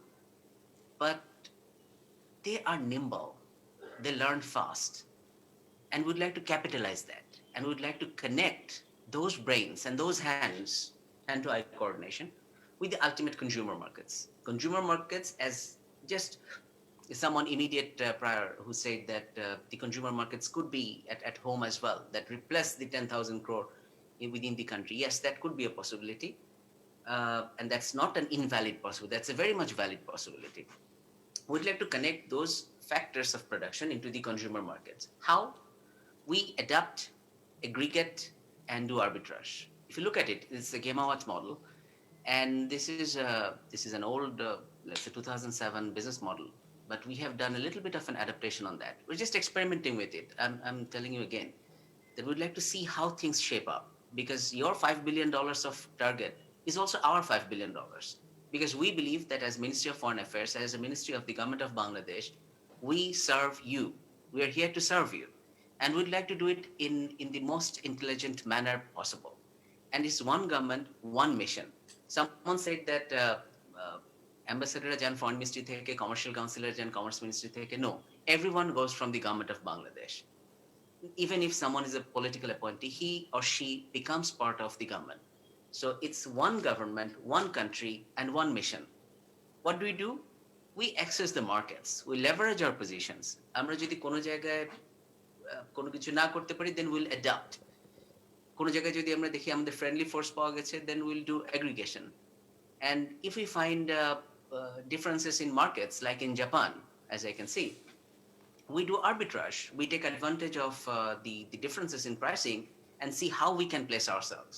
but they are nimble, they learn fast, and we'd like to capitalize that, and we'd like to connect those brains and those hands, hand-to-eye coordination, with the ultimate consumer markets. Consumer markets, as just someone immediate prior who said that the consumer markets could be at home as well, that replace the 10,000 crore within the country. Yes, that could be a possibility. And that's not an invalid possibility. That's a very much valid possibility. We'd like to connect those factors of production into the consumer markets. How? We adapt, aggregate, and do arbitrage. If you look at it, it's a Gemawat model. And this is an old, let's say 2007 business model. But we have done a little bit of an adaptation on that. We're just experimenting with it. I'm telling you again that we'd like to see how things shape up, because your $5 billion of target is also our $5 billion. Because we believe that as Ministry of Foreign Affairs, as a ministry of the government of Bangladesh, we serve you. We are here to serve you. And we'd like to do it in the most intelligent manner possible. And it's one government, one mission. Someone said that অ্যাম্বাসেডাররা যান foreign ministry থেকে, commercial councillor যান commerce ministry থেকে। No, everyone goes from the government of Bangladesh. Even if someone is a political appointee, he or she becomes part of the government. So it's one government, one country, and one mission. What do? We access the markets. We leverage our positions. আমরা যদি কোনো জায়গায় কোনো কিছু না করতে পারি, then we'll adapt. কোনো জায়গায় যদি আমরা দেখি আমাদের friendly force পাওয়া গেছে, then we'll do aggregation. And if we find differences in markets, like in Japan, as I can see, we do arbitrage. We take advantage of the differences in pricing and see how we can place ourselves.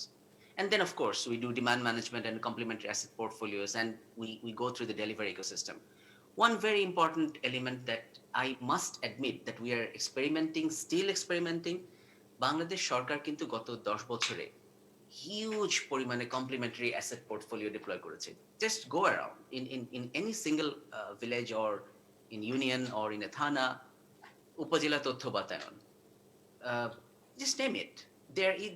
And then, of course, we do demand management and complementary asset portfolios, and we go through the delivery ecosystem. One very important element that I must admit that we are still experimenting, Bangladesh সরকার কিন্তু গত 10 বছরে huge পরিমাণে complementary asset portfolio deploy করেছে. Just go around in any single village or in union or in a thana, উপজেলা তথ্য বাতায়ন, just name it.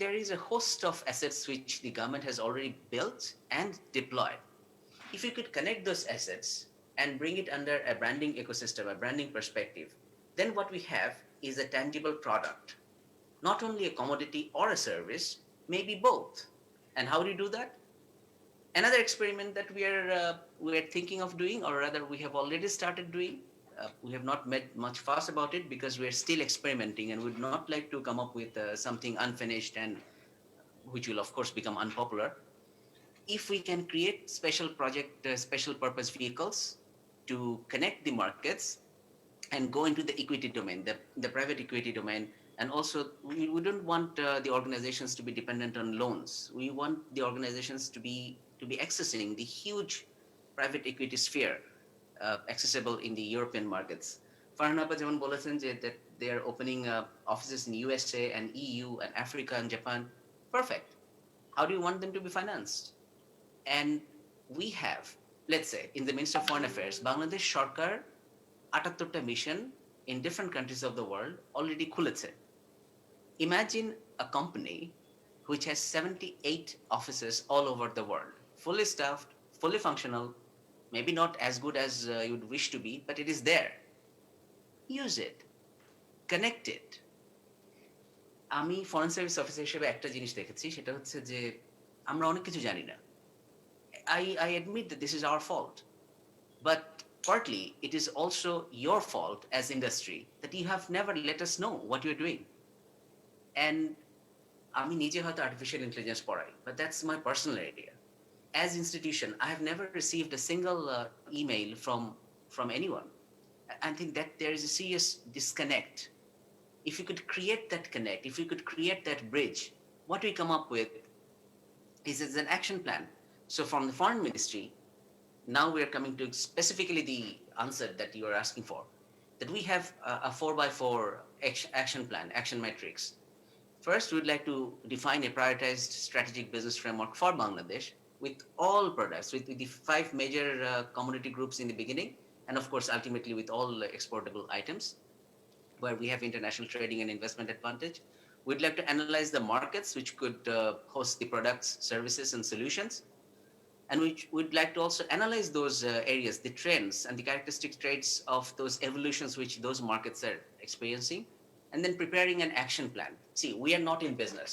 There is a host of assets which the government has already built and deployed. If you could connect those assets and bring it under a branding ecosystem, a branding perspective, then what we have is a tangible product, not only a commodity or a service, maybe both. And how do you do that? Another experiment that we are thinking of doing, or rather we have already started doing, we have not made much fuss about it because we are still experimenting and would not like to come up with something unfinished and which will of course become unpopular. If we can create special purpose vehicles to connect the markets and go into the equity domain, the private equity domain, and also we don't want the organizations to be dependent on loans. We want the organizations to be accessing the huge private equity sphere accessible in the European markets. Farhan Appa যেমন বলেছেন যে that they are opening offices in USA and EU and Africa and Japan. Perfect. How do you want them to be financed? And we have, let's say, in the Ministry of Foreign Affairs, Bangladesh সরকার 78টা mission in different countries of the world already খুলেছে. Imagine a company which has 78 offices all over the world, fully staffed, fully functional, maybe not as good as you'd wish to be, but it is there. Use it. Connect it. আমি foreign service officer হিসেবে একটা জিনিস দেখেছি, সেটা হচ্ছে যে আমরা অনেক কিছু জানি না. I admit that this is our fault, but partly it is also your fault as industry that you have never let us know what you're doing. And আমি নিজে হয়তো আর্টিফিশিয়াল ইন্টেলিজেন্স পড়াই, but that's my personal area. As institution, I have never received a single email from anyone. I think that there is a serious disconnect. If you could create that connect, if you could create that bridge, what we come up with is an action plan. So from the foreign ministry, now we are coming to specifically the answer that you are asking for, that we have a 4x4 action plan, action matrix. First, we'd like to define a prioritized strategic business framework for Bangladesh with all products, with the 5 major commodity groups in the beginning, and of course, ultimately with all exportable items, where we have international trading and investment advantage. We'd like to analyze the markets which could host the products, services, and solutions. And we'd like to also analyze those areas, the trends and the characteristic traits of those evolutions which those markets are experiencing, and then preparing an action plan. See, we are not in business,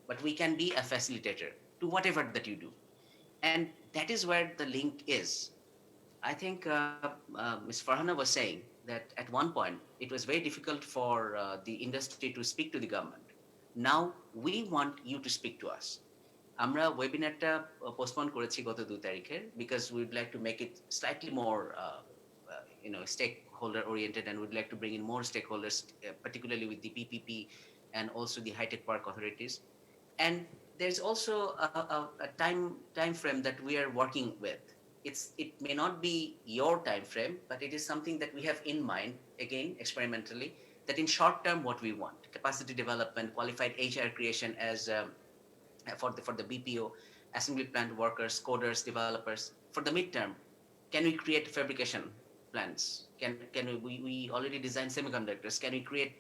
but we can be a facilitator to whatever that you do. And that is where the link is. I think Ms. Farhana was saying that at one point it was very difficult for the industry to speak to the government. Now we want you to speak to us. আমরা ওয়েবিনারটা postpone করেছি গত 2 তারিখে because we would like to make it slightly more stakeholder oriented, and we'd like to bring in more stakeholders, particularly with the PPP and also the high-tech park authorities. And there's also a time frame that we are working with. It may not be your time frame, but it is something that we have in mind, again, experimentally, that in short term, what we want: capacity development, qualified HR creation as for the BPO, assembly plant workers, coders, developers. For the midterm, can we create fabrication plants? Can we already design semiconductors? Can we create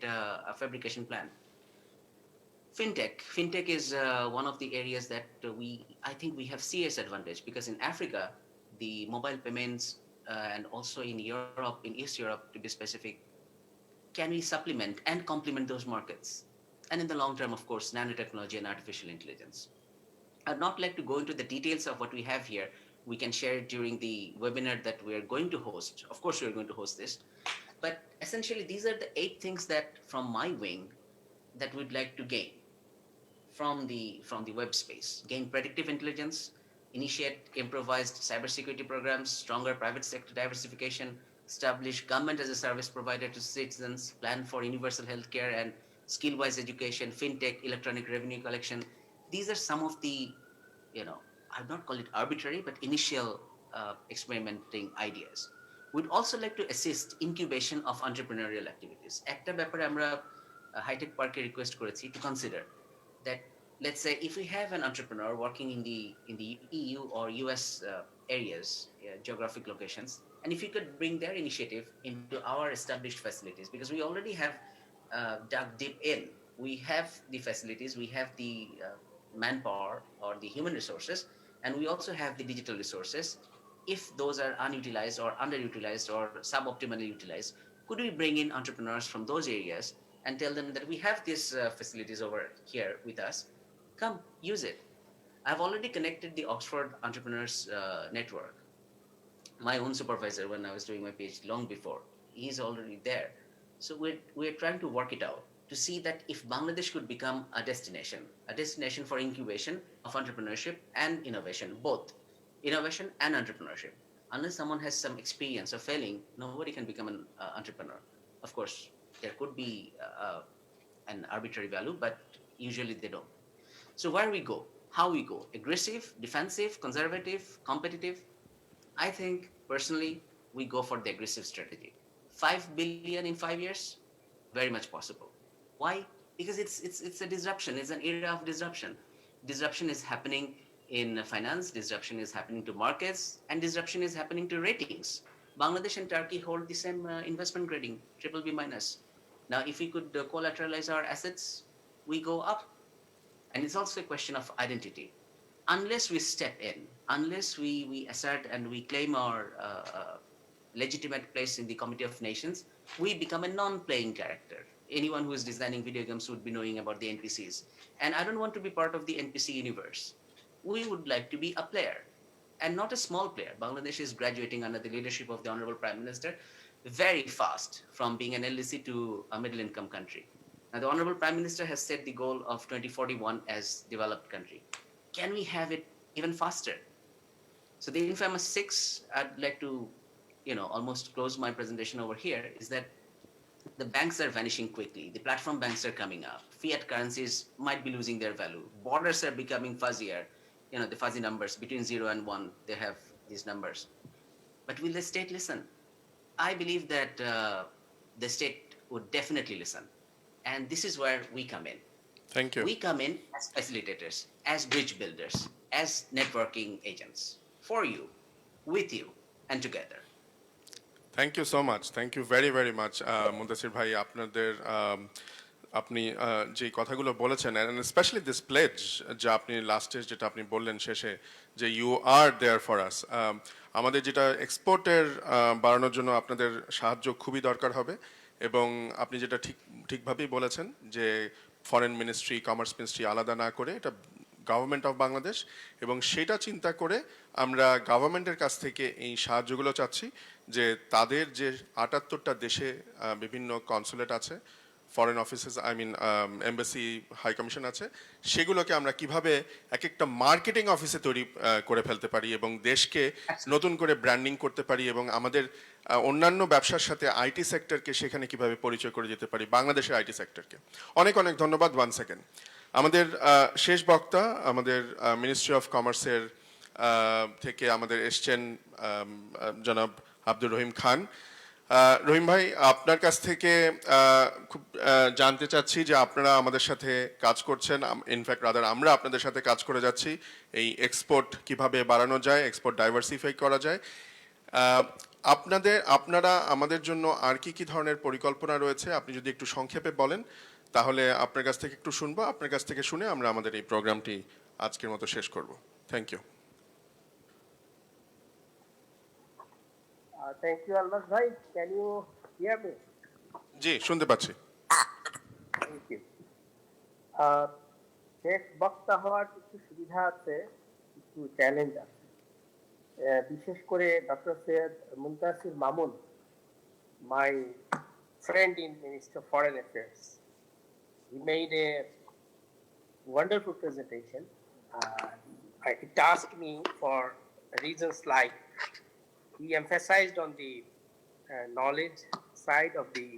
a fabrication plant? Fintech is one of the areas that I think we have serious advantage, because in Africa, the mobile payments, and also in Europe, in East Europe to be specific, can we supplement and complement those markets? And in the long term, of course, nanotechnology and artificial intelligence. I'd not like to go into the details of what we have here. We can share it during the webinar that we are going to host. Of course, we are going to host this. But essentially, these are the 8 things that from my wing that we'd like to gain from the web space. Gain predictive intelligence, initiate improvised cybersecurity programs, stronger private sector diversification, establish government as a service provider to citizens, plan for universal healthcare and skill-wise education, fintech, electronic revenue collection. These are some of the, I'd not call it arbitrary, but initial experimenting ideas. We'd also like to assist incubation of entrepreneurial activities. একটা ব্যাপারে আমরা hi tech পার্কে request করেছি to consider that, let's say if we have an entrepreneur working in the EU or US areas, geographic locations, and if you could bring their initiative into our established facilities, because we already have dug deep in. We have the facilities, we have the manpower or the human resources, and we also have the digital resources. If those are unutilized or underutilized or suboptimally utilized, could we bring in entrepreneurs from those areas and tell them that we have these facilities over here with us? Come, use it. I've already connected the Oxford Entrepreneurs Network. My own supervisor, when I was doing my PhD long before, he's already there. So we're trying to work it out to see that if Bangladesh could become a destination for incubation of entrepreneurship and innovation, both innovation and entrepreneurship. Unless someone has some experience of failing, nobody can become an entrepreneur. Of course, there could be an arbitrary value, but usually they don't. So where we go, how we go, aggressive, defensive, conservative, competitive? I think personally, we go for the aggressive strategy. 5 billion in 5 years, very much possible. Why? Because it's a disruption. It's an era of disruption. Disruption is happening in finance, disruption is happening to markets, and disruption is happening to ratings. Bangladesh and Turkey hold the same investment grading, BBB-. Now, if we could collateralize our assets, we go up. And it's also a question of identity. Unless we step in, unless we assert and we claim our legitimate place in the Committee of Nations, we become a non-playing character. Anyone who is designing video games would be knowing about the NPCs. And I don't want to be part of the NPC universe. We would like to be a player, and not a small player. Bangladesh is graduating under the leadership of the Honorable Prime Minister very fast from being an LDC to a middle-income country. Now, the Honorable Prime Minister has set the goal of 2041 as developed country. Can we have it even faster? So the infamous 6, I'd like to, almost close my presentation over here, is that the banks are vanishing quickly. The platform banks are coming up. Fiat currencies might be losing their value. Borders are becoming fuzzier. The fuzzy numbers between 0 and 1, they have these numbers. But will the state listen? I believe that the state would definitely listen. And this is where we come in. Thank you. We come in as facilitators, as bridge builders, as networking agents, for you, with you, and together. Thank you so much, thank you very very much Mudassir ভাই, আপনাদের আপনি যে কথাগুলো বলেছেন, and specially this plays, যা আপনি লাস্টে যেটা আপনি বললেন শেষে, যে you R there for us, আমাদের যেটা এক্সপোর্টের বাড়ানোর জন্য আপনাদের সাহায্য খুবই দরকার হবে। এবং আপনি যেটা ঠিকভাবেই বলেছেন যে ফরেন মিনিস্ট্রি, কমার্স মিনিস্ট্রি আলাদা না করে এটা গভর্নমেন্ট অফ বাংলাদেশ, এবং সেটা চিন্তা করে আমরা গভর্নমেন্টের কাছ থেকে এই সাহায্যগুলো চাচ্ছি, যে তাদের যে 78টা দেশে বিভিন্ন কনসুলেট আছে, foreign offices, embassy, high commission আছে, সেগুলোকে আমরা কিভাবে এক একটা মার্কেটিং অফিসে তৈরি করে ফেলতে পারি এবং দেশকে নতুন করে ব্র্যান্ডিং করতে পারি, এবং আমাদের অন্যান্য ব্যবসার সাথে আইটি সেক্টরকে সেখানে কিভাবে পরিচয় করে যেতে পারি, বাংলাদেশের আইটি সেক্টরকে। অনেক অনেক ধন্যবাদ। 1 সেকেন্ড, আমাদের শেষ বক্তা আমাদের মিনিস্ট্রি অফ কমার্সের থেকে আমাদের এসছেন জনাব আব্দুর রহিম খান। রহিম ভাই, আপনার কাছ থেকে খুব জানতে চাচ্ছি যে আপনারা আমাদের সাথে কাজ করছেন, ইনফ্যাক্ট রাদার আমরা আপনাদের সাথে কাজ করে যাচ্ছি এই এক্সপোর্ট কিভাবে বাড়ানো যায়, এক্সপোর্ট ডাইভার্সিফাই করা যায়। আপনারা আমাদের জন্য আর কি ধরনের পরিকল্পনা রয়েছে, আপনি যদি একটু সংক্ষেপে বলেন তাহলে আপনার কাছ থেকে একটু শুনবো। আপনার কাছ থেকে শুনে আমরা আমাদের এই প্রোগ্রামটি আজকের মতো শেষ করব। Thank you. Thank you, Almas bhai. Can you hear me? জি, শুনতে পাচ্ছি। Thank you. শেষ বক্তা হওয়ার কিছু সুবিধা আছে, কিছু চ্যালেঞ্জ আছে। বিশেষ করে doctor Syed Muntasir Mamun, my friend in Ministry of Foreign Affairs, he made a wonderful presentation. He tasked me for reasons like he emphasized on the knowledge side of the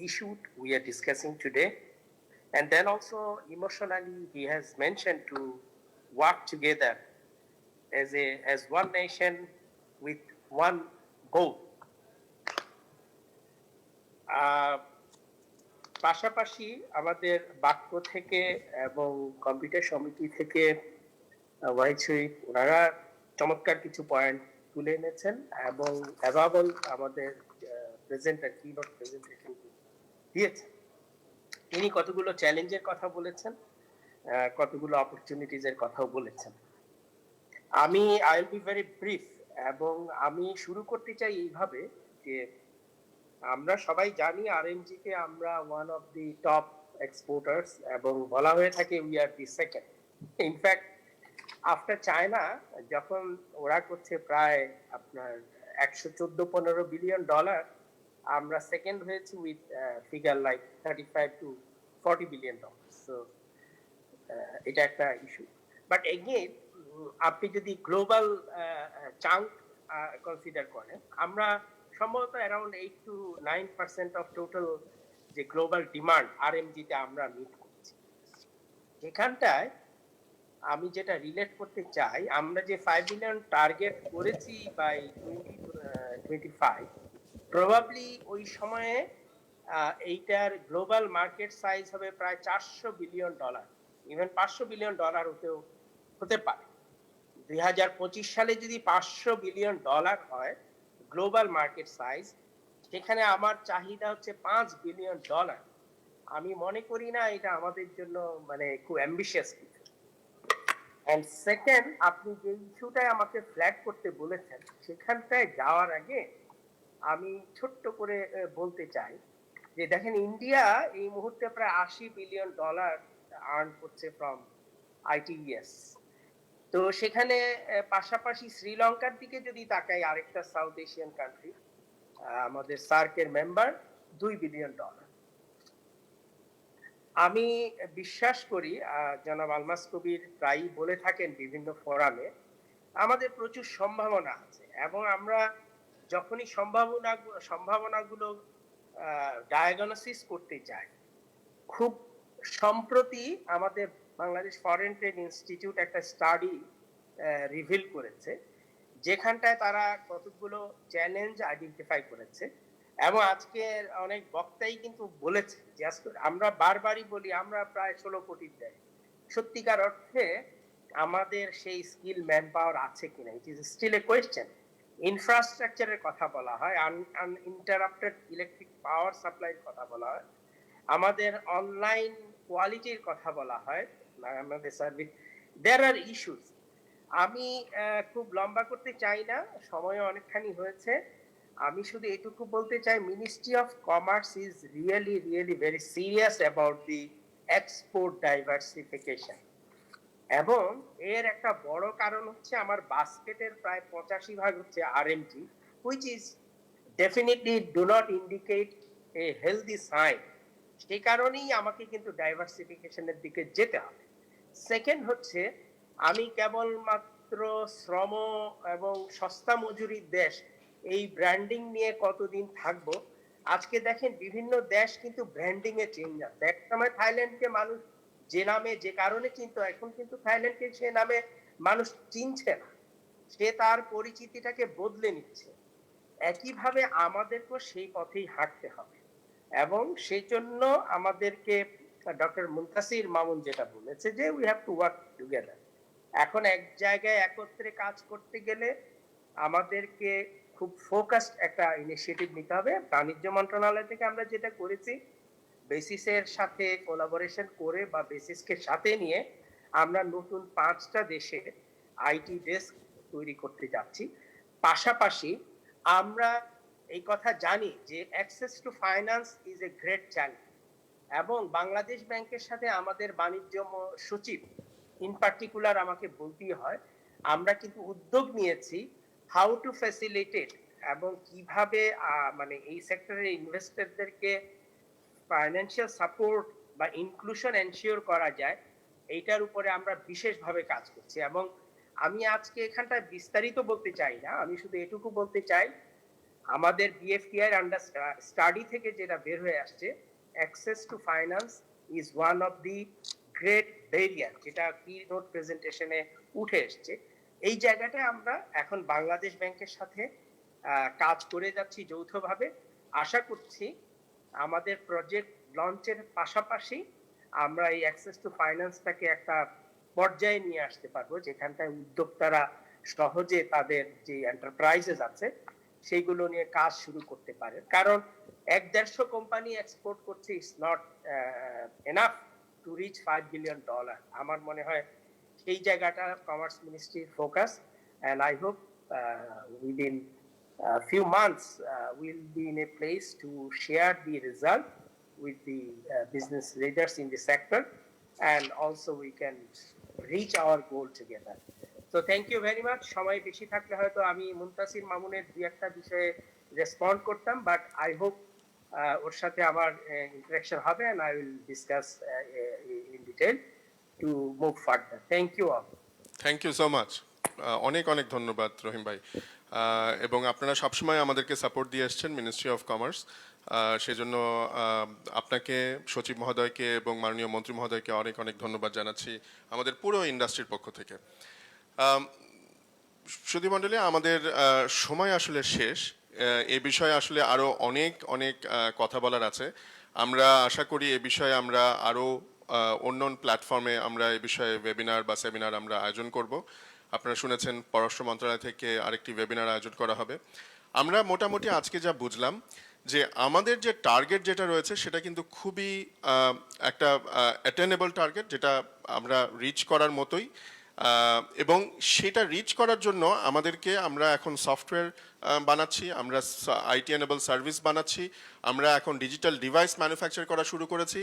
issue we are discussing today. And then also emotionally, he has mentioned to work together as one nation with one goal. পাশাপাশি আমাদের বাক্য থেকে এবং computer সমিতি থেকে ওয়াহিদ শরীফ ওনারা চমৎকার কিছু পয়েন্ট তুলে এনেছেন এবং অ্যাভাবল আমাদের প্রেজেন্টার কিনোট প্রেজেন্টেশন দিয়েছেন। তিনি কতগুলো চ্যালেঞ্জের কথা বলেছেন, কতগুলো অপরচুনিটিজের কথাও বলেছেন। I will be very brief এবং আমি শুরু করতে চাই এইভাবে যে আমরা সবাই জানি আরএমজি কে আমরা one of the top exporters এবং বলা হয়ে থাকে we are the second. In fact after China, যখন ওরা করছে প্রায় আপনার 114-15 বিলিয়ন ডলার, আমরা সেকেন্ড হয়েছি with figure like 35 to 40 billion dollar. So এটা একটা ইস্যু। বাট এগেইন আপনি যদি গ্লোবাল চাঙ্ক কনসিডার করেন, আমরা সম্ভবত অ্যারাউন্ড 8 to 9% অফ টোটাল যে গ্লোবাল ডিমান্ড আরএমজিতে আমরা মিট করছি। এখানটায় আমি যেটা রিলেট করতে চাই, আমরা যে 5 বিলিয়ন টার্গেট করেছি বাই 2025, প্রবাবলি ওই সময়ে এইটার গ্লোবাল মার্কেট সাইজ হবে প্রায় 400 billion dollar, even 500 billion dollar হতে পারে। 2025 সালে যদি 500 বিলিয়ন ডলার হয় গ্লোবাল মার্কেট সাইজ, সেখানে আমার চাহিদা হচ্ছে 5 বিলিয়ন ডলার। আমি মনে করি না এটা আমাদের জন্য মানে খুব অ্যাম্বিশিয়াস কিছু। এন্ড সেকেন্ড, আপনি যে ইস্যুটায় আমাকে ফ্ল্যাগ করতে বলেছেন, সেখানটায় যাওয়ার আগে আমি ছোট্ট করে বলতে চাই যে দেখেন, ইন্ডিয়া এই মুহূর্তে প্রায় 80 বিলিয়ন ডলার আর্ন করছে ফ্রম আইটিএস। তো সেখানে পাশাপাশি শ্রীলঙ্কার দিকে যদি তাকাই, আরেকটা সাউথ এশিয়ান কান্ট্রি, আমাদের সার্কের মেম্বার, 2 বিলিয়ন ডলার। আমি বিশ্বাস করি, জনাব আলমাস কবির প্রায়ই বলে থাকেন বিভিন্ন ফোরামে, আমাদের প্রচুর সম্ভাবনা আছে এবং আমরা যখনই সম্ভাবনাগুলো ডায়াগনোসিস করতে চাই, খুব সম্প্রতি আমাদের বাংলাদেশ ফরেন ট্রেড ইনস্টিটিউট একটা স্টাডি রিভিল করেছে, যেখানটায় তারা কতগুলো চ্যালেঞ্জ আইডেন্টিফাই করেছে। এবং আজকের অনেক বক্তাই কিন্তু বলেছে যে আমরা বারবারই বলি আমরা প্রায় 16 কোটির দেয়, সত্যিকার অর্থে আমাদের সেই স্কিল ম্যান পাওয়ার আছে কিনা, it is still a question. ইনফ্রাস্ট্রাকচারের কথা বলা হয়, আনইন্টারাপ্টেড ইলেকট্রিক পাওয়ার সাপ্লাইয়ের কথা বলা হয়, আমাদের অনলাইন কোয়ালিটির কথা বলা হয়, আমাদের সার্ভিস, দেয়ার আর ইস্যুস। আমি খুব লম্বা করতে চাই না, সময় অনেকখানি হয়েছে। আমি শুধু এটুকু বলতে চাই, ministry of commerce is really very serious about the export diversification. এবং এর একটা বড় কারণ হচ্ছে আমার বাস্কেটের প্রায় 85% হচ্ছে RMG, which is definitely do not indicate a healthy sign. সেই কারণেই আমাকে কিন্তু ডাইভার্সিফিকেশনের দিকে যেতে হবে। সেকেন্ড হচ্ছে, আমি কেবলমাত্র শ্রম এবং সস্তা মজুরির দেশ এই ব্র্যান্ডিং নিয়ে কতদিন থাকবো। আজকে দেখেন বিভিন্ন দেশ কিন্তু ব্র্যান্ডিং এ চেঞ্জ আছে। এক সময় থাইল্যান্ডকে মানুষ যে নামে যে কারণে চিনতো, এখন কিন্তু থাইল্যান্ডকে সে নামে মানুষ চিনছে না, সে তার পরিচিতিটাকে বদলে নিচ্ছে। একইভাবে আমাদেরকেও সেই পথেই হাঁটতে হবে এবং সেই জন্য আমাদেরকে ডক্টর মুনতাসির মামুন যেটা বলেছে যে we have to work together. এখন এক জায়গায় একত্রে কাজ করতে গেলে আমাদেরকে খুব ফোকাসড একটা ইনিশিয়েটিভ নিতে হবে। বাণিজ্য মন্ত্রণালয় থেকে আমরা যেটা করেছি, বেসিসের সাথে কোলাবোরেশন করে বা বেসিসকে সাথে নিয়ে আমরা নতুন 5টা দেশে আইটি ডেস্ক তৈরি করতে যাচ্ছি। পাশাপাশি আমরা এই কথা জানি যে access to finance is a great challenge, এবং বাংলাদেশ ব্যাংকের সাথে আমাদের বাণিজ্য সচিব ইন পার্টিকুলার আমাকে বলতেই হয়, আমরা কিন্তু উদ্যোগ নিয়েছি হাউ টু ফ্যাসিলিটেট এবং কিভাবে মানে এই সেক্টরের ইনভেস্টরদেরকে ফাইন্যান্সিয়াল সাপোর্ট বা ইনক্লুশন এনশিওর করা যায়, এইটার উপরে আমরা বিশেষভাবে কাজ করছি। এবং আমি আজকে এখানটায় বিস্তারিত বলতে চাই না, আমি শুধু এটুকু বলতে চাই আমাদের বিএফটিআই আন্ডার স্টাডি থেকে যেটা বের হয়ে আসছে, access to finance is one of the great barrier, যেটা কিনোট প্রেজেন্টেশনে উঠে এসছে। এই জায়গাটায় আমরা এখন বাংলাদেশ ব্যাংকের সাথে কাজ করে যাচ্ছি যৌথভাবে। আশা করছি আমাদের প্রজেক্ট লঞ্চের পাশাপাশি আমরা এই অ্যাক্সেস টু ফাইন্যান্সটাকে একটা পর্যায়ে নিয়ে আসতে পারবো, যেখানটায় উদ্যোক্তারা সহজে তাদের যে এন্টারপ্রাইজেস আছে সেইগুলো নিয়ে কাজ শুরু করতে পারে। কারণ 150 কোম্পানি এক্সপোর্ট করছে, it's not enough to reach $5 billion. আমার মনে হয় সেই জায়গাটা কমার্স মিনিস্ট্রির focus, and I hope within a few months we'll be in a place to share the result with the business leaders in the sector, and also we can reach our goal together. So thank you very much. সময় বেশি থাকলে হয়তো আমি মুনতাসির মামুনের দুই একটা বিষয়ে respond করতাম, বাট আই হোপ ওর সাথে আমার ইন্টারাকশন হবে, and I will discuss in detail to move further. Thank you all. Thank you so much. অনেক অনেক ধন্যবাদ রহিম ভাই, এবং আপনারা সবসময় আমাদেরকে সাপোর্ট দিয়ে এসছেন মিনিস্ট্রি অফ কমার্স, সেজন্য আপনাকে, সচিব মহোদয়কে এবং মাননীয় মন্ত্রী মহোদয়কে অনেক অনেক ধন্যবাদ জানাচ্ছি আমাদের পুরো ইন্ডাস্ট্রির পক্ষ থেকে। সুধীমণ্ডলী, আমাদের সময় আসলে শেষ। এ বিষয়ে আসলে আরও অনেক অনেক কথা বলার আছে। আমরা আশা করি এ বিষয়ে আমরা আরও অন্য প্ল্যাটফর্মে আমরা এ বিষয়ে ওয়েবিনার বা সেমিনার আমরা আয়োজন করব। আপনারা শুনেছেন পররাষ্ট্র মন্ত্রণালয় থেকে আরেকটি ওয়েবিনার আয়োজন করা হবে। আমরা মোটামুটি আজকে যা বুঝলাম যে আমাদের যে টার্গেট যেটা রয়েছে সেটা কিন্তু খুবই একটা অ্যাটেনেবল টার্গেট, যেটা আমরা রিচ করার মতোই, এবং সেটা রিচ করার জন্য আমরা এখন সফটওয়্যার বানাচ্ছি, আমরা আইটি এনেবল সার্ভিস বানাচ্ছি, আমরা এখন ডিজিটাল ডিভাইস ম্যানুফ্যাকচার করা শুরু করেছি।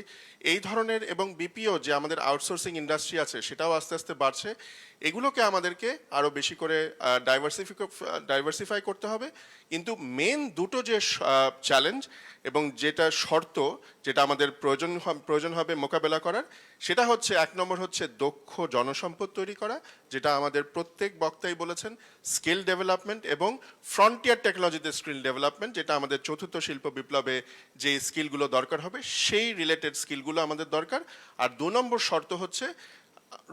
এই ধরনের এবং বিপিও যে আমাদের আউটসোর্সিং ইন্ডাস্ট্রি আছে সেটাও আস্তে আস্তে বাড়ছে। এগুলোকে আমাদেরকে আরও বেশি করে ডাইভার্সিফাই করতে হবে। কিন্তু মেন দুটো যে চ্যালেঞ্জ এবং যেটা শর্ত যেটা আমাদের প্রয়োজন হবে মোকাবেলা করার, সেটা হচ্ছে 1 নম্বর হচ্ছে দক্ষ জনসম্পদ তৈরি করা, যেটা আমাদের প্রত্যেক বক্তাই বলেছেন, স্কিল ডেভেলপমেন্ট এবং ফ্রন্টিয়ার টেকনোলজিতে স্কিল ডেভেলপমেন্ট, যেটা আমাদের চতুর্থ শিল্প বিপ্লবে যে স্কিলগুলো দরকার হবে সেই রিলেটেড স্কিলগুলো আমাদের দরকার। আর 2 নম্বর শর্ত হচ্ছে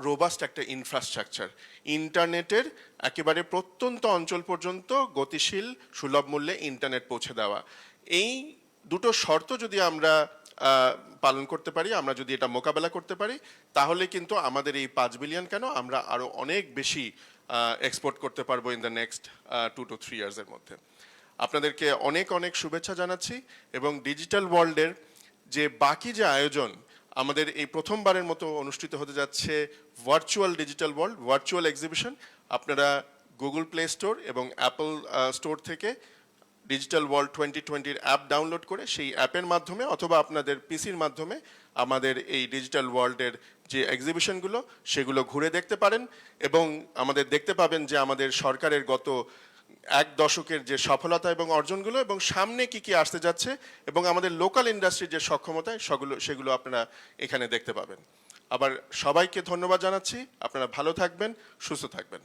রোবাস্ট একটা ইনফ্রাস্ট্রাকচার, ইন্টারনেটের একেবারে প্রত্যন্ত অঞ্চল পর্যন্ত গতিশীল সুলভ মূল্যে ইন্টারনেট পৌঁছে দেওয়া। এই দুটো শর্ত যদি আমরা পালন করতে পারি, আমরা যদি এটা মোকাবেলা করতে পারি, তাহলে কিন্তু আমাদের এই 5 বিলিয়ন কেন, আমরা আরও অনেক বেশি এক্সপোর্ট করতে পারবো ইন দ্য নেক্সট 2 to 3 ইয়ার্সের মধ্যে। আপনাদেরকে অনেক অনেক শুভেচ্ছা জানাচ্ছি, এবং ডিজিটাল ওয়ার্ল্ডের যে বাকি যে আয়োজন আমাদের এই প্রথমবারের মতো অনুষ্ঠিত হতে যাচ্ছে virtual digital world virtual exhibition. আপনারা গুগল প্লে স্টোর এবং অ্যাপল স্টোর থেকে ডিজিটাল ওয়ার্ল্ড 2020 অ্যাপ ডাউনলোড করে সেই অ্যাপের মাধ্যমে অথবা আপনাদের পিসির মাধ্যমে আমাদের এই ডিজিটাল ওয়ার্ল্ডের যে এক্সিবিশনগুলো সেগুলো ঘুরে দেখতে পারেন, এবং আমাদের দেখতে পাবেন যে আমাদের সরকারের গত 1 দশকের যে সফলতা এবং অর্জনগুলো, এবং সামনে কি কি আসতে যাচ্ছে, এবং আমাদের লোকাল ইন্ডাস্ট্রির যে সক্ষমতা সেগুলো আপনারা এখানে দেখতে পাবেন। আবার সবাইকে ধন্যবাদ জানাচ্ছি। আপনারা ভালো থাকবেন, সুস্থ থাকবেন।